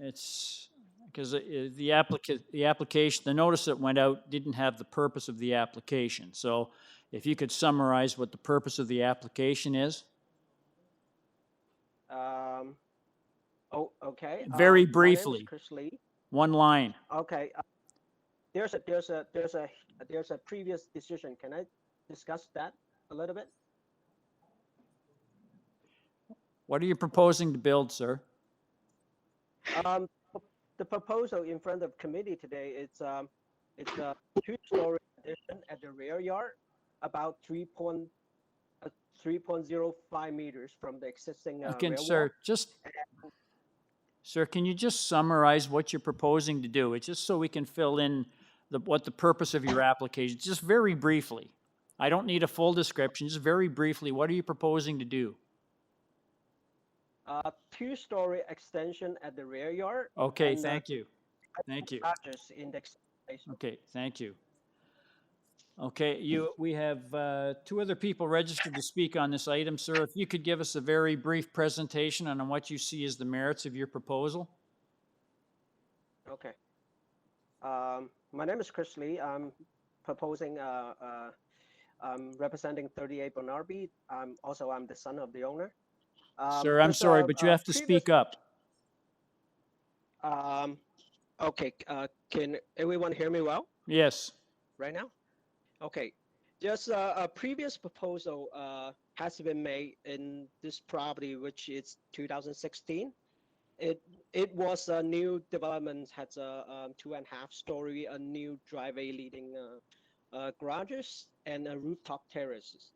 Speaker 1: It's because the application, the notice that went out didn't have the purpose of the application. So if you could summarize what the purpose of the application is.
Speaker 19: Oh, okay.
Speaker 1: Very
Speaker 19: My name is
Speaker 1: briefly.
Speaker 19: Chris Lee.
Speaker 1: One line.
Speaker 19: Okay. There's a previous decision. Can I discuss that a little bit?
Speaker 1: What are you proposing to build, sir?
Speaker 19: The proposal in front of committee today, it's a 2-story addition at the rear yard, about 3.05 meters from the existing
Speaker 1: Okay,
Speaker 19: rear
Speaker 1: sir,
Speaker 19: wall.
Speaker 1: Sir, can you just summarize what you're proposing to do? It's just so we can fill in what the purpose of your application, just very briefly. I don't need a full description, just very briefly, what are you proposing to do?
Speaker 19: 2-story extension at the rear yard.
Speaker 1: Okay,
Speaker 19: and,
Speaker 1: thank you. Thank you.
Speaker 19: Garages in the basement.
Speaker 1: Okay, thank you. Okay, we have 2 other people registered to speak on this item. Sir, if you could give us a very brief presentation on what you see as the merits of your proposal.
Speaker 19: Okay. My name is Chris Lee. I'm proposing, I'm representing 38 BURNABY. I'm the son of the owner.
Speaker 1: Sir, I'm sorry, but you have to speak up.
Speaker 19: Okay, can everyone hear me well?
Speaker 1: Yes.
Speaker 19: Right now? Okay, just a previous proposal has been made in this property, which is 2016. It was a new development, has a 2.5-story, a new driveway leading garages and a rooftop terraces.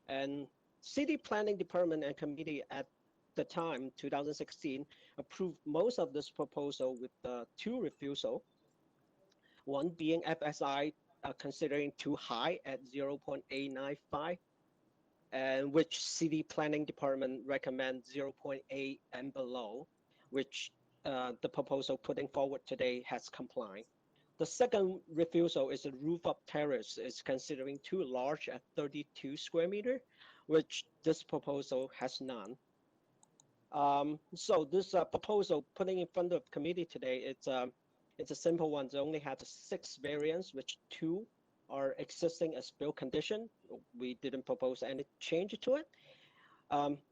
Speaker 19: And City Planning Department and Committee at the time, 2016, approved most of this proposal with 2 refusal. One being FSI considering too high at 0.895, and which City Planning Department recommend 0.8 and below, which the proposal putting forward today has complied. The second refusal is a rooftop terrace is considering too large at 32 square meter, which this proposal has none. So this proposal putting in front of committee today, it's a simple one. It only has 6 variants, which 2 are existing as built condition. We didn't propose any change to it.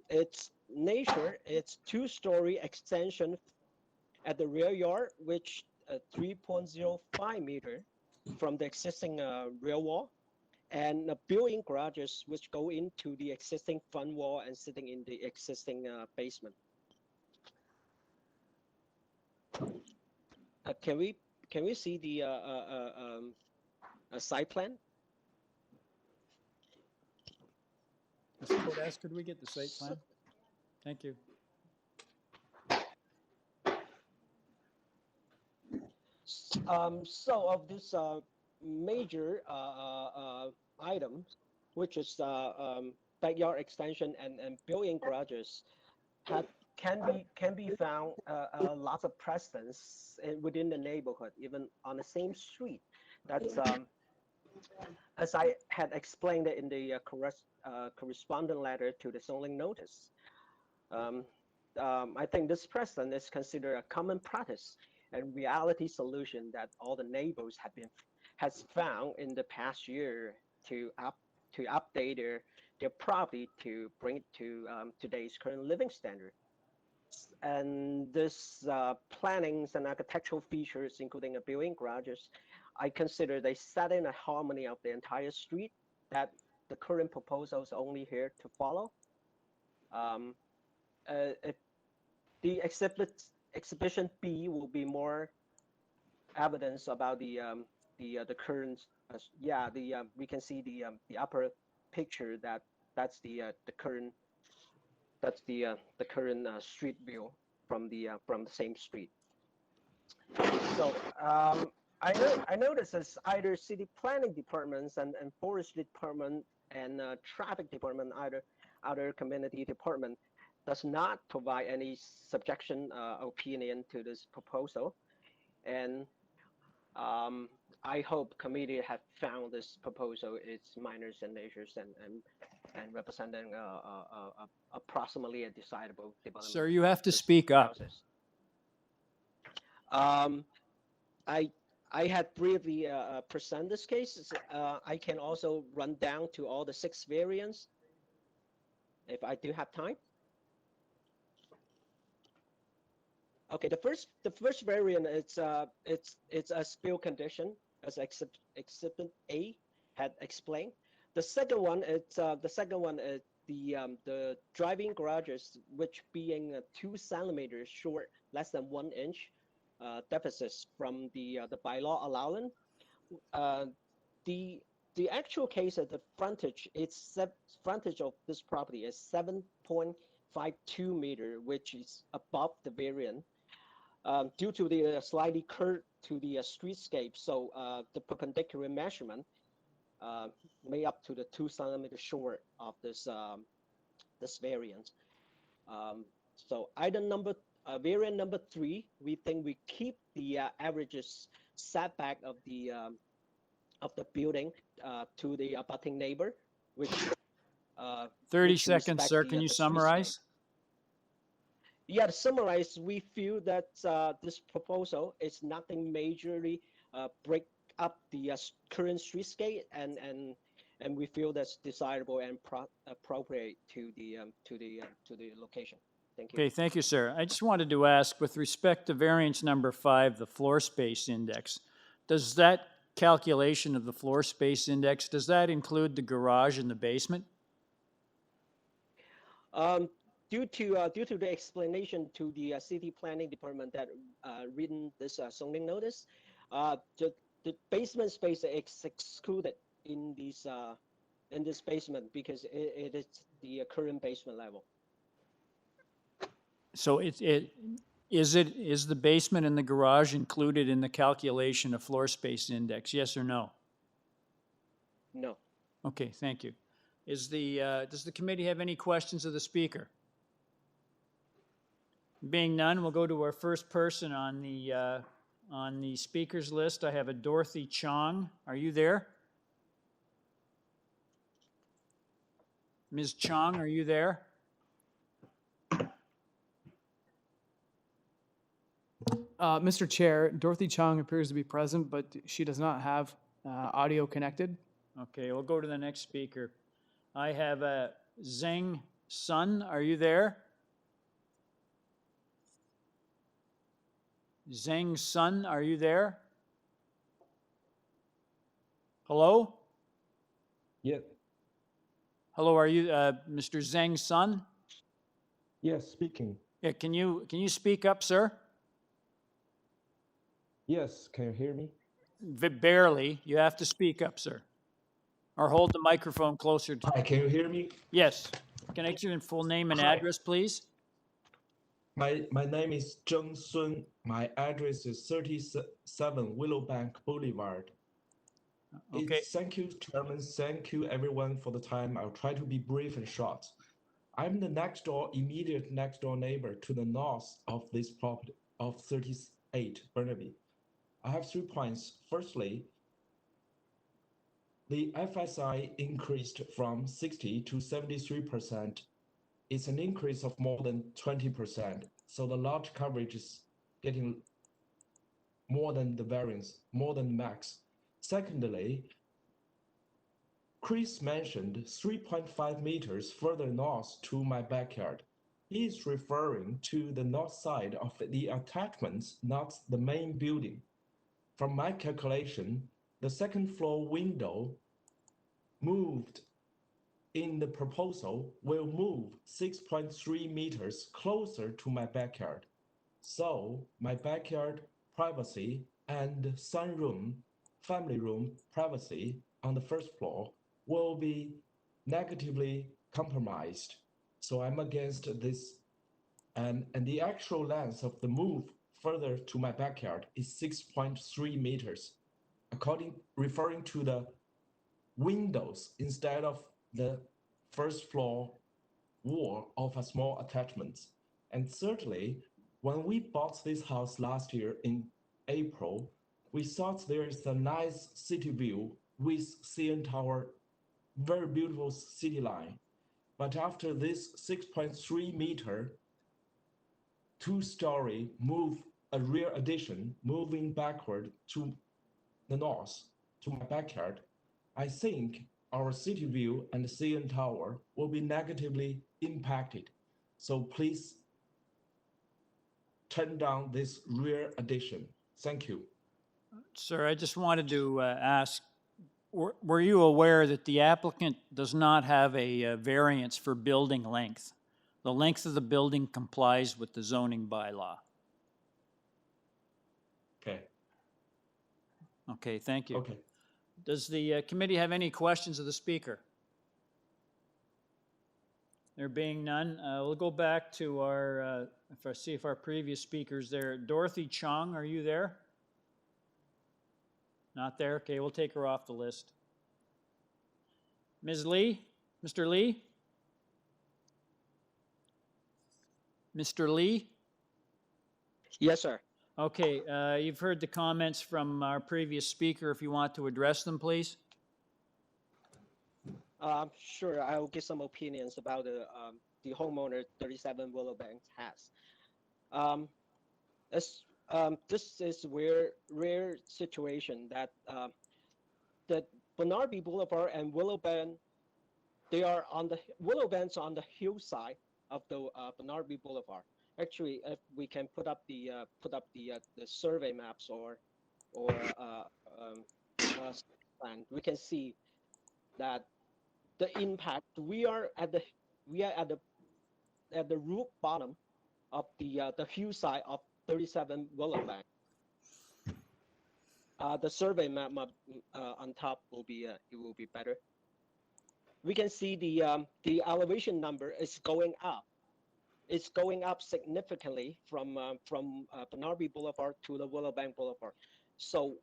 Speaker 19: It's nature. It's 2-story extension at the rear yard, which 3.05 meter from the existing rear wall, and built-in garages which go into the existing front wall and sitting in the existing basement. Can we see the site plan?
Speaker 1: Mr. Cordes, could we get the site plan? Thank you.
Speaker 19: So of this major items, which is backyard extension and built-in garages, can be found lots of precedents within the neighborhood, even on the same street. That's as I had explained it in the correspondent letter to the zoning notice. I think this precedent is considered a common practice and reality solution that all the neighbors has found in the past year to update their property to bring it to today's current living standard. And this plannings and architectural features, including a built-in garages, I consider they set in a harmony of the entire street that the current proposal is only here to follow. The exhibition B will be more evidence about the current. We can see the upper picture that's the current. That's the current street view from the same street. So I notice as either city planning departments and forestry department and traffic department, other community department does not provide any subjection opinion to this proposal, and I hope committee have found this proposal its minors and natures and representing approximately a decidable development.
Speaker 1: Sir, you have to speak up.
Speaker 19: I had briefly present this case. I can also run down to all the 6 variants if I do have time. Okay, the first variant it's a spill condition as exhibit A had explained. The second one is the driving garages, which being 2 centimeters short, less than 1 inch deficits from the bylaw allowance. The actual case of the frontage, frontage of this property is 7.52 meter, which is above the variant. Due to the slightly curved to the streetscape, so the perpendicular measurement made up to the 2 centimeters short of this this variant. So item variant number 3, we think we keep the averages setback of the building to the abutting neighbor, which
Speaker 1: 30
Speaker 19: which
Speaker 1: seconds,
Speaker 19: respect
Speaker 1: sir.
Speaker 19: the,
Speaker 1: Can you
Speaker 19: the streetscape.
Speaker 1: summarize?
Speaker 19: Yeah, to summarize, we feel that this proposal is nothing majorly break up the current streetscape, and we feel that's desirable and appropriate to the location. Thank you.
Speaker 1: Okay, thank you, sir. I just wanted to ask, with respect to variance number 5, the floor space index, does that calculation of the floor space index, does that include the garage and the basement?
Speaker 19: Due to the explanation to the city planning department that written this zoning notice, the basement space is excluded in this basement because it is the current basement level.
Speaker 1: So is the basement and the garage included in the calculation of floor space index? Yes or no?
Speaker 19: No.
Speaker 1: Okay, thank you. Does the committee have any questions of the speaker? Being none, we'll go to our first person on the speakers list. I have a Dorothy Chong. Are you there? Ms. Chong, are you there?
Speaker 12: Mr. Chair, Dorothy Chong appears to be present, but she does not have audio connected.
Speaker 1: Okay, we'll go to the next speaker. I have a Zheng Sun. Are you there? Zheng Sun, are you there? Hello?
Speaker 21: Yes.
Speaker 1: Hello, are you Mr. Zheng Sun?
Speaker 21: Yes, speaking.
Speaker 1: Yeah, can you speak up, sir?
Speaker 21: Yes, can you hear me?
Speaker 1: Barely. You have to speak up, sir. Or hold the microphone closer to you.
Speaker 21: Hi, can you hear me?
Speaker 1: Yes. Can I get your full name and
Speaker 21: Hi.
Speaker 1: address, please?
Speaker 21: My name is Zheng Sun. My address is 37 Willowbank Boulevard.
Speaker 1: Okay.
Speaker 21: Thank you, Chairman. Thank you, everyone, for the time. I'll try to be brief and short. I'm the immediate next door neighbor to the north of this property of 38 Burnaby. I have 3 points. Firstly, the FSI increased from 60 to 73%. It's an increase of more than 20%. So the large coverage is getting more than the variance, more than max. Secondly, Chris mentioned 3.5 meters further north to my backyard. He is referring to the north side of the attachments, not the main building. From my calculation, the second floor window moved in the proposal will move 6.3 meters closer to my backyard. So my backyard privacy and sunroom, family room privacy on the first floor will be negatively compromised. So I'm against this. And the actual length of the move further to my backyard is 6.3 meters, referring to the windows instead of the first floor wall of a small attachment. And thirdly, when we bought this house last year in April, we thought there is a nice city view with CN Tower, very beautiful city line. But after this 6.3 meter, 2-story move, a rear addition, moving backward to the north, to my backyard, I think our city view and the CN Tower will be negatively impacted. So please turn down this rear addition? Thank you.
Speaker 1: Sir, I just wanted to ask, were you aware that the applicant does not have a variance for building length? The length of the building complies with the zoning bylaw.
Speaker 21: Okay.
Speaker 1: Okay, thank you.
Speaker 21: Okay.
Speaker 1: Does the committee have any questions of the speaker? There being none, we'll go back to our, if our previous speakers there. Dorothy Chung, are you there? Not there? Okay, we'll take her off the list. Ms. Lee? Mr. Lee? Mr. Lee?
Speaker 19: Yes, sir.
Speaker 1: Okay, you've heard the comments from our previous speaker. If you want to address them, please.
Speaker 19: Sure, I'll give some opinions about the homeowner 37 Willowbank has. This is rare situation that that Burnaby Boulevard and Willowbank, they are on the Willowbank's on the hillside of the Burnaby Boulevard. Actually, if we can put up the survey maps or plan, we can see that the impact. We are at the roof bottom of the hillside of 37 Willowbank. The survey map on top will be it will be better. We can see the elevation number is going up. It's going up significantly from Burnaby Boulevard to the Willowbank Boulevard. So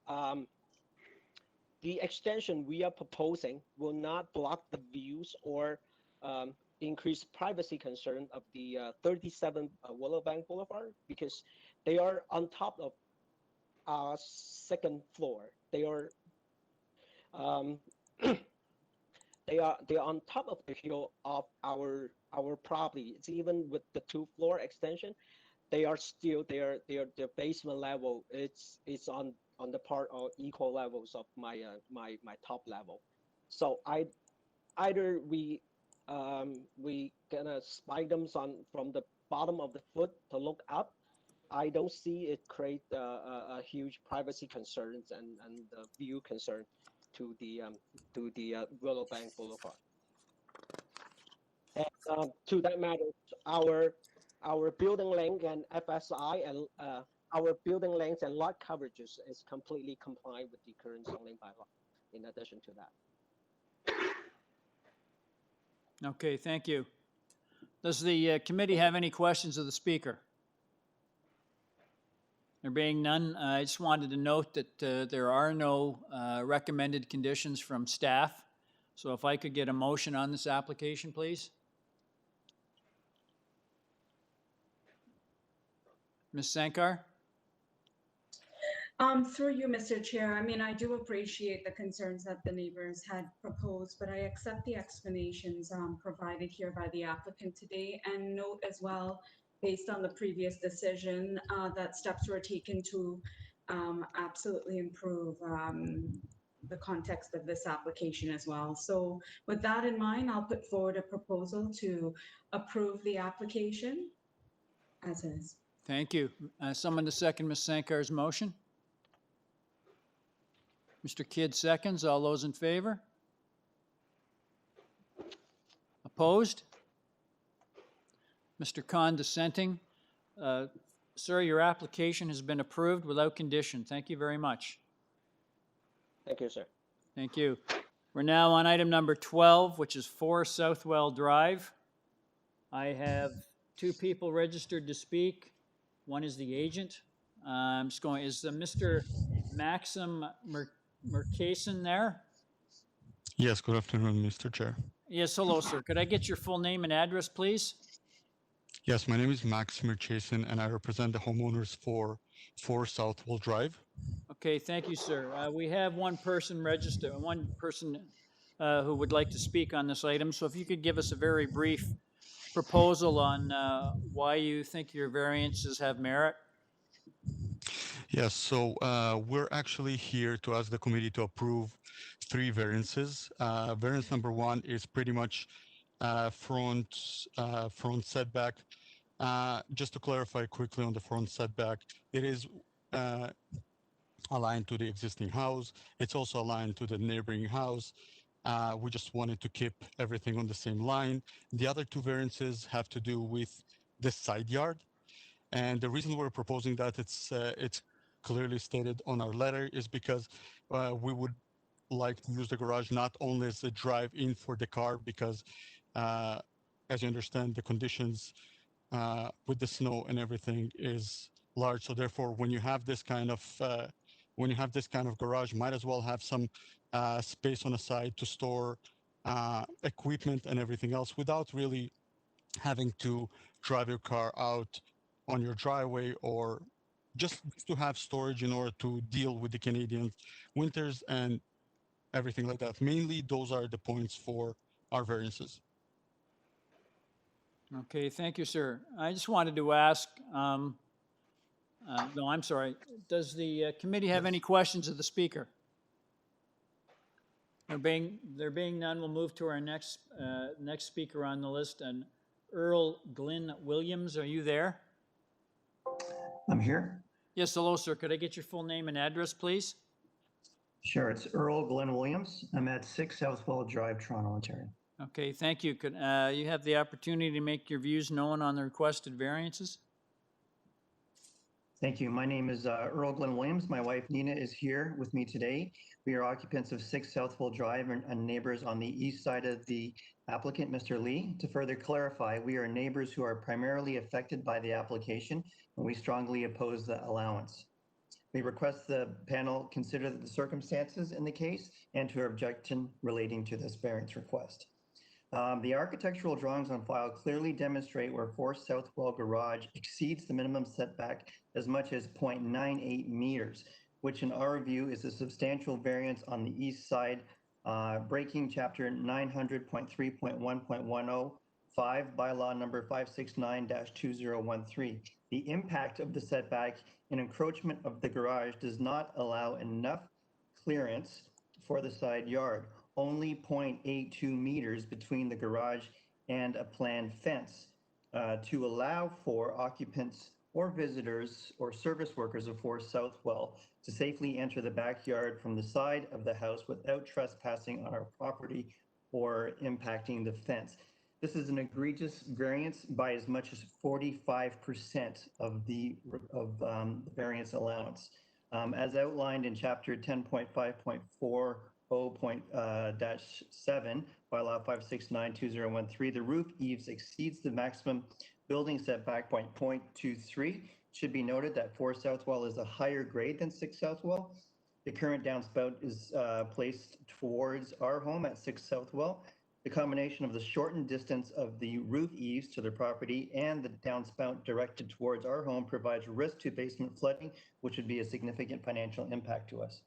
Speaker 19: the extension we are proposing will not block the views or increase privacy concern of the 37 Willowbank Boulevard, because they are on top of our second floor. They are they are on top of the hill of our property. It's even with the 2-floor extension, they are still their basement level. It's on the part of equal levels of my top level. So either we gonna spike them from the bottom of the foot to look up. I don't see it create a huge privacy concerns and view concern to the Willowbank Boulevard. And to that matter, our building length and FSI and our building length and lot coverages is completely compliant with the current zoning bylaw. In addition to that.
Speaker 1: Okay, thank you. Does the committee have any questions of the speaker? There being none, I just wanted to note that there are no recommended conditions from staff. So if I could get a motion on this application, please. Ms. Sankar?
Speaker 2: Through you, Mr. Chair, I mean, I do appreciate the concerns that the neighbors had proposed, but I accept the explanations provided here by the applicant today, and note as well, based on the previous decision, that steps were taken to absolutely improve the context of this application as well. So with that in mind, I'll put forward a proposal to approve the application as is.
Speaker 1: Thank you. Someone to second Ms. Sankar's motion? Mr. Kidd seconds. All those in favor? Opposed? Mr. Khan dissenting. Sir, your application has been approved without condition. Thank you very much.
Speaker 19: Thank you, sir.
Speaker 1: Thank you. We're now on item number 12, which is 4 Southwell Drive. I have 2 people registered to speak. One is the agent. I'm just going, is Mr. Maxim Murkason there?
Speaker 20: Yes, good afternoon, Mr. Chair.
Speaker 1: Yes, hello, sir. Could I get your full name and address, please?
Speaker 20: Yes, my name is Max Murkason, and I represent the homeowners for 4 Southwell Drive.
Speaker 1: Okay, thank you, sir. We have one person registered, one person who would like to speak on this item. So if you could give us a very brief proposal on why you think your variances have merit.
Speaker 20: Yes, so we're actually here to ask the committee to approve 3 variances. Variance number 1 is pretty much front setback Just to clarify quickly on the front setback, it is aligned to the existing house. It's also aligned to the neighboring house. We just wanted to keep everything on the same line. The other two variances have to do with the side yard. And the reason we're proposing that it's clearly stated on our letter is because we would like to use the garage not only as a drive-in for the car, because as you understand, the conditions with the snow and everything is large. So therefore, when you have this kind of garage, might as well have some space on the side to store equipment and everything else without really having to drive your car out on your driveway, or just to have storage in order to deal with the Canadian winters and everything like that. Mainly, those are the points for our variances.
Speaker 1: Okay, thank you, sir. I just wanted to ask, no, I'm sorry. Does the committee have any questions of the speaker? There being none, we'll move to our next speaker on the list. And Earl Glenn Williams, are you there?
Speaker 16: I'm here.
Speaker 1: Yes, hello, sir. Could I get your full name and address, please?
Speaker 16: Sure, it's Earl Glenn Williams. I'm at 6 Southwell Drive, Toronto, Ontario.
Speaker 1: Okay, thank you. Could you have the opportunity to make your views known on the requested variances?
Speaker 16: Thank you. My name is Earl Glenn Williams. My wife Nina is here with me today. We are occupants of 6 Southwell Drive and neighbors on the east side of the applicant, Mr. Lee. To further clarify, we are neighbors who are primarily affected by the application, and we strongly oppose the allowance. We request the panel consider the circumstances in the case and to our objection relating to this variance request. The architectural drawings on file clearly demonstrate where 4 Southwell Garage exceeds the minimum setback as much as 0.98 meters, which in our view is a substantial variance on the east side, breaking chapter 900.3.1.105, bylaw number 569-2013. The impact of the setback and encroachment of the garage does not allow enough clearance for the side yard. Only 0.82 meters between the garage and a planned fence to allow for occupants or visitors or service workers of 4 Southwell to safely enter the backyard from the side of the house without trespassing on our property or impacting the fence. This is an egregious variance by as much as 45% of the variance allowance. As outlined in chapter 10.5.4 0.7, bylaw 569-2013, the roof eaves exceeds the maximum building setback by 0.23. Should be noted that 4 Southwell is a higher grade than 6 Southwell. The current downspout is placed towards our home at 6 Southwell. The combination of the shortened distance of the roof eaves to the property and the downspout directed towards our home provides risk to basement flooding, which would be a significant financial impact to us.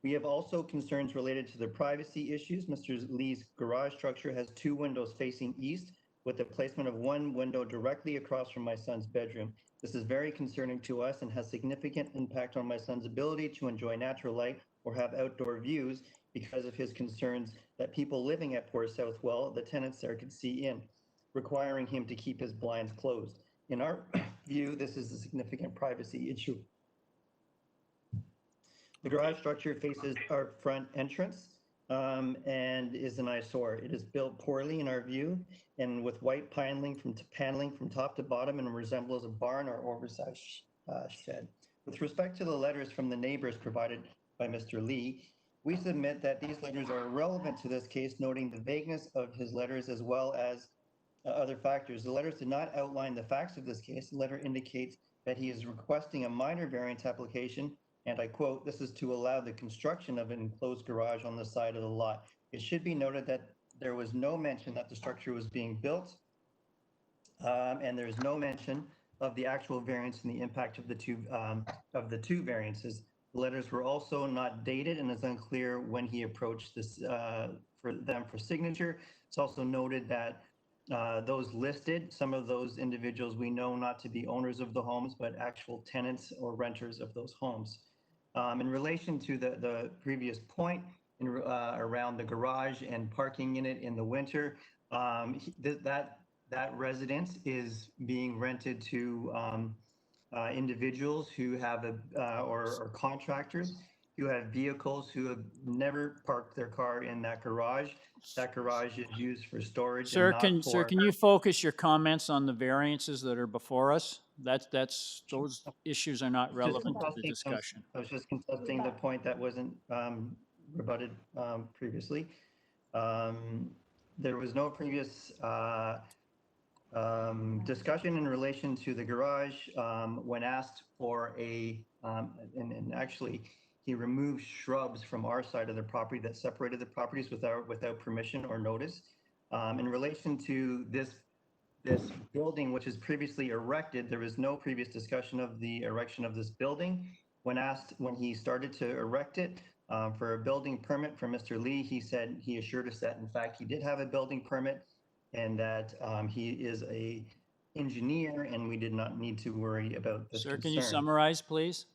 Speaker 16: We have also concerns related to the privacy issues. Mr. Lee's garage structure has 2 windows facing east with the placement of 1 window directly across from my son's bedroom. This is very concerning to us and has significant impact on my son's ability to enjoy natural light or have outdoor views because of his concerns that people living at 4 Southwell, the tenants there, could see in, requiring him to keep his blinds closed. In our view, this is a significant privacy issue. The garage structure faces our front entrance and is an eyesore. It is built poorly in our view and with white paneling from top to bottom and resembles a barn or oversized shed. With respect to the letters from the neighbors provided by Mr. Lee, we submit that these letters are irrelevant to this case, noting the vagueness of his letters as well as other factors. The letters did not outline the facts of this case. The letter indicates that he is requesting a minor variance application, and I quote, "This is to allow the construction of an enclosed garage on the side of the lot." It should be noted that there was no mention that the structure was being built, and there's no mention of the actual variance and the impact of the two variances. The letters were also not dated, and it's unclear when he approached this for them for signature. It's also noted that those listed, some of those individuals we know not to be owners of the homes, but actual tenants or renters of those homes. In relation to the previous point around the garage and parking in it in the winter, that that residence is being rented to individuals who have or contractors who have vehicles who have never parked their car in that garage. That garage is used for storage
Speaker 1: Sir,
Speaker 16: and not for.
Speaker 1: can you focus your comments on the variances that are before us? Those issues are not relevant to the discussion.
Speaker 16: I was just contesting the point that wasn't rebutted previously. There was no previous discussion in relation to the garage when asked for and actually he removed shrubs from our side of the property that separated the properties without permission or notice. In relation to this building, which is previously erected, there was no previous discussion of the erection of this building. When he started to erect it for a building permit from Mr. Lee, he assured us that in fact he did have a building permit and that he is a engineer and we did not need to worry about this concern.
Speaker 1: Sir, can you summarize, please?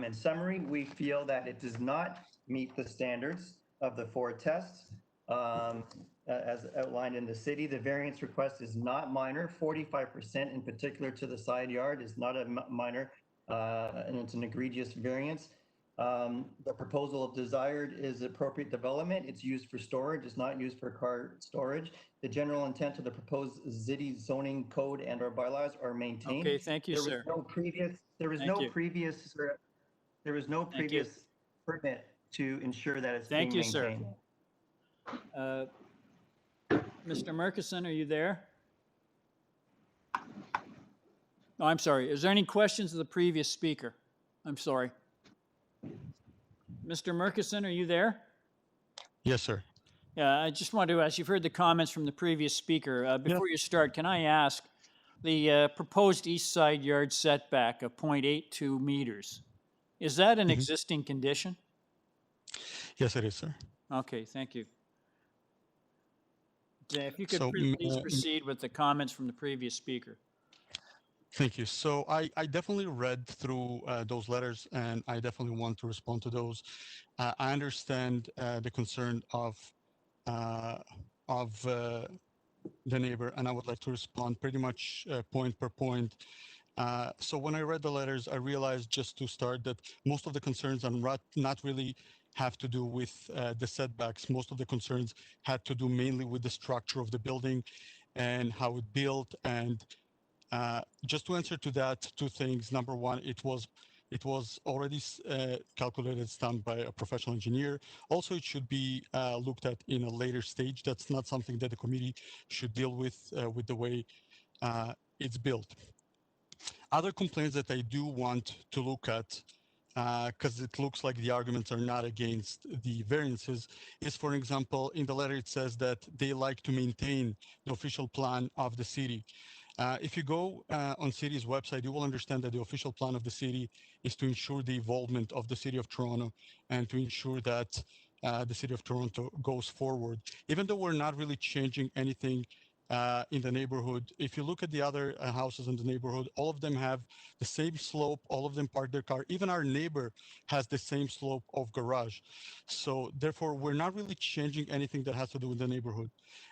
Speaker 16: In summary, we feel that it does not meet the standards of the 4 tests as outlined in the city. The variance request is not minor. 45% in particular to the side yard is not a minor, and it's an egregious variance. The proposal of desired is appropriate development. It's used for storage. It's not used for car storage. The general intent of the proposed city zoning code and or bylaws are maintained.
Speaker 1: Okay, thank you, sir.
Speaker 16: There was no previous permit to ensure that it's being maintained.
Speaker 1: Thank you, sir. Mr. Murkison, are you there? No, I'm sorry. Is there any questions of the previous speaker? I'm sorry. Mr. Murkison, are you there?
Speaker 20: Yes, sir.
Speaker 1: Yeah, I just wanted to ask, you've heard the comments from the previous speaker. Before you start, can I ask, the proposed east side yard setback of 0.82 meters, is that an existing condition?
Speaker 20: Yes, it is, sir.
Speaker 1: Okay, thank you. If you could please proceed with the comments from the previous speaker.
Speaker 20: Thank you. So I definitely read through those letters and I definitely want to respond to those. I understand the concern of the neighbor, and I would like to respond pretty much point per point. So when I read the letters, I realized just to start that most of the concerns are not really have to do with the setbacks. Most of the concerns had to do mainly with the structure of the building and how it built. And just to answer to that, 2 things. Number one, it was already calculated, stamped by a professional engineer. Also, it should be looked at in a later stage. That's not something that the committee should deal with the way it's built. Other complaints that I do want to look at, because it looks like the arguments are not against the variances, is, for example, in the letter it says that they like to maintain the official plan of the city. If you go on city's website, you will understand that the official plan of the city is to ensure the involvement of the city of Toronto and to ensure that the city of Toronto goes forward. Even though we're not really changing anything in the neighborhood, if you look at the other houses in the neighborhood, all of them have the same slope, all of them park their car. Even our neighbor has the same slope of garage. So therefore, we're not really changing anything that has to do with the neighborhood.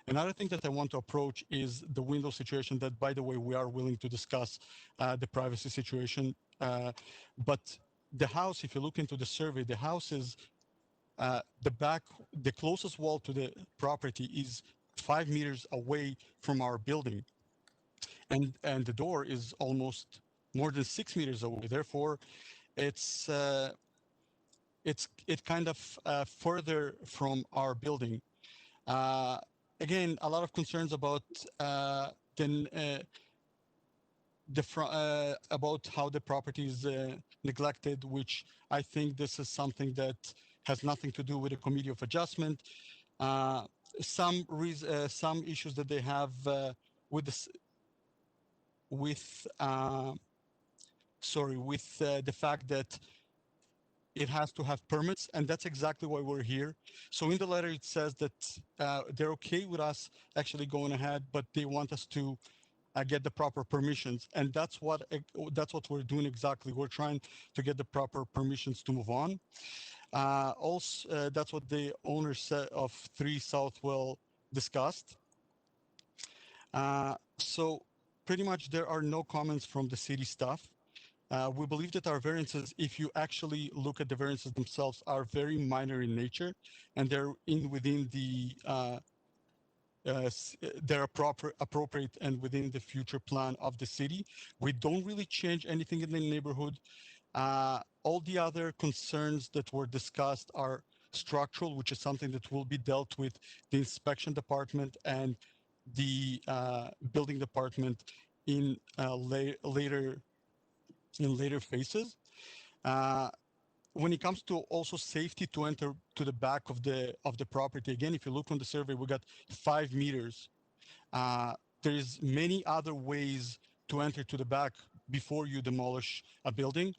Speaker 20: Another thing that I want to approach is the window situation that, by the way, we are willing to discuss the privacy situation. But the house, if you look into the survey, the house is the closest wall to the property is 5 meters away from our building. And the door is almost more than 6 meters away. Therefore, it's kind of further from our building. Again, a lot of concerns about about how the property is neglected, which I think this is something that has nothing to do with the Committee of Adjustment. Some issues that they have with the fact that it has to have permits, and that's exactly why we're here. So in the letter, it says that they're okay with us actually going ahead, but they want us to get the proper permissions, and that's what we're doing exactly. We're trying to get the proper permissions to move on. Also, that's what the owner of 3 Southwell discussed. So pretty much there are no comments from the city staff. We believe that our variances, if you actually look at the variances themselves, are very minor in nature, and they're within the they're appropriate and within the future plan of the city. We don't really change anything in the neighborhood. All the other concerns that were discussed are structural, which is something that will be dealt with the inspection department and the building department in later phases. When it comes to also safety to enter to the back of the property, again, if you look on the survey, we got 5 meters. There's many other ways to enter to the back before you demolish a building.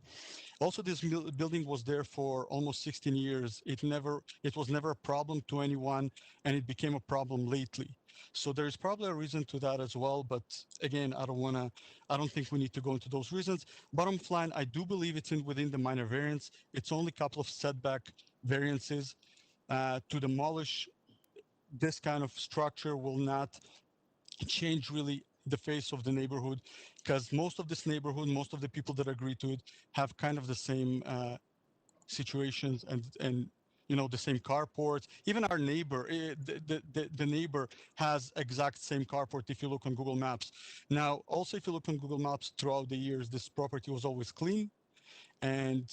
Speaker 20: Also, this building was there for almost 16 years. It was never a problem to anyone, and it became a problem lately. So there's probably a reason to that as well. But again, I don't think we need to go into those reasons. Bottom line, I do believe it's within the minor variance. It's only a couple of setback variances. To demolish this kind of structure will not change really the face of the neighborhood, because most of this neighborhood, most of the people that agree to it have kind of the same situations and the same carports. Even our neighbor, the neighbor has exact same carport if you look on Google Maps. Now, also if you look on Google Maps throughout the years, this property was always clean, and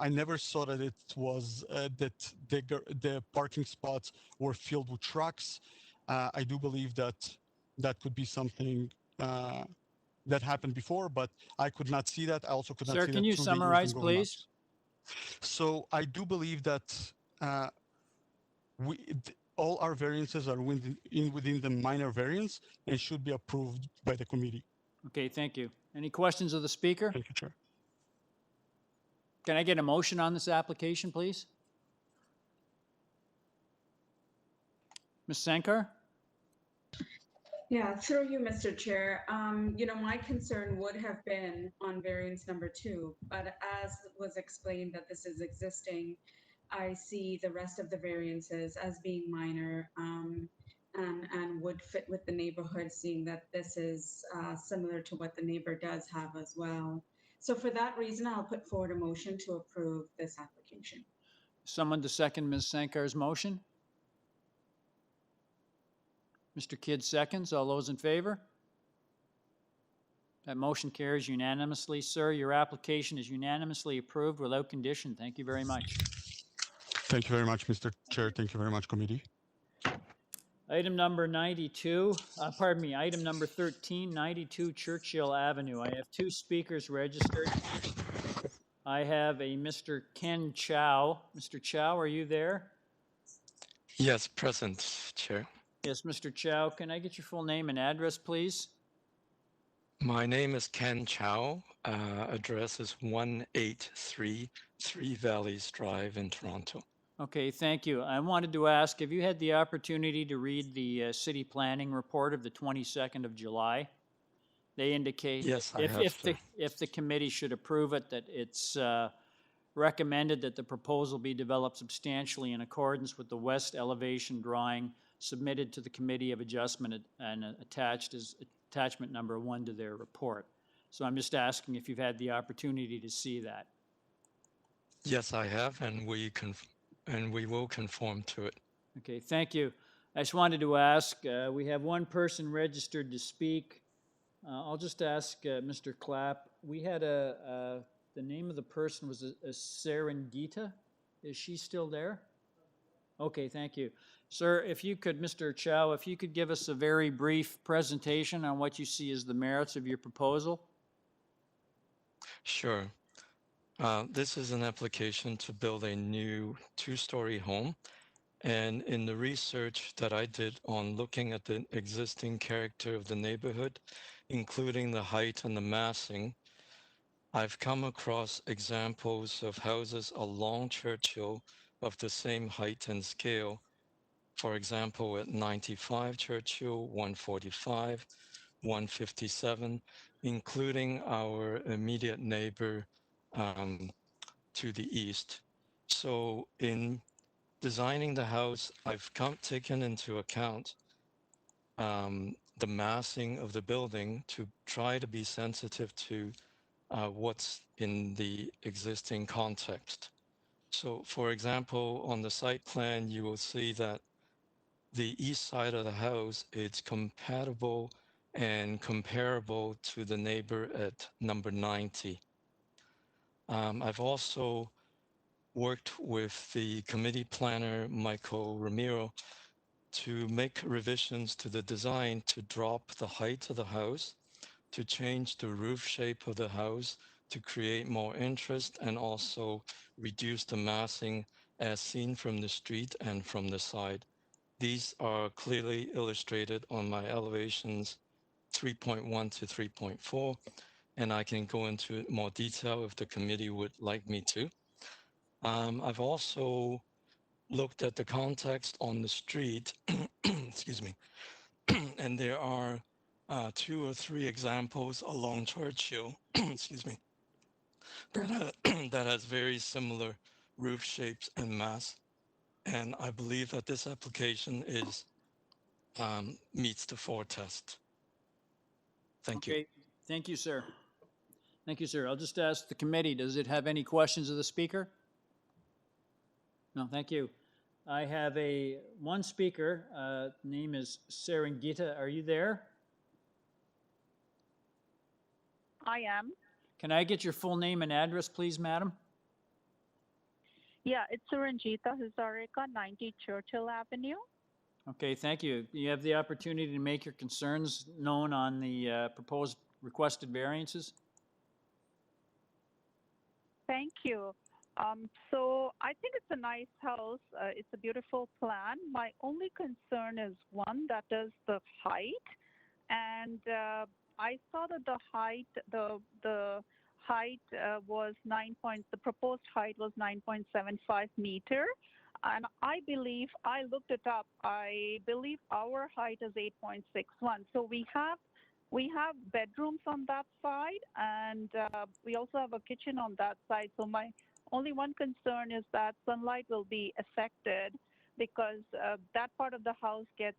Speaker 20: I never saw that it was that the parking spots were filled with trucks. I do believe that could be something that happened before, but I could not see that. I also could not see that.
Speaker 1: Sir, can you summarize, please?
Speaker 20: So I do believe that all our variances are within the minor variance and should be approved by the committee.
Speaker 1: Okay, thank you. Any questions of the speaker?
Speaker 20: Thank you, Chair.
Speaker 1: Can I get a motion on this application, please? Ms. Sankar?
Speaker 2: Yeah, through you, Mr. Chair. My concern would have been on variance number 2, but as was explained that this is existing, I see the rest of the variances as being minor and would fit with the neighborhood, seeing that this is similar to what the neighbor does have as well. So for that reason, I'll put forward a motion to approve this application.
Speaker 1: Someone to second Ms. Sankar's motion? Mr. Kidd seconds. All those in favor? That motion carries unanimously. Sir, your application is unanimously approved without condition. Thank you very much.
Speaker 20: Thank you very much, Mr. Chair. Thank you very much, committee.
Speaker 1: Item number 13, 92 Churchill Avenue. I have 2 speakers registered. I have a Mr. Ken Chow. Mr. Chow, are you there?
Speaker 14: Yes, present, Chair.
Speaker 1: Yes, Mr. Chow, can I get your full name and address, please?
Speaker 14: My name is Ken Chow. Address is 183 Three Valleys Drive in Toronto.
Speaker 1: Okay, thank you. I wanted to ask, have you had the opportunity to read the city planning report of the 22nd of July? They indicate
Speaker 14: yes,
Speaker 1: if the committee should approve it, that it's recommended that the proposal be developed substantially in accordance with the west elevation drawing submitted to the Committee of Adjustment and attached as attachment number 1 to their report. So I'm just asking if you've had the opportunity to see that.
Speaker 14: Yes, I have, and we will conform to it.
Speaker 1: Okay, thank you. I just wanted to ask, we have 1 person registered to speak. I'll just ask Mr. Clapp. We had the name of the person was a Serengita. Is she still there? Okay, thank you. Sir, if you could, Mr. Chow, if you could give us a very brief presentation on what you see as the merits of your proposal.
Speaker 14: Sure. This is an application to build a new 2-story home. And in the research that I did on looking at the existing character of the neighborhood, including the height and the massing, I've come across examples of houses along Churchill of the same height and scale. For example, at 95 Churchill, 145, 157, including our immediate neighbor to the east. So in designing the house, I've taken into account the massing of the building to try to be sensitive to what's in the existing context. So for example, on the site plan, you will see that the east side of the house is compatible and comparable to the neighbor at number 90. I've also worked with the committee planner, Michael Ramiro, to make revisions to the design to drop the height of the house, to change the roof shape of the house, to create more interest and also reduce the massing as seen from the street and from the side. These are clearly illustrated on my elevations 3.1 to 3.4, and I can go into more detail if the committee would like me to. I've also looked at the context on the street, excuse me, and there are 2 or 3 examples along Churchill, excuse me, that has very similar roof shapes and mass. And I believe that this application is meets the 4 test. Thank you.
Speaker 1: Okay, thank you, sir. Thank you, sir. I'll just ask the committee, does it have any questions of the speaker? No, thank you. I have one speaker, name is Serengita. Are you there?
Speaker 6: I am.
Speaker 1: Can I get your full name and address, please, madam?
Speaker 6: Yeah, it's Ranjita Hazarika, 90 Churchill Avenue.
Speaker 1: Okay, thank you. You have the opportunity to make your concerns known on the proposed requested variances.
Speaker 6: Thank you. So I think it's a nice house. It's a beautiful plan. My only concern is one, that is the height. And I saw that the height, the height was the proposed height was 9.75 meter. And I believe, I looked it up, I believe our height is 8.61. So we have bedrooms on that side, and we also have a kitchen on that side. So my only one concern is that sunlight will be affected because that part of the house gets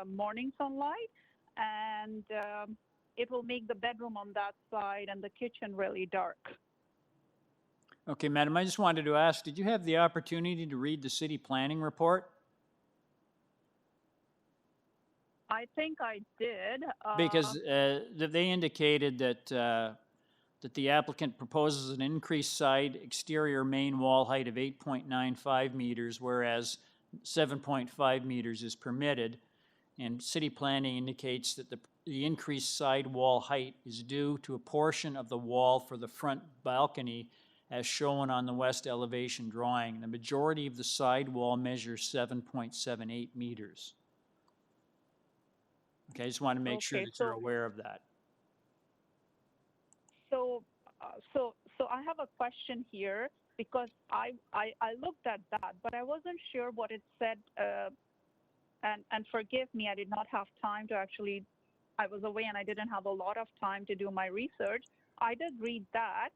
Speaker 6: morning sunlight, and it will make the bedroom on that side and the kitchen really dark.
Speaker 1: Okay, madam, I just wanted to ask, did you have the opportunity to read the city planning report?
Speaker 6: I think I did.
Speaker 1: Because they indicated that that the applicant proposes an increased side exterior main wall height of 8.95 meters, whereas 7.5 meters is permitted. And city planning indicates that the increased side wall height is due to a portion of the wall for the front balcony as shown on the west elevation drawing. The majority of the side wall measures 7.78 meters. Okay, I just want to make sure that you're aware of that.
Speaker 6: So I have a question here because I looked at that, but I wasn't sure what it said. And forgive me, I did not have time to actually, I was away and I didn't have a lot of time to do my research. I did read that,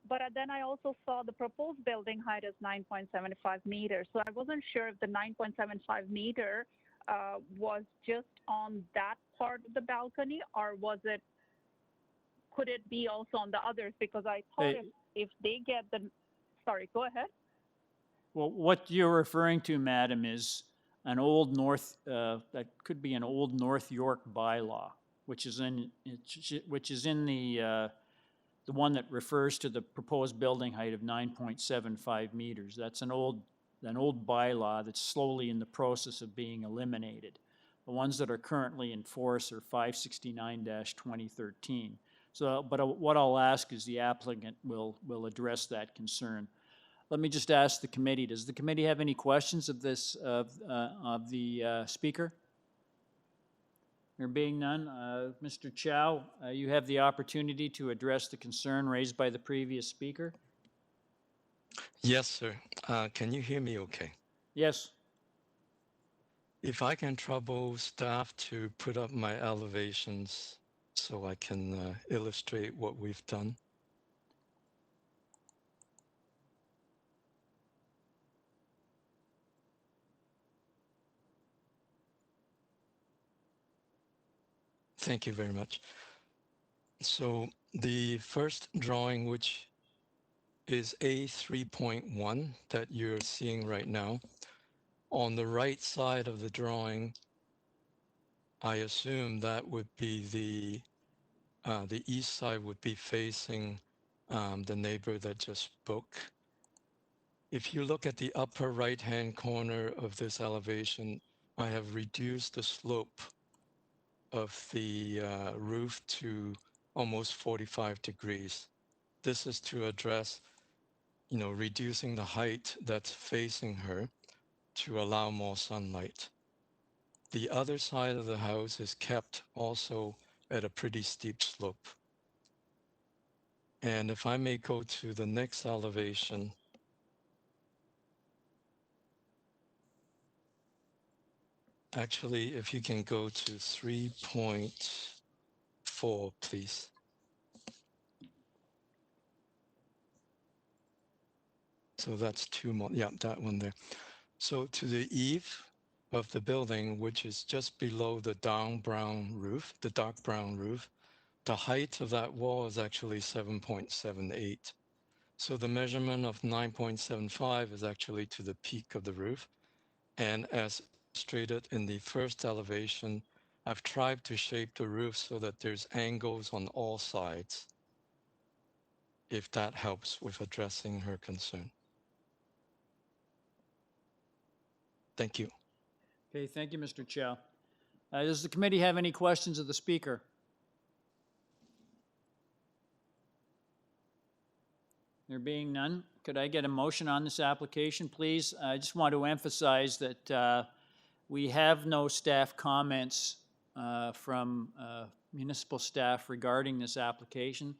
Speaker 6: but then I also saw the proposed building height is 9.75 meters. So I wasn't sure if the 9.75 meter was just on that part of the balcony, or could it be also on the others? Because I thought if they get sorry, go ahead.
Speaker 1: Well, what you're referring to, madam, is an old that could be an old North York bylaw, which is in the one that refers to the proposed building height of 9.75 meters. That's an old bylaw that's slowly in the process of being eliminated. The ones that are currently in force are 569-2013. So, but what I'll ask is the applicant will address that concern. Let me just ask the committee, does the committee have any questions of this, of the speaker? There being none, Mr. Chow, you have the opportunity to address the concern raised by the previous speaker.
Speaker 14: Yes, sir. Can you hear me okay?
Speaker 1: Yes.
Speaker 14: If I can trouble staff to put up my elevations so I can illustrate what we've done. Thank you very much. So the first drawing, which is A3.1 that you're seeing right now, on the right side of the drawing, I assume that would be the east side would be facing the neighbor that just spoke. If you look at the upper right-hand corner of this elevation, I have reduced the slope of the roof to almost 45 degrees. This is to address, reducing the height that's facing her to allow more sunlight. The other side of the house is kept also at a pretty steep slope. And if I may go to the next elevation, actually, if you can go to 3.4, please. So that's two more, yeah, that one there. So to the eave of the building, which is just below the dark brown roof, the height of that wall is actually 7.78. So the measurement of 9.75 is actually to the peak of the roof. And as illustrated in the first elevation, I've tried to shape the roof so that there's angles on all sides, if that helps with addressing her concern. Thank you.
Speaker 1: Okay, thank you, Mr. Chow. Does the committee have any questions of the speaker? There being none, could I get a motion on this application, please? I just want to emphasize that we have no staff comments from municipal staff regarding this application.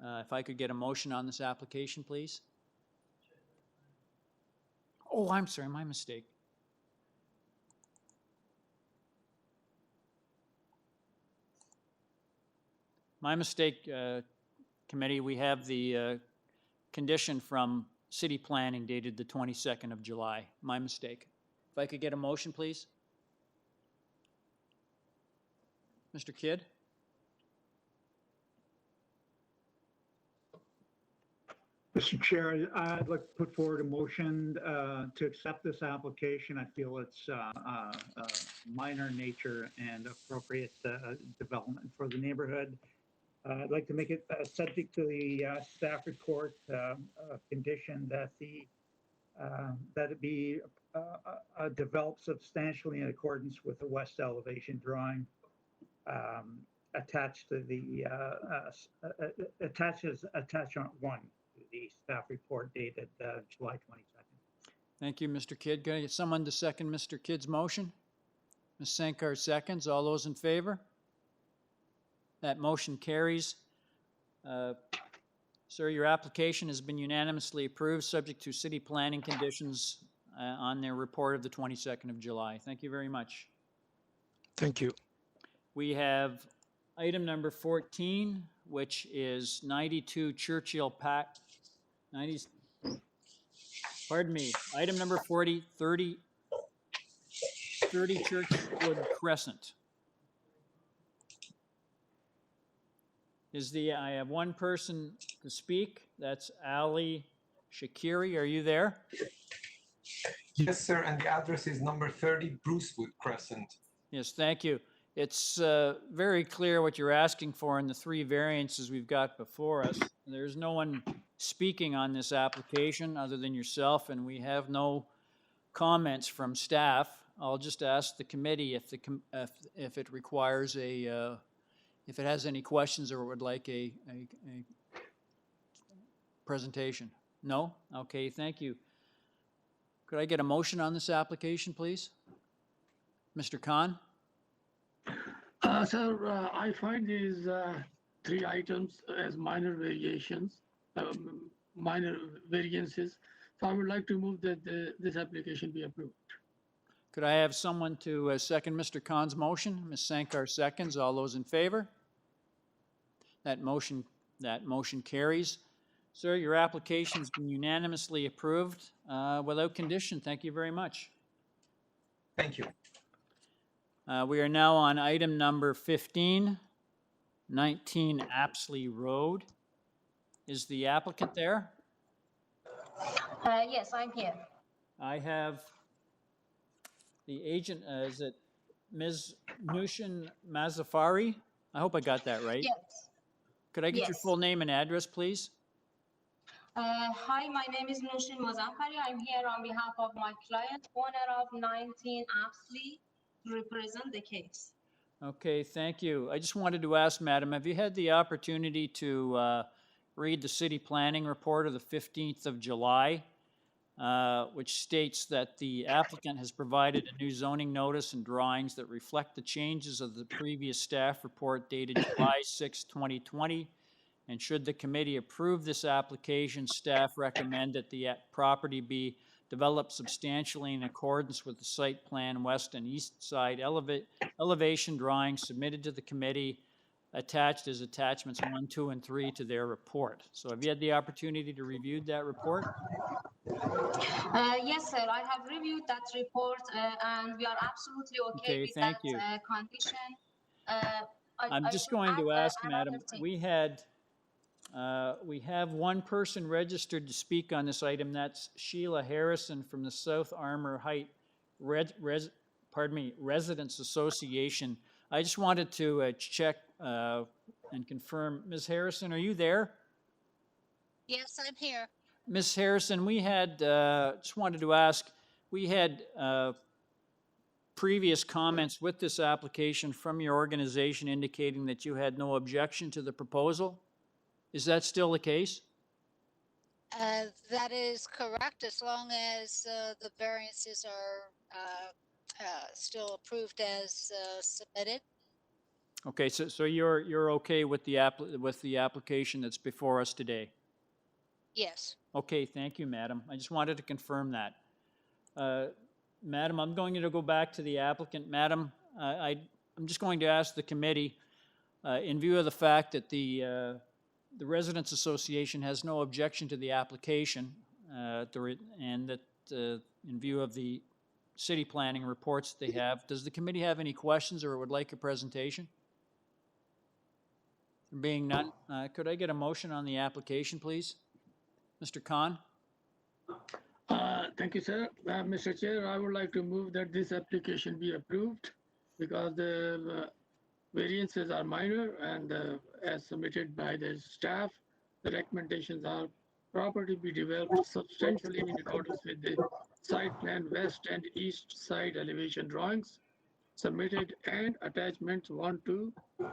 Speaker 1: If I could get a motion on this application, please. Oh, I'm sorry, my mistake. My mistake, committee. We have the condition from city planning dated the 22nd of July. My mistake. If I could get a motion, please. Mr. Kidd?
Speaker 10: Mr. Chair, I'd like to put forward a motion to accept this application. I feel it's minor nature and appropriate development for the neighborhood. I'd like to make it subject to the staff report condition that that it be developed substantially in accordance with the west elevation drawing attached to the attaches attachment 1 to the staff report dated July 22nd.
Speaker 1: Thank you, Mr. Kidd. Can I get someone to second Mr. Kidd's motion? Ms. Sankar seconds. All those in favor? That motion carries. Sir, your application has been unanimously approved, subject to city planning conditions on their report of the 22nd of July. Thank you very much.
Speaker 14: Thank you.
Speaker 1: We have item number 14, which is 92 Churchill item number 30 Churchwood Crescent. I have one person to speak. That's Ali Shakiri. Are you there?
Speaker 8: Yes, sir. And the address is number 30 BRUCEWOOD Crescent.
Speaker 1: Yes, thank you. It's very clear what you're asking for in the 3 variances we've got before us. There's no one speaking on this application other than yourself, and we have no comments from staff. I'll just ask the committee if it requires if it has any questions or would like a presentation. No? Okay, thank you. Could I get a motion on this application, please? Mr. Khan?
Speaker 13: Sir, I find these 3 items as minor variations, minor variances. So I would like to move that this application be approved.
Speaker 1: Could I have someone to second Mr. Khan's motion? Ms. Sankar seconds. All those in favor? That motion carries. Sir, your application has been unanimously approved without condition. Thank you very much.
Speaker 8: Thank you.
Speaker 1: We are now on item number 15, 19 APSLEY Road. Is the applicant there?
Speaker 7: Yes, I'm here.
Speaker 1: I have the agent, is it Ms. Nushin Mazafari? I hope I got that right.
Speaker 7: Yes.
Speaker 1: Could I get your
Speaker 7: Yes.
Speaker 1: full name and address, please?
Speaker 7: Hi, my name is Nushin Mozaffari. I'm here on behalf of my client, owner of 19 APSLEY, to represent the case.
Speaker 1: Okay, thank you. I just wanted to ask, madam, have you had the opportunity to read the city planning report of the 15th of July, which states that the applicant has provided a new zoning notice and drawings that reflect the changes of the previous staff report dated July 6, 2020. And should the committee approve this application, staff recommend that the property be developed substantially in accordance with the site plan west and east side elevation drawings submitted to the committee, attached as attachments 1, 2, and 3 to their report. So have you had the opportunity to review that report?
Speaker 7: Yes, sir. I have reviewed that report, and we are absolutely okay with
Speaker 1: thank
Speaker 7: that
Speaker 1: you.
Speaker 7: condition.
Speaker 1: I'm
Speaker 7: I
Speaker 1: just
Speaker 7: should
Speaker 1: going to
Speaker 7: add,
Speaker 1: ask,
Speaker 7: another
Speaker 1: madam,
Speaker 7: thing.
Speaker 1: we have one person registered to speak on this item. That's Sheila Harrison from the South Armor Height Residents Association. I just wanted to check and confirm. Ms. Harrison, are you there?
Speaker 7: Yes, I'm here.
Speaker 1: Ms. Harrison, we had, just wanted to ask, we had previous comments with this application from your organization indicating that you had no objection to the proposal. Is that still the case?
Speaker 7: That is correct, as long as the variances are still approved as submitted.
Speaker 1: Okay, so you're okay with the application that's before us today?
Speaker 7: Yes.
Speaker 1: Okay, thank you, madam. I just wanted to confirm that. Madam, I'm going to go back to the applicant. Madam, I'm just going to ask the committee, in view of the fact that the Residents Association has no objection to the application, and that in view of the city planning reports that they have, does the committee have any questions or would like a presentation? There being none, could I get a motion on the application, please? Mr. Khan?
Speaker 13: Thank you, sir. Mr. Chair, I would like to move that this application be approved because the variances are minor and as submitted by the staff, the recommendations are property be developed substantially in accordance with the site plan west and east side elevation drawings submitted and attachments 1, 2,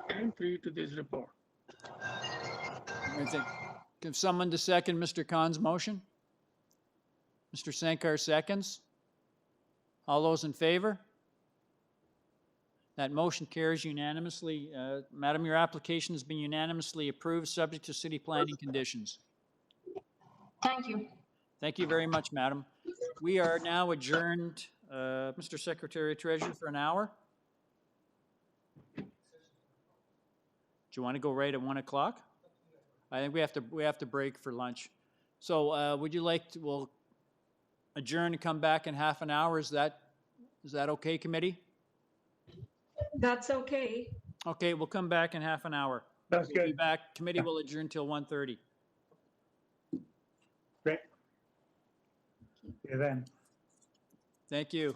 Speaker 13: and 3 to this report.
Speaker 1: Give someone to second Mr. Khan's motion. Mr. Sankar seconds. All those in favor? That motion carries unanimously. Madam, your application has been unanimously approved, subject to city planning conditions.
Speaker 7: Thank you.
Speaker 1: Thank you very much, madam. We are now adjourned, Mr. Secretary Treasurer, for an hour. Do you want to go right at 1 o'clock? I think we have to break for lunch. So would you like to, we'll adjourn and come back in half an hour. Is that okay, committee?
Speaker 2: That's okay.
Speaker 1: Okay, we'll come back in half an hour.
Speaker 10: That's
Speaker 1: We'll be
Speaker 10: good.
Speaker 1: back. Committee will adjourn till 1:30.
Speaker 10: Great. See you then.
Speaker 1: Thank you.